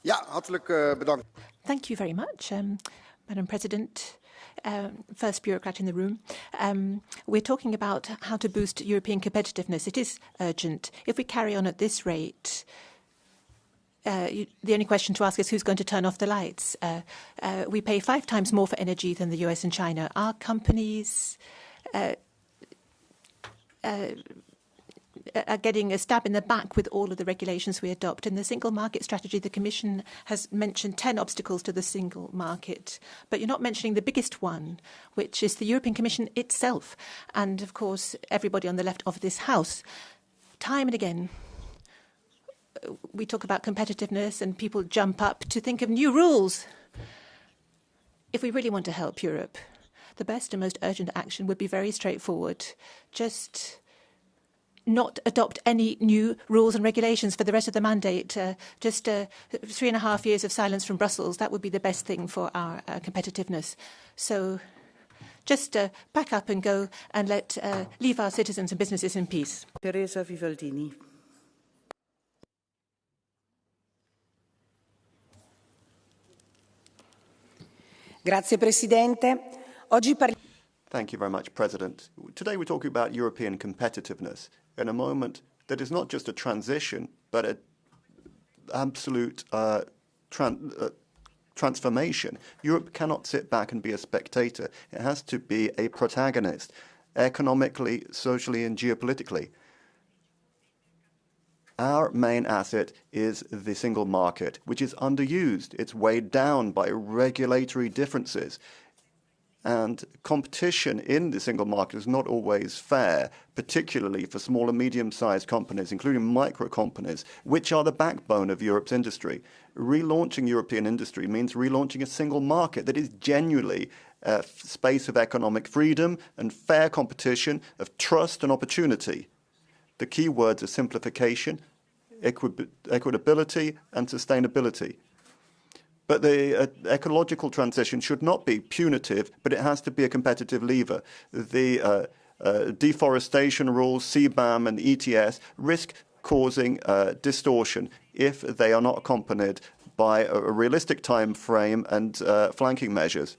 Ja, hartelijk bedankt. Thank you very much, Madam President. First bureaucrat in the room. We're talking about how to boost European competitiveness. It is urgent. If we carry on at this rate, the only question to ask is who's going to turn off the lights. We pay 5 times more for energy than the US and China. Our companies are getting a stab in the back with all of the regulations we adopt. In the single market strategy, the Commission has mentioned 10 obstacles to the single market. But you're not mentioning the biggest one, which is the European Commission itself. And, of course, everybody on the left of this House. Time and again, we talk about competitiveness and people jump up to think of new rules. If we really want to help Europe, the best and most urgent action would be very straightforward. Just not adopt any new rules and regulations for the rest of the mandate. Just 3.5 years of silence from Brussels, that would be the best thing for our competitiveness. So just back up and go and leave our citizens and businesses in peace. Teresa Vivaldini. Grazie Presidente. Thank you very much, President. Today we're talking about European competitiveness in a moment that is not just a transition, but an absolute transformation. Europe cannot sit back and be a spectator. It has to be a protagonist, economically, socially, and geopolitically. Our main asset is the single market, which is underused. It's weighed down by regulatory differences. And competition in the single market is not always fair, particularly for small and medium-sized companies, including micro companies, which are the backbone of Europe's industry. Relaunching European industry means relaunching a single market that is genuinely a space of economic freedom and fair competition, of trust and opportunity. The key words are simplification, equitability, and sustainability. But the ecological transition should not be punitive, but it has to be a competitive lever. The deforestation rules, CBAM and ETS, risk causing distortion if they are not accompanied by a realistic time frame and flanking measures.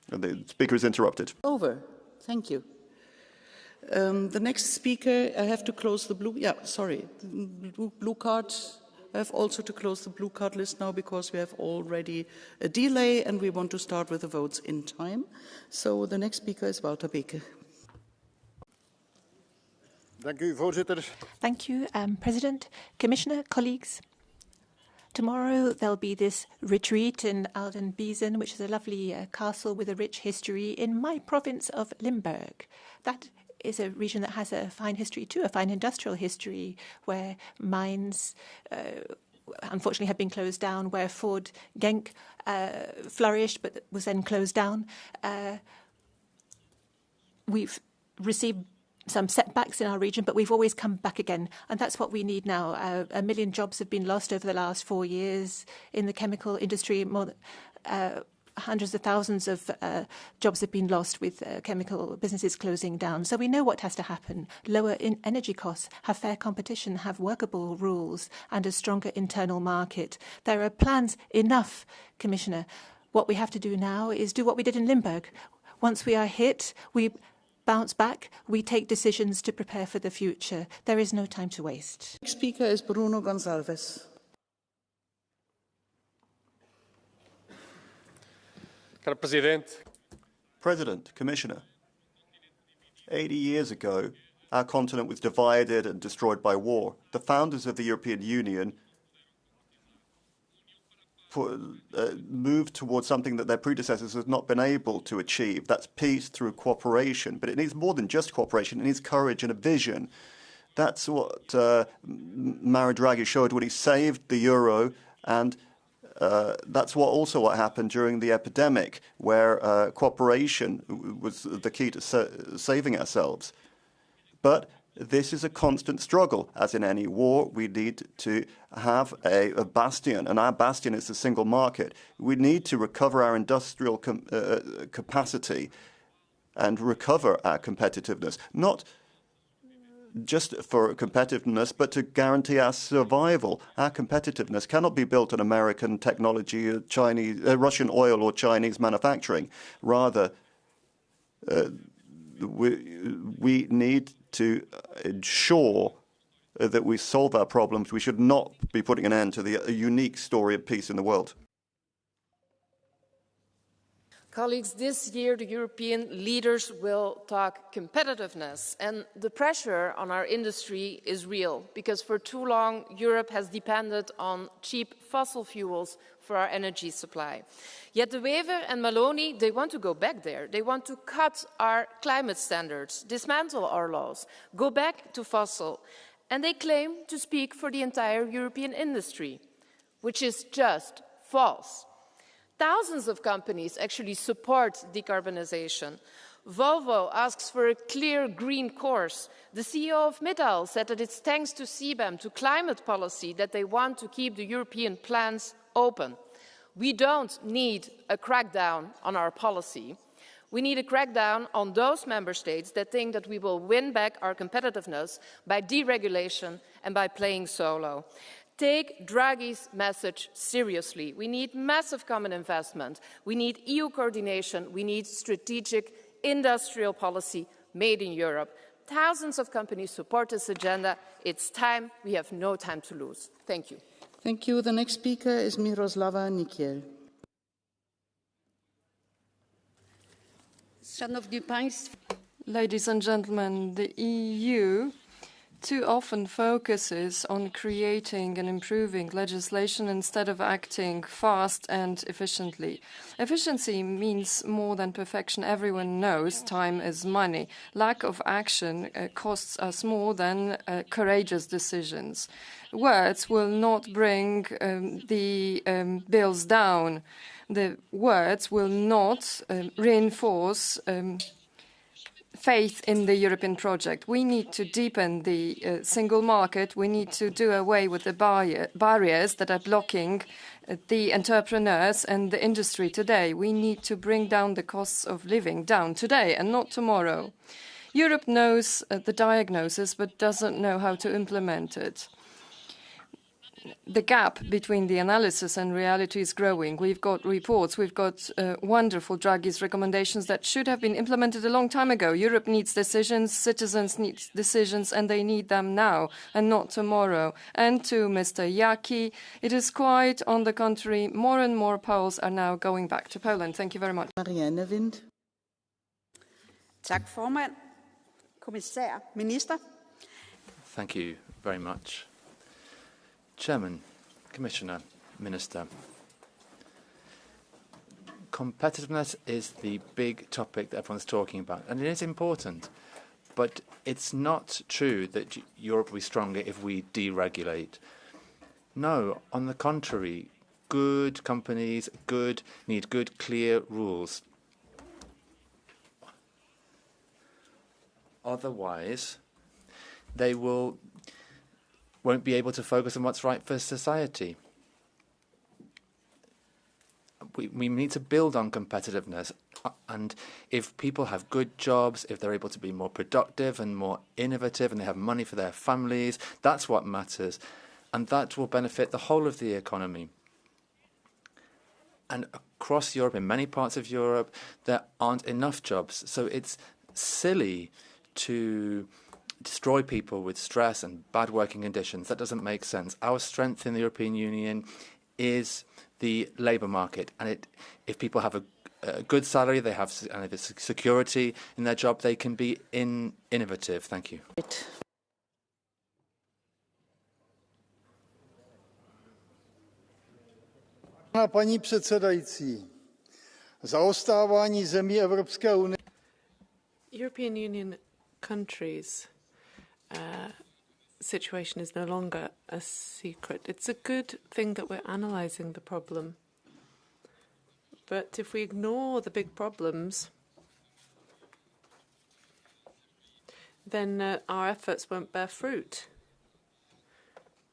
The speaker is interrupted. Over. Thank you. The next speaker, I have to close the blue. Yeah, sorry. Blue card. I have also to close the blue card list now because we have already a delay and we want to start with the votes in time. So the next speaker is Wouter Beke. Dank u, voorzitter. Thank you, President, Commissioner, colleagues. Tomorrow there'll be this retreat in Aldenbiesen, which is a lovely castle with a rich history in my province of Limburg. That is a region that has a fine history too, a fine industrial history, where mines unfortunately have been closed down, where Ford Genk flourished but was then closed down. We've received some setbacks in our region, but we've always come back again. And that's what we need now. 1 million jobs have been lost over the last 4 years in the chemical industry. Hundreds of thousands of jobs have been lost with chemical businesses closing down. So we know what has to happen. Lower energy costs, have fair competition, have workable rules and a stronger internal market. There are plans enough, Commissioner. What we have to do now is do what we did in Limburg. Once we are hit, we bounce back, we take decisions to prepare for the future. There is no time to waste. Next speaker is Bruno Gonçalves. President, Commissioner, 80 years ago, our continent was divided and destroyed by war. The founders of the European Union moved towards something that their predecessors had not been able to achieve. That's peace through cooperation. But it needs more than just cooperation. It needs courage and a vision. That's what Mario Draghi showed when he saved the euro, and that's what happened during the epidemic, where cooperation was the key to saving ourselves. But this is a constant struggle. As in any war, we need to have a bastion, and our bastion is the single market. We need to recover our industrial capacity and recover our competitiveness, not just for competitiveness, but to guarantee our survival. Our competitiveness cannot be built on American technology, Russian oil or Chinese manufacturing. Rather, we need to ensure that we solve our problems. We should not be putting an end to the unique story of peace in the world. Colleagues, this year the European leaders will talk competitiveness, and the pressure on our industry is real because for too long Europe has depended on cheap fossil fuels for our energy supply. Yet De Wever and Maloney, they want to go back there. They want to cut our climate standards, dismantle our laws, go back to fossil, and they claim to speak for the entire European industry, which is just false. Thousands of companies actually support decarbonization. Volvo asks for a clear green course. The CEO of Mittal said that it's thanks to CBAM, to climate policy, that they want to keep the European plants open. We don't need a crackdown on our policy. We need a crackdown on those member states that think that we will win back our competitiveness by deregulation and by playing solo. Take Draghi's message seriously. We need massive common investment. We need EU coordination. We need strategic industrial policy made in Europe. Thousands of companies support this agenda. It's time. We have no time to lose. Thank you. Thank you. The next speaker is Miroslava Nikiel. Ladies and gentlemen, the EU too often focuses on creating and improving legislation instead of acting fast and efficiently. Efficiency means more than perfection. Everyone knows time is money. Lack of action costs us more than courageous decisions. Words will not bring the bills down. The words will not reinforce faith in the European project. We need to deepen the single market. We need to do away with the barriers that are blocking the entrepreneurs and the industry today. We need to bring down the costs of living down today and not tomorrow. Europe knows the diagnosis but doesn't know how to implement it. the gap between the analysis and reality is growing. We've got reports, we've got wonderful Draghi's recommendations that should have been implemented a long time ago. Europe needs decisions, citizens need decisions, and they need them now and not tomorrow. And to Mr. Jaki, it is quite on the contrary, more and more Poles are now going back to Poland. Thank you very much. Marianne Wind. Tak, formand, kommissær, minister. Thank you very much. Chairman, Commissioner, Minister. Competitiveness is the big topic that everyone's talking about, and it is important. But it's not true that Europe will be stronger if we deregulate. No, on the contrary, good companies need good, clear rules. Otherwise, they won't be able to focus on what's right for society. We need to build on competitiveness, and if people have good jobs, if they're able to be more productive and more innovative, and they have money for their families, that's what matters, and that will benefit the whole of the economy. And across Europe, in many parts of Europe, there aren't enough jobs, so it's silly to destroy people with stress and bad working conditions. That doesn't make sense. Our strength in the European Union is the labour market, and if people have a good salary, they have security in their job, they can be innovative. Thank you. Paní předsedající, zaostávání zemí Evropské unie. European Union countries' situation is no longer a secret. It's a good thing that we're analysing the problem. But if we ignore the big problems, then our efforts won't bear fruit.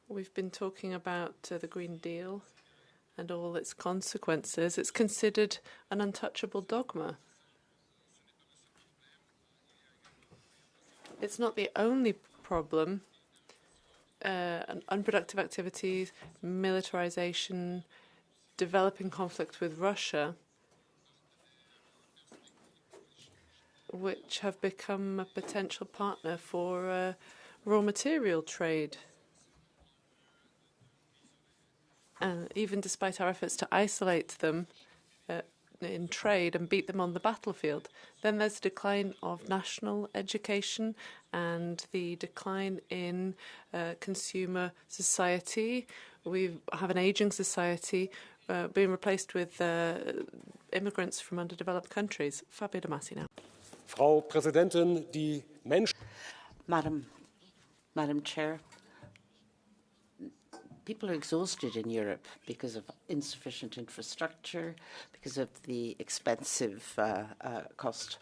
We've been talking about the Green Deal and all its consequences. It's considered an untouchable dogma. It's not the only problem. Unproductive activities, militarization, developing conflict with Russia, which have become a potential partner for raw material trade. Even despite our efforts to isolate them in trade and beat them on the battlefield. Then there's a decline of national education and the decline in consumer society. We have an aging society being replaced with immigrants from underdeveloped countries. Fabio De Masi now. Frau Präsidentin, die Menschen... Madam Chair, people are exhausted in Europe because of insufficient infrastructure, because of the expensive cost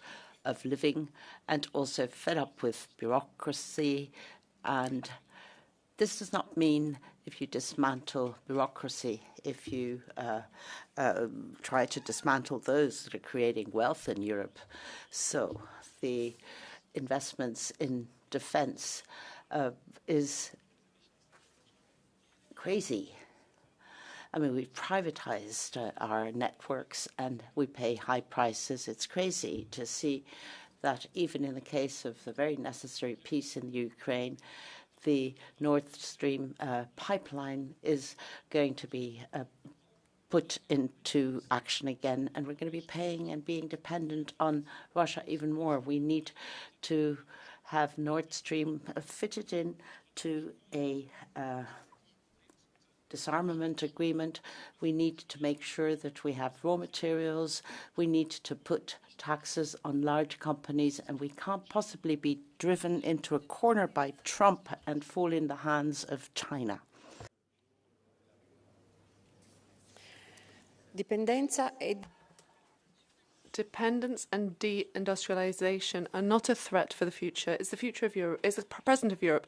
of living, and also fed up with bureaucracy. And this does not mean if you dismantle bureaucracy, if you try to dismantle those that are creating wealth in Europe. So the investments in defense is crazy. I mean, we've privatized our networks and we pay high prices. It's crazy to see that even in the case of the very necessary peace in Ukraine, the Nord Stream pipeline is going to be put into action again, and we're going to be paying and being dependent on Russia even more. We need to have Nord Stream fitted in to a disarmament agreement. We need to make sure that we have raw materials. We need to put taxes on large companies, and we can't possibly be driven into a corner by Trump and fall in the hands of China. Dependence and deindustrialization are not a threat for the future. It's the future of Europe. It's the present of Europe.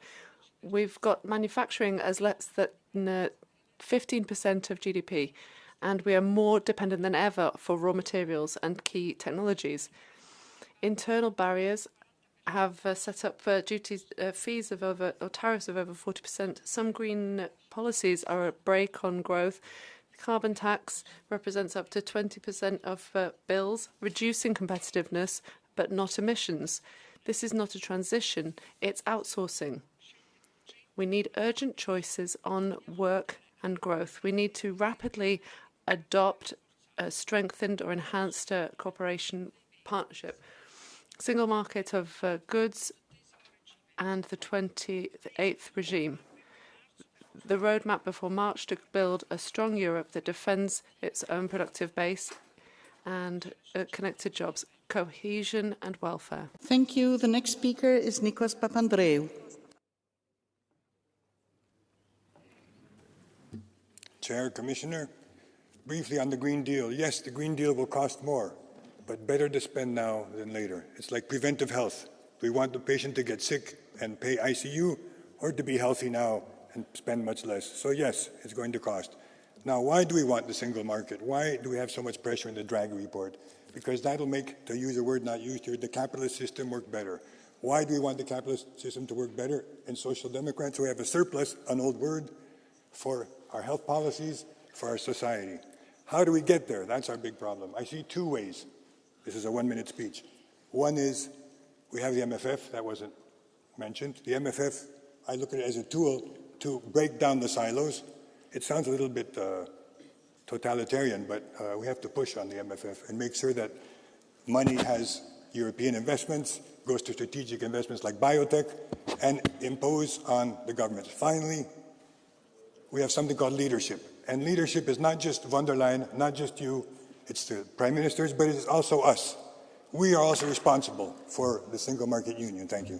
We've got manufacturing as less than 15% of GDP, and we are more dependent than ever for raw materials and key technologies. Internal barriers have set up fees of over, or tariffs of over 40%. Some green policies are a brake on growth. Carbon tax represents up to 20% of bills, reducing competitiveness, but not emissions. This is not a transition, it's outsourcing. We need urgent choices on work and growth. We need to rapidly adopt a strengthened or enhanced cooperation partnership. Single market of goods and the 28th regime. The roadmap before March to build a strong Europe that defends its own productive base and connected jobs, cohesion and welfare. Thank you. The next speaker is Nikos Papandreou. Chair, Commissioner, briefly on the Green Deal. Yes, the Green Deal will cost more, but better to spend now than later. It's like preventive health. Do we want the patient to get sick and pay ICU, or to be healthy now and spend much less? So yes, it's going to cost. Now, why do we want the single market? Why do we have so much pressure in the Draghi report? Because that'll make, to use a word not used here, the capitalist system work better. Why do we want the capitalist system to work better? In Social Democrats, we have a surplus, an old word, for our health policies, for our society. How do we get there? That's our big problem. I see two ways. This is a 1-minute speech. One is we have the MFF, that wasn't mentioned. The MFF, I look at it as a tool to break down the silos. It sounds a little bit totalitarian, but we have to push on the MFF and make sure that money has European investments, goes to strategic investments like biotech, and impose on the governments. Finally, we have something called leadership. And leadership is not just von der Leyen, not just you, it's the prime ministers, but it is also us. We are also responsible for the single market union. Thank you.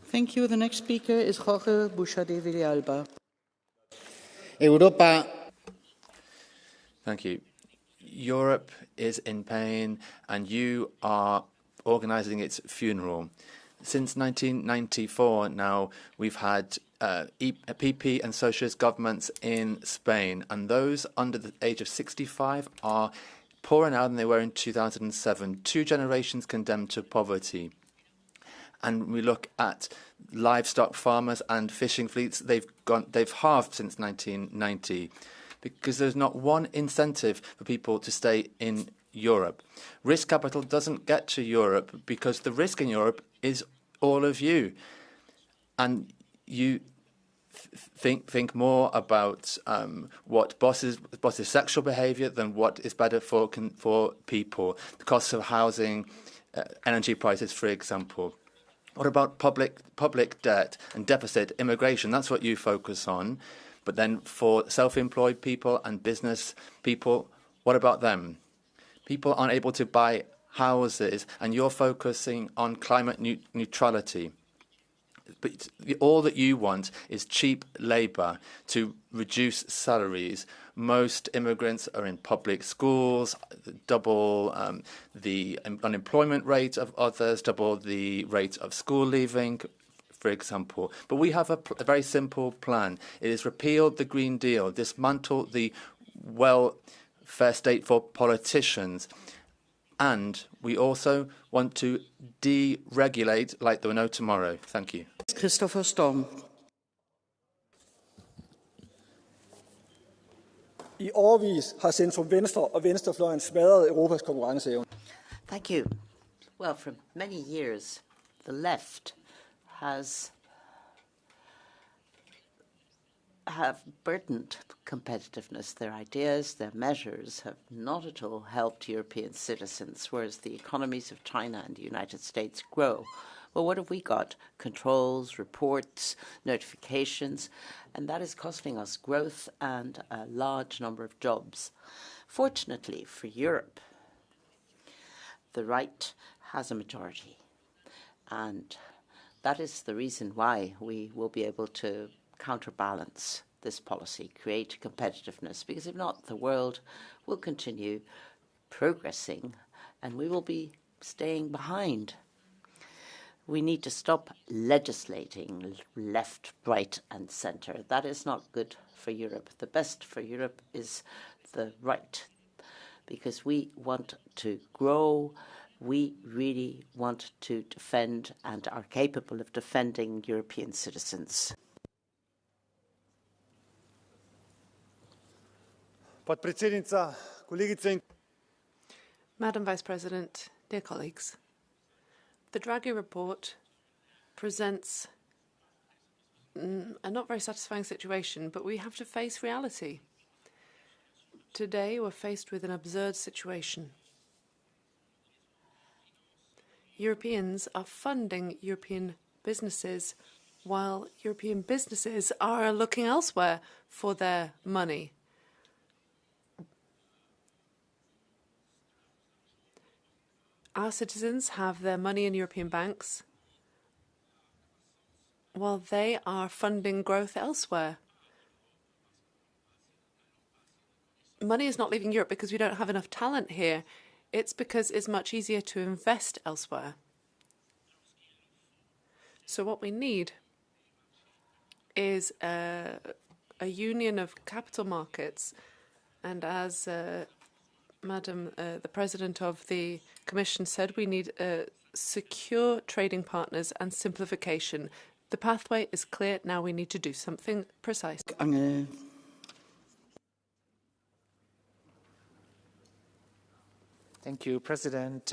Thank you. The next speaker is Jorge Buxa de Villalba. Europa. Thank you. Europe is in pain, and you are organising its funeral. Since 1994 now, we've had PP and socialist governments in Spain, and those under the age of 65 are poorer now than they were in 2007. 2 generations condemned to poverty. And we look at livestock farmers and fishing fleets, they've halved since 1990 because there's not one incentive for people to stay in Europe. Risk capital doesn't get to Europe because the risk in Europe is all of you. And you think more about what bosses' sexual behaviour than what is better for people. The costs of housing, energy prices, for example. What about public debt and deficit, immigration? That's what you focus on. But then for self-employed people and business people, what about them? People aren't able to buy houses, and you're focusing on climate neutrality. But all that you want is cheap labour to reduce salaries. Most immigrants are in public schools, double the unemployment rate of others, double the rate of school leaving, for example. But we have a very simple plan. It is repeal the Green Deal, dismantle the welfare state for politicians. And we also want to deregulate like there were no tomorrow. Thank you. Christopher Storm. I årevis har centrum venstre og venstrefløjen smadret Europas konkurrenceevne. Thank you. Well, for many years, the left have burdened competitiveness. Their ideas, their measures have not at all helped European citizens, whereas the economies of China and the United States grow. Well, what have we got? Controls, reports, notifications, and that is costing us growth and a large number of jobs. Fortunately for Europe, the right has a majority, and that is the reason why we will be able to counterbalance this policy, create competitiveness, because if not, the world will continue progressing and we will be staying behind. We need to stop legislating left, right and centre. That is not good for Europe. The best for Europe is the right, because we want to grow we really want to defend and are capable of defending European citizens. Madam Vice President, dear colleagues, the Draghi report presents a not very satisfying situation, but we have to face reality. Today, we're faced with an absurd situation. Europeans are funding European businesses while European businesses are looking elsewhere for their money. Our citizens have their money in European banks while they are funding growth elsewhere. Money is not leaving Europe because we don't have enough talent here. It's because it's much easier to invest elsewhere. So what we need is a union of capital markets, and as Madam the President of the Commission said, we need secure trading partners and simplification. The pathway is clear. Now we need to do something precise. Thank you, President.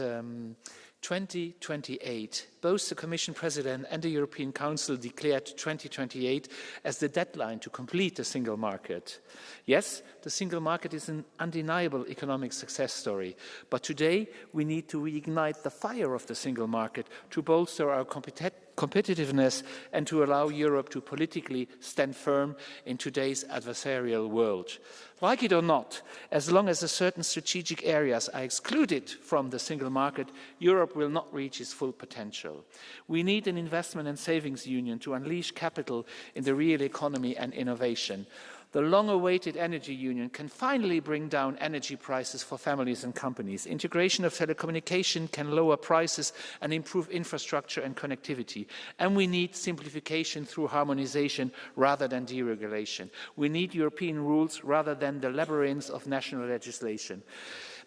2028, both the Commission President and the European Council declared 2028 as the deadline to complete the single market. Yes, the single market is an undeniable economic success story, but today we need to reignite the fire of the single market to bolster our competitiveness and to allow Europe to politically stand firm in today's adversarial world. Like it or not, as long as certain strategic areas are excluded from the single market, Europe will not reach its full potential. We need an investment and savings union to unleash capital in the real economy and innovation. The long-awaited energy union can finally bring down energy prices for families and companies. Integration of telecommunication can lower prices and improve infrastructure and connectivity. And we need simplification through harmonization rather than deregulation. We need European rules rather than the labyrinths of national legislation.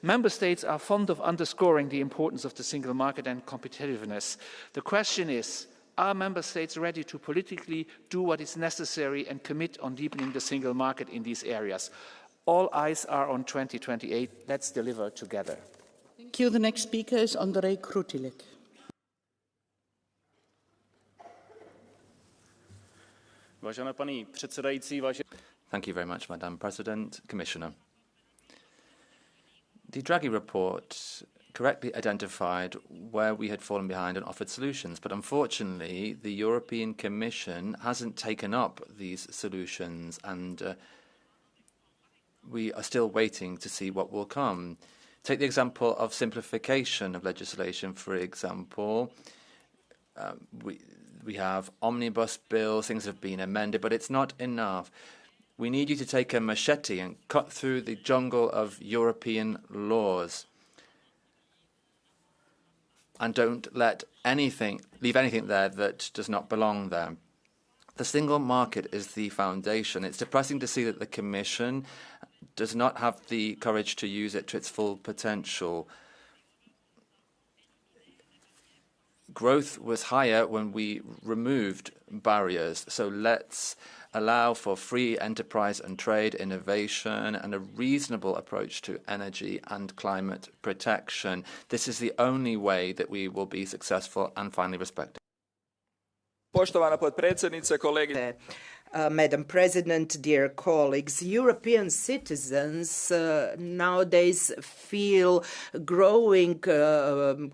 Member States are fond of underscoring the importance of the single market and competitiveness. The question is, are Member States ready to politically do what is necessary and commit on deepening the single market in these areas? All eyes are on 2028. Let's deliver together. Thank you. The next speaker is Andrej Krutilik. Thank you very much, Madam President, Commissioner. The Draghi report correctly identified where we had fallen behind and offered solutions, but unfortunately the European Commission hasn't taken up these solutions, and we are still waiting to see what will come. Take the example of simplification of legislation, for example. We have omnibus bills, things have been amended, but it's not enough. We need you to take a machete and cut through the jungle of European laws. And don't leave anything there that does not belong there. The single market is the foundation. It's depressing to see that the Commission does not have the courage to use it to its full potential. Growth was higher when we removed barriers, so let's allow for free enterprise and trade, innovation, and a reasonable approach to energy and climate protection. This is the only way that we will be successful and finally respected. Poštovana potpredsjednice, kolege. Madam President, dear colleagues, European citizens nowadays feel growing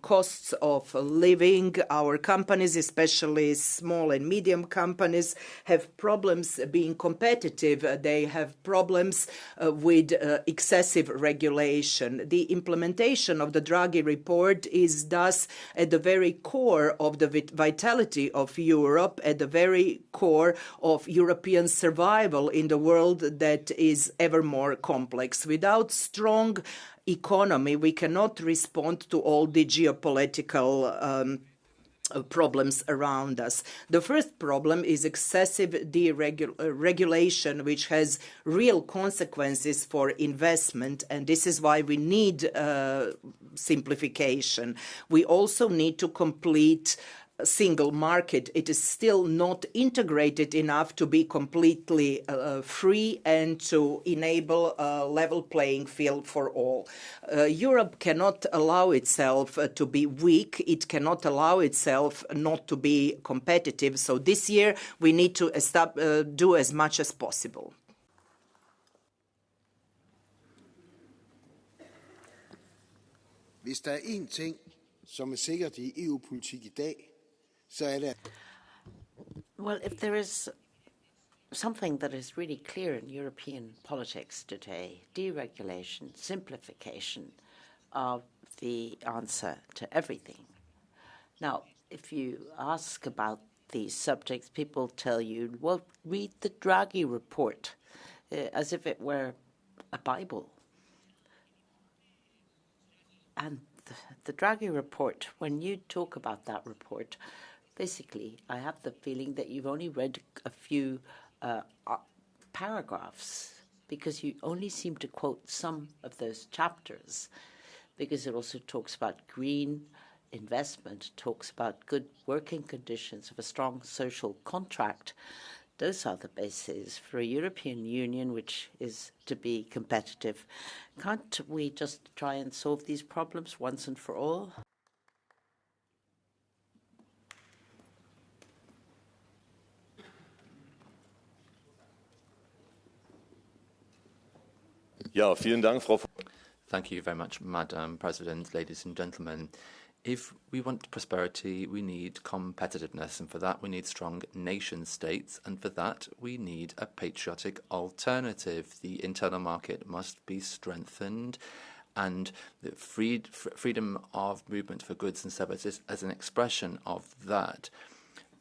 costs of living. Our companies, especially small and medium companies, have problems being competitive. They have problems with excessive regulation. The implementation of the Draghi report is thus at the very core of the vitality of Europe, at the very core of European survival in the world that is ever more complex. Without strong economy, we cannot respond to all the geopolitical problems around us. The first problem is excessive regulation, which has real consequences for investment, and this is why we need simplification. We also need to complete a single market. It is still not integrated enough to be completely free and to enable a level playing field for all. Europe cannot allow itself to be weak. It cannot allow itself not to be competitive. So this year we need to do as much as possible. Hvis der én ting, som sikkert i EU-politik i dag, så det. Well, if there is something that is really clear in European politics today, deregulation, simplification are the answer to everything. Now, if you ask about these subjects, people tell you, well, read the Draghi report, as if it were a Bible. And the Draghi report, when you talk about that report, basically, I have the feeling that you've only read a few paragraphs, because you only seem to quote some of those chapters, because it also talks about green investment, talks about good working conditions of a strong social contract. Those are the bases for a European Union which is to be competitive. Can't we just try and solve these problems once and for all? Ja, vielen Dank, Frau. Thank you very much, Madam President, ladies and gentlemen. If we want prosperity, we need competitiveness, and for that we need strong nation states, and for that we need a patriotic alternative. The internal market must be strengthened, and the freedom of movement for goods and services as an expression of that.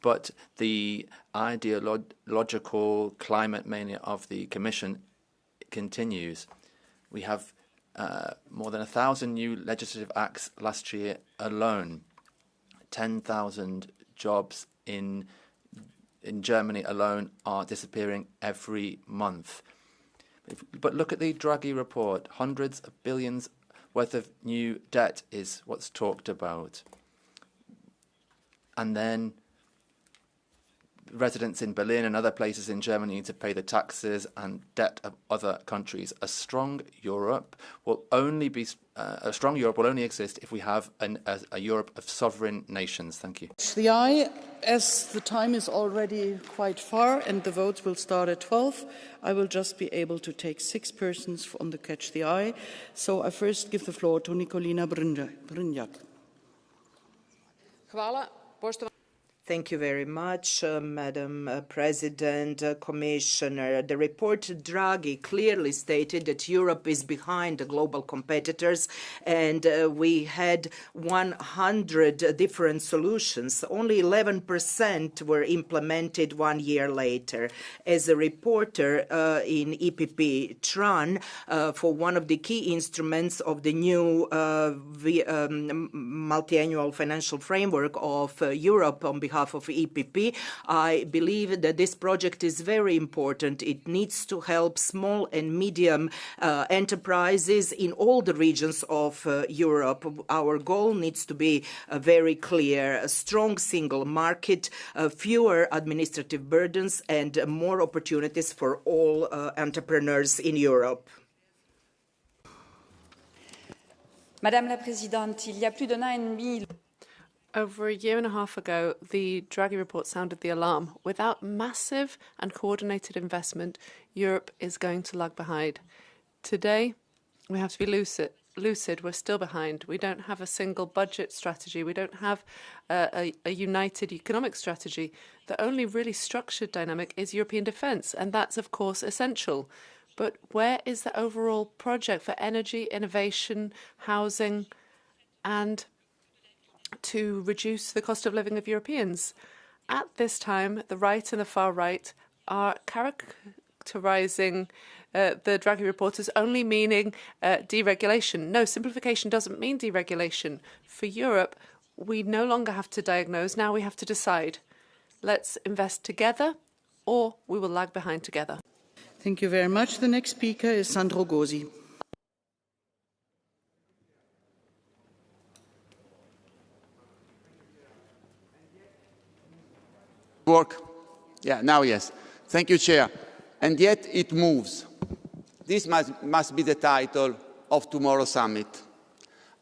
But the ideological climate mania of the Commission continues. We have more than 1,000 new legislative acts last year alone. 10,000 jobs in Germany alone are disappearing every month. But look at the Draghi report. Hundreds of billions worth of new debt is what's talked about. And then residents in Berlin and other places in Germany need to pay the taxes and debt of other countries. A strong Europe will only exist if we have a Europe of sovereign nations. Thank you. The eye, as the time is already quite far and the votes will start at 12, I will just be able to take 6 persons on the Catch the Eye. So I first give the floor to Nikolina Brynjak. Hvala. Thank you very much, Madam President, Commissioner. The report Draghi clearly stated that Europe is behind the global competitors, and we had 100 different solutions. Only 11% were implemented 1 year later. As a reporter in EPP TRAN for one of the key instruments of the new multi-annual financial framework of Europe on behalf of EPP, I believe that this project is very important. It needs to help small and medium enterprises in all the regions of Europe. Our goal needs to be very clear: a strong single market, fewer administrative burdens, and more opportunities for all entrepreneurs in Europe. Madame la Présidente, il y a plus d'un an et demi. Over a year and a half ago, the Draghi report sounded the alarm. Without massive and coordinated investment, Europe is going to lag behind. Today, we have to be lucid. We're still behind. We don't have a single budget strategy. We don't have a united economic strategy. The only really structured dynamic is European defence, and that's, of course, essential. But where is the overall project for energy, innovation, housing, and to reduce the cost of living of Europeans? At this time, the right and the far right are characterising the Draghi report as only meaning deregulation. No, simplification doesn't mean deregulation. For Europe, we no longer have to diagnose, now we have to decide. Let's invest together or we will lag behind together. Thank you very much. The next speaker is Sandro Gosi. Work. Yeah, now yes. Thank you, Chair. And yet it moves. This must be the title of tomorrow's summit.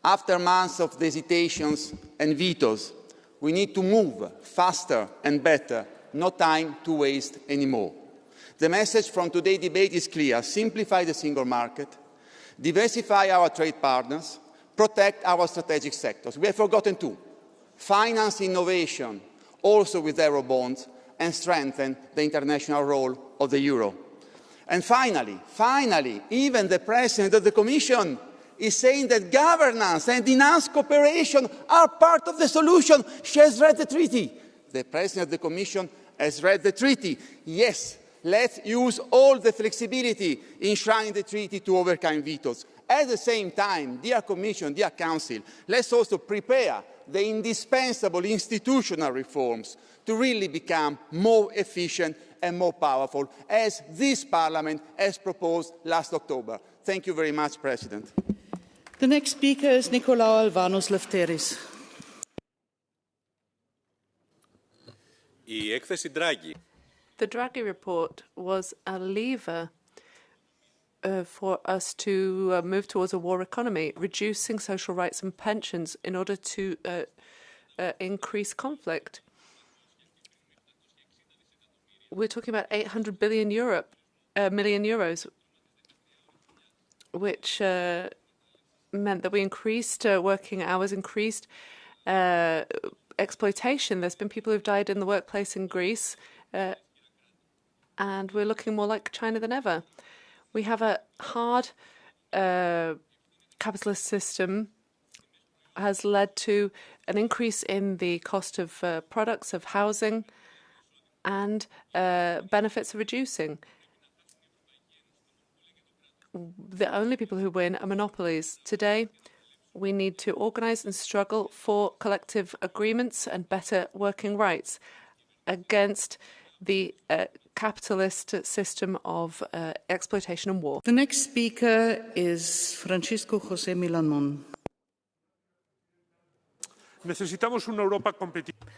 After months of hesitations and vetoes, we need to move faster and better, no time to waste anymore. The message from today's debate is clear. Simplify the single market, diversify our trade partners, protect our strategic sectors. We have forgotten two. Finance innovation, also with Eurobonds, and strengthen the international role of the euro. And finally, even the President of the Commission is saying that governance and enhanced cooperation are part of the solution. She has read the treaty. The President of the Commission has read the treaty. Yes, let's use all the flexibility enshrined in the treaty to overcome vetoes. At the same time, dear Commission, dear Council, let's also prepare the indispensable institutional reforms to really become more efficient and more powerful, as this Parliament has proposed last October. Thank you very much, President. The next speaker is Nicolaou Alvanos Lefteris. Η έκθεση Draghi. The Draghi report was a lever for us to move towards a war economy, reducing social rights and pensions in order to increase conflict. We're talking about 800 billion million euros, which meant that we increased working hours, increased exploitation. There's been people who've died in the workplace in Greece, and we're looking more like China than ever. We have a hard capitalist system has led to an increase in the cost of products, of housing, and benefits are reducing. The only people who win are monopolies. Today, we need to organise and struggle for collective agreements and better working rights against the capitalist system of exploitation and war. The next speaker is Francisco José Milán Mon. Necesitamos una Europa competitiva.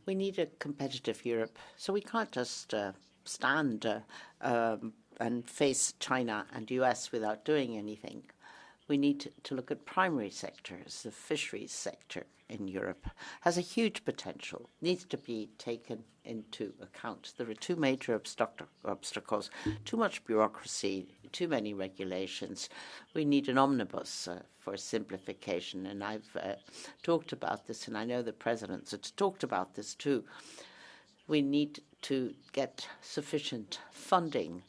We need a competitive Europe, so we can't just stand and face China and US without doing anything. We need to look at primary sectors. The fisheries sector in Europe has a huge potential, needs to be taken into account. There are two major obstacles, too much bureaucracy, too many regulations. We need an omnibus for simplification, and I've talked about this, and I know the presidents have talked about this too. We need to get sufficient funding.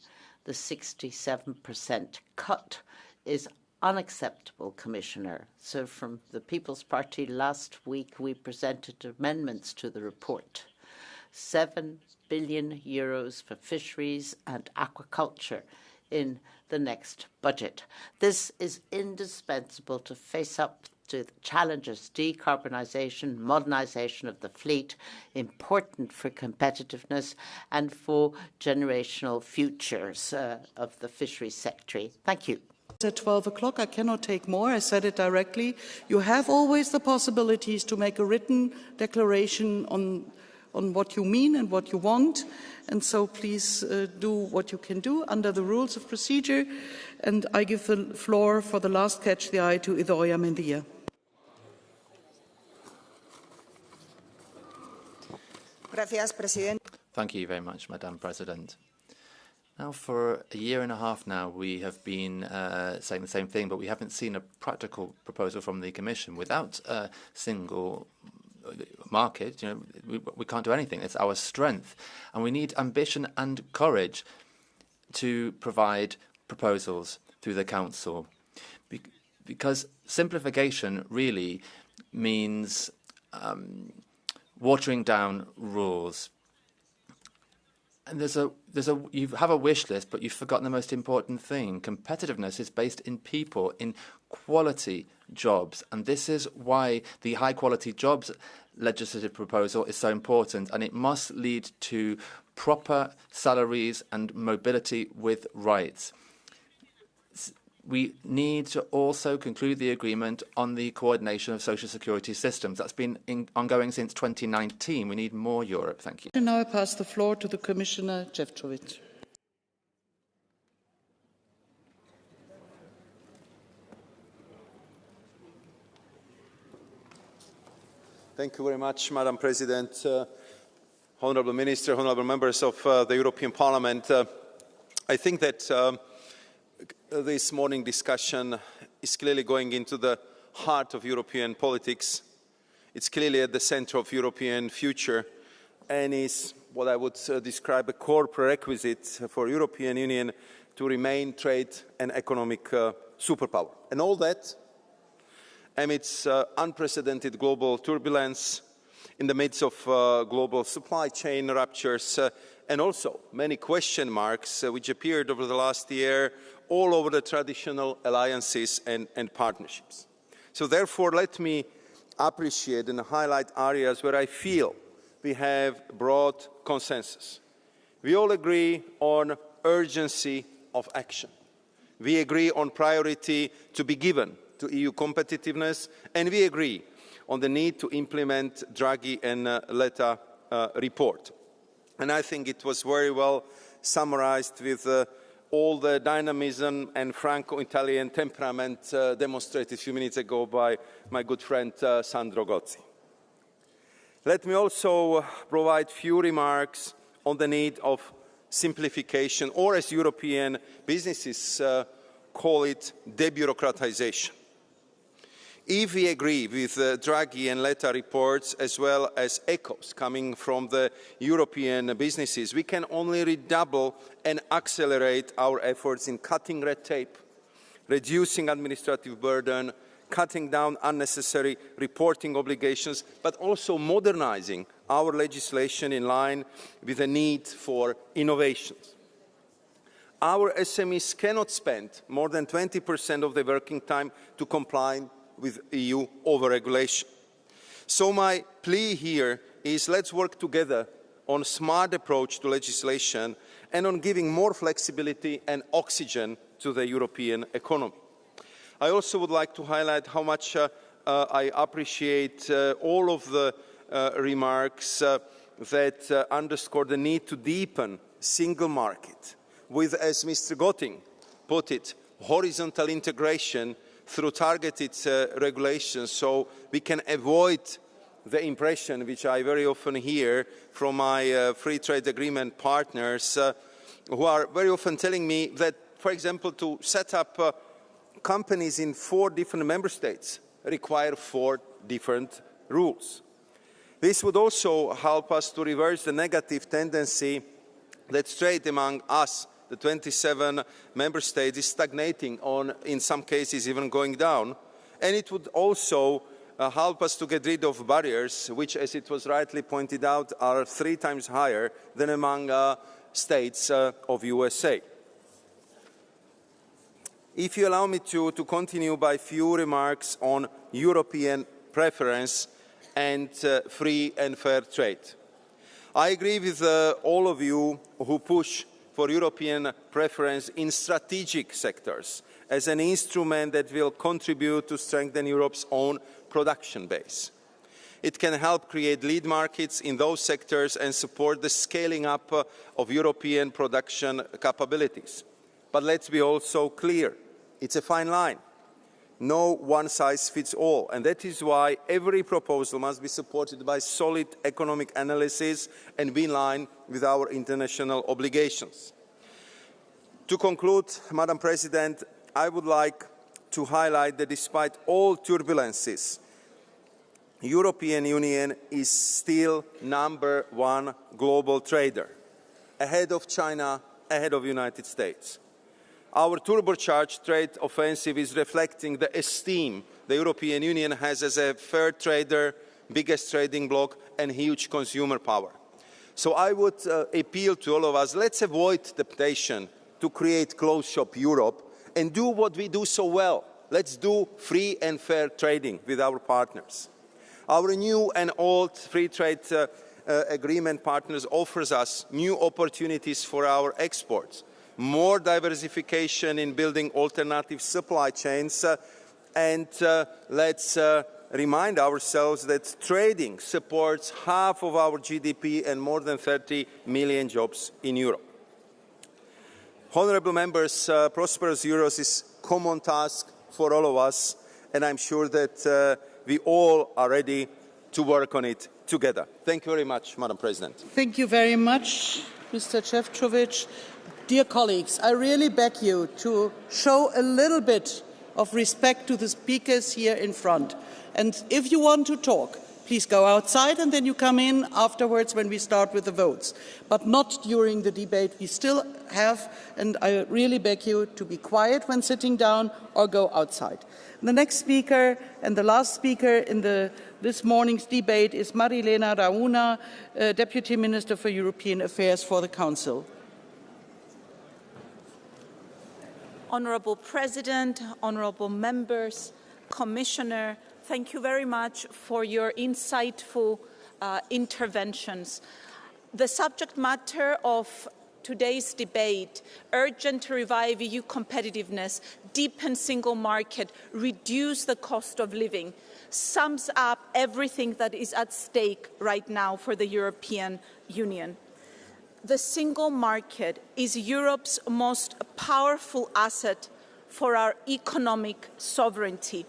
The 67% cut is unacceptable, Commissioner. So from the People's Party last week, we presented amendments to the report. 7 billion euros for fisheries and aquaculture in the next budget. This is indispensable to face up to the challenges: decarbonisation, modernisation of the fleet, important for competitiveness and for generational futures of the fisheries sector. Thank you. At 12 o'clock, I cannot take more. I said it directly. You have always the possibilities to make a written declaration on what you mean and what you want. And so please do what you can do under the rules of procedure. And I give the floor for the last catch the eye to Idoia Mendia. Thank you very much, Madam President. Now, for a year and a half now, we have been saying the same thing, but we haven't seen a practical proposal from the Commission. Without a single market, we can't do anything. It's our strength, and we need ambition and courage to provide proposals through the Council, because simplification really means watering down rules. And you have a wish list, but you've forgotten the most important thing. Competitiveness is based in people, in quality jobs. And this is why the high quality jobs legislative proposal is so important. And it must lead to proper salaries and mobility with rights. We need to also conclude the agreement on the coordination of social security systems. That's been ongoing since 2019. We need more Europe. Thank you. Now I pass the floor to the Commissioner Šefčovič. Thank you very much, Madam President, Honourable Minister, Honourable Members of the European Parliament. I think that this morning discussion is clearly going into the heart of European politics. It's clearly at the centre of European future and is what I would describe a core prerequisite for European Union to remain trade and economic superpower. And all that amidst unprecedented global turbulence, in the midst of global supply chain ruptures, and also many question marks which appeared over the last year all over the traditional alliances and partnerships. So therefore, let me appreciate and highlight areas where I feel we have broad consensus. We all agree on urgency of action. We agree on priority to be given to EU competitiveness, and we agree on the need to implement Draghi and Letta report. And I think it was very well summarized with all the dynamism and Franco-Italian temperament demonstrated a few minutes ago by my good friend Sandro Gozzi. Let me also provide few remarks on the need of simplification, or as European businesses call it, debureaucratization. If we agree with Draghi and Letta reports, as well as echoes coming from the European businesses, we can only redouble and accelerate our efforts in cutting red tape, reducing administrative burden, cutting down unnecessary reporting obligations, but also modernizing our legislation in line with the need for innovations. Our SMEs cannot spend more than 20% of their working time to comply with EU overregulation. So my plea here is let's work together on a smart approach to legislation and on giving more flexibility and oxygen to the European economy. I also would like to highlight how much I appreciate all of the remarks that underscore the need to deepen single market with, as Mr. Gotting put it, horizontal integration through targeted regulations, so we can avoid the impression which I very often hear from my free trade agreement partners who are very often telling me that, for example, to set up companies in 4 different member states require 4 different rules. This would also help us to reverse the negative tendency that trade among us, the 27 member states, is stagnating on, in some cases, even going down. And it would also help us to get rid of barriers, which, as it was rightly pointed out, are 3 times higher than among states of USA. If you allow me to continue by few remarks on European preference and free and fair trade. I agree with all of you who push for European preference in strategic sectors as an instrument that will contribute to strengthen Europe's own production base. It can help create lead markets in those sectors and support the scaling up of European production capabilities. But let's be also clear, it's a fine line. No one size fits all, and that is why every proposal must be supported by solid economic analysis and be in line with our international obligations. To conclude, Madam President, I would like to highlight that despite all turbulences, the European Union is still #1 global trader, ahead of China, ahead of the United States. Our turbocharged trade offensive is reflecting the esteem the European Union has as a fair trader, biggest trading bloc, and huge consumer power. So I would appeal to all of us, let's avoid temptation to create closed shop Europe and do what we do so well. Let's do free and fair trading with our partners. Our new and old free trade agreement partners offers us new opportunities for our exports, more diversification in building alternative supply chains, and let's remind ourselves that trading supports half of our GDP and more than 30 million jobs in Europe. Honourable members, prosperous Europe is a common task for all of us, and I'm sure that we all are ready to work on it together. Thank you very much, Madam President. Thank you very much, Mr. Šefčovič. Dear colleagues, I really beg you to show a little bit of respect to the speakers here in front. And if you want to talk, please go outside and then you come in afterwards when we start with the votes. But not during the debate. We still have, and I really beg you to be quiet when sitting down or go outside. The next speaker and the last speaker in this morning's debate is Marilena Rauna, Deputy Minister for European Affairs for the Council. Honourable President, honourable members, Commissioner, thank you very much for your insightful interventions. The subject matter of today's debate, urgent to revive EU competitiveness, deepen single market, reduce the cost of living, sums up everything that is at stake right now for the European Union. The single market is Europe's most powerful asset for our economic sovereignty.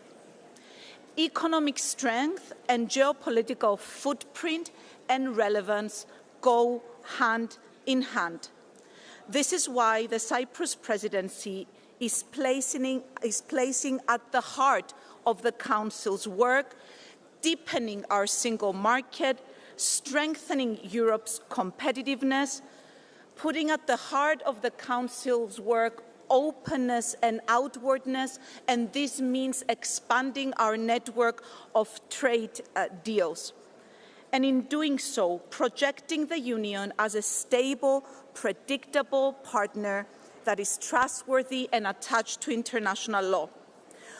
Economic strength and geopolitical footprint and relevance go hand in hand. This is why the Cyprus presidency is placing at the heart of the Council's work, deepening our single market, strengthening Europe's competitiveness, putting at the heart of the Council's work openness and outwardness, and this means expanding our network of trade deals. And in doing so, projecting the Union as a stable, predictable partner that is trustworthy and attached to international law.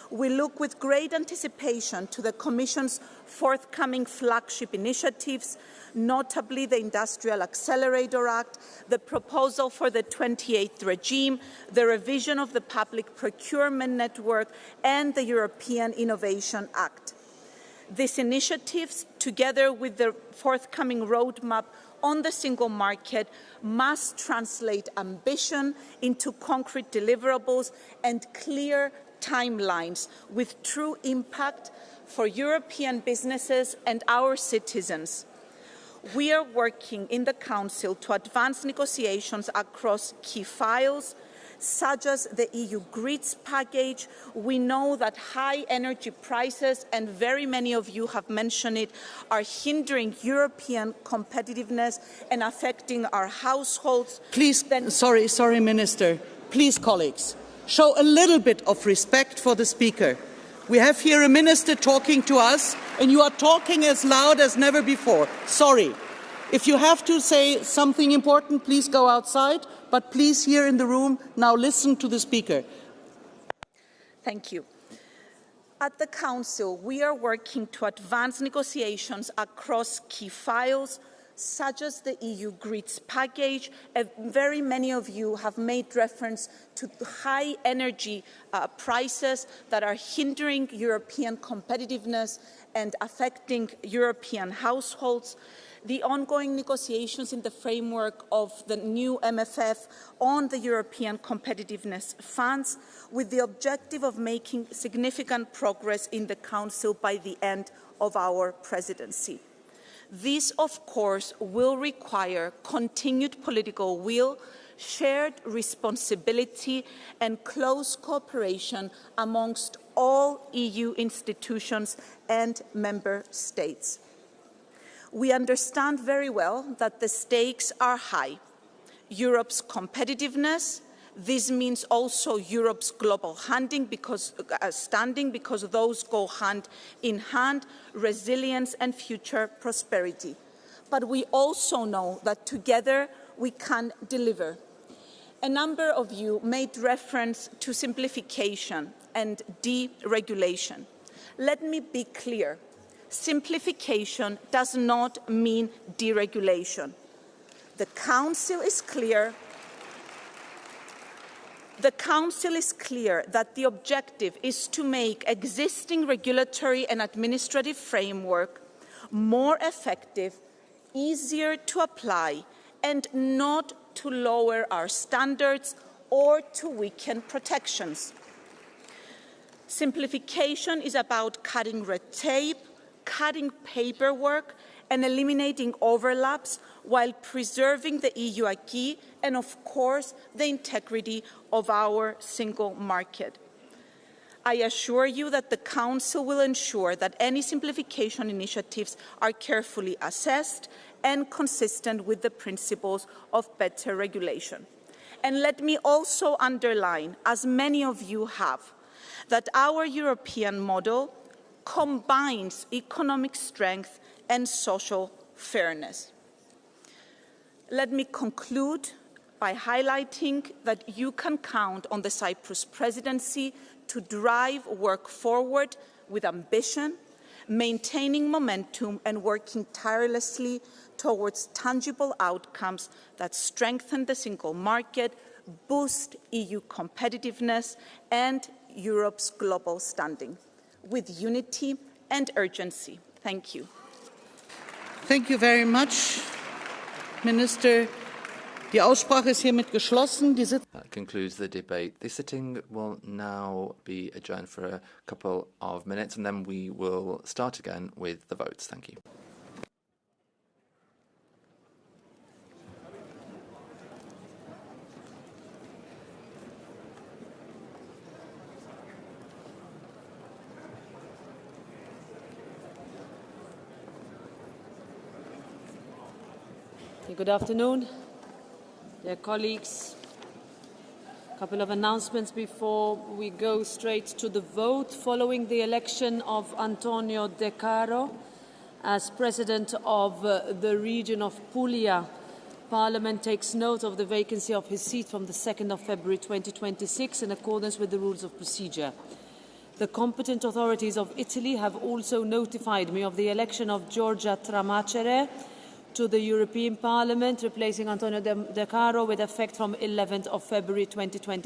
We look with great anticipation to the Commission's forthcoming flagship initiatives, notably the Industrial Accelerator Act, the proposal for the 28th regime, the revision of the Public Procurement Network, and the European Innovation Act. These initiatives, together with the forthcoming roadmap on the single market, must translate ambition into concrete deliverables and clear timelines with true impact for European businesses and our citizens. We are working in the Council to advance negotiations across key files, such as the EU grids package. We know that high energy prices, and very many of you have mentioned it, are hindering European competitiveness and affecting our households. Please, sorry, Minister. Please, colleagues, show a little bit of respect for the speaker. We have here a minister talking to us, and you are talking as loud as never before. Sorry. If you have to say something important, please go outside, but please, here in the room, now listen to the speaker. Thank you. At the Council, we are working to advance negotiations across key files, such as the EU grids package. Very many of you have made reference to the high energy prices that are hindering European competitiveness and affecting European households. The ongoing negotiations in the framework of the new MFF on the European competitiveness funds, with the objective of making significant progress in the Council by the end of our presidency. This, of course, will require continued political will, shared responsibility, and close cooperation amongst all EU institutions and member states. We understand very well that the stakes are high. Europe's competitiveness, this means also Europe's global standing because those go hand in hand, resilience and future prosperity. but we also know that together we can deliver. A number of you made reference to simplification and deregulation. Let me be clear. Simplification does not mean deregulation. The Council is clear. The Council is clear that the objective is to make existing regulatory and administrative framework more effective, easier to apply, and not to lower our standards or to weaken protections. Simplification is about cutting red tape, cutting paperwork, and eliminating overlaps while preserving the EU acquis and, of course, the integrity of our single market. I assure you that the Council will ensure that any simplification initiatives are carefully assessed and consistent with the principles of better regulation. And let me also underline, as many of you have, that our European model combines economic strength and social fairness. Let me conclude by highlighting that you can count on the Cyprus presidency to drive work forward with ambition, maintaining momentum and working tirelessly towards tangible outcomes that strengthen the single market, boost EU competitiveness and Europe's global standing, with unity and urgency. Thank you. Thank you very much, Minister. Die Aussprache ist hiermit geschlossen. That concludes the debate. The sitting will now be adjourned for a couple of minutes, and then we will start again with the votes. Thank you. Good afternoon, dear colleagues. A couple of announcements before we go straight to the vote. Following the election of Antonio De Caro as President of the region of Puglia, Parliament takes note of the vacancy of his seat from the 2nd of February 2026 in accordance with the rules of procedure. The competent authorities of Italy have also notified me of the election of Giorgia Tramacere to the European Parliament, replacing Antonio De Caro with effect from 11th of February 2026.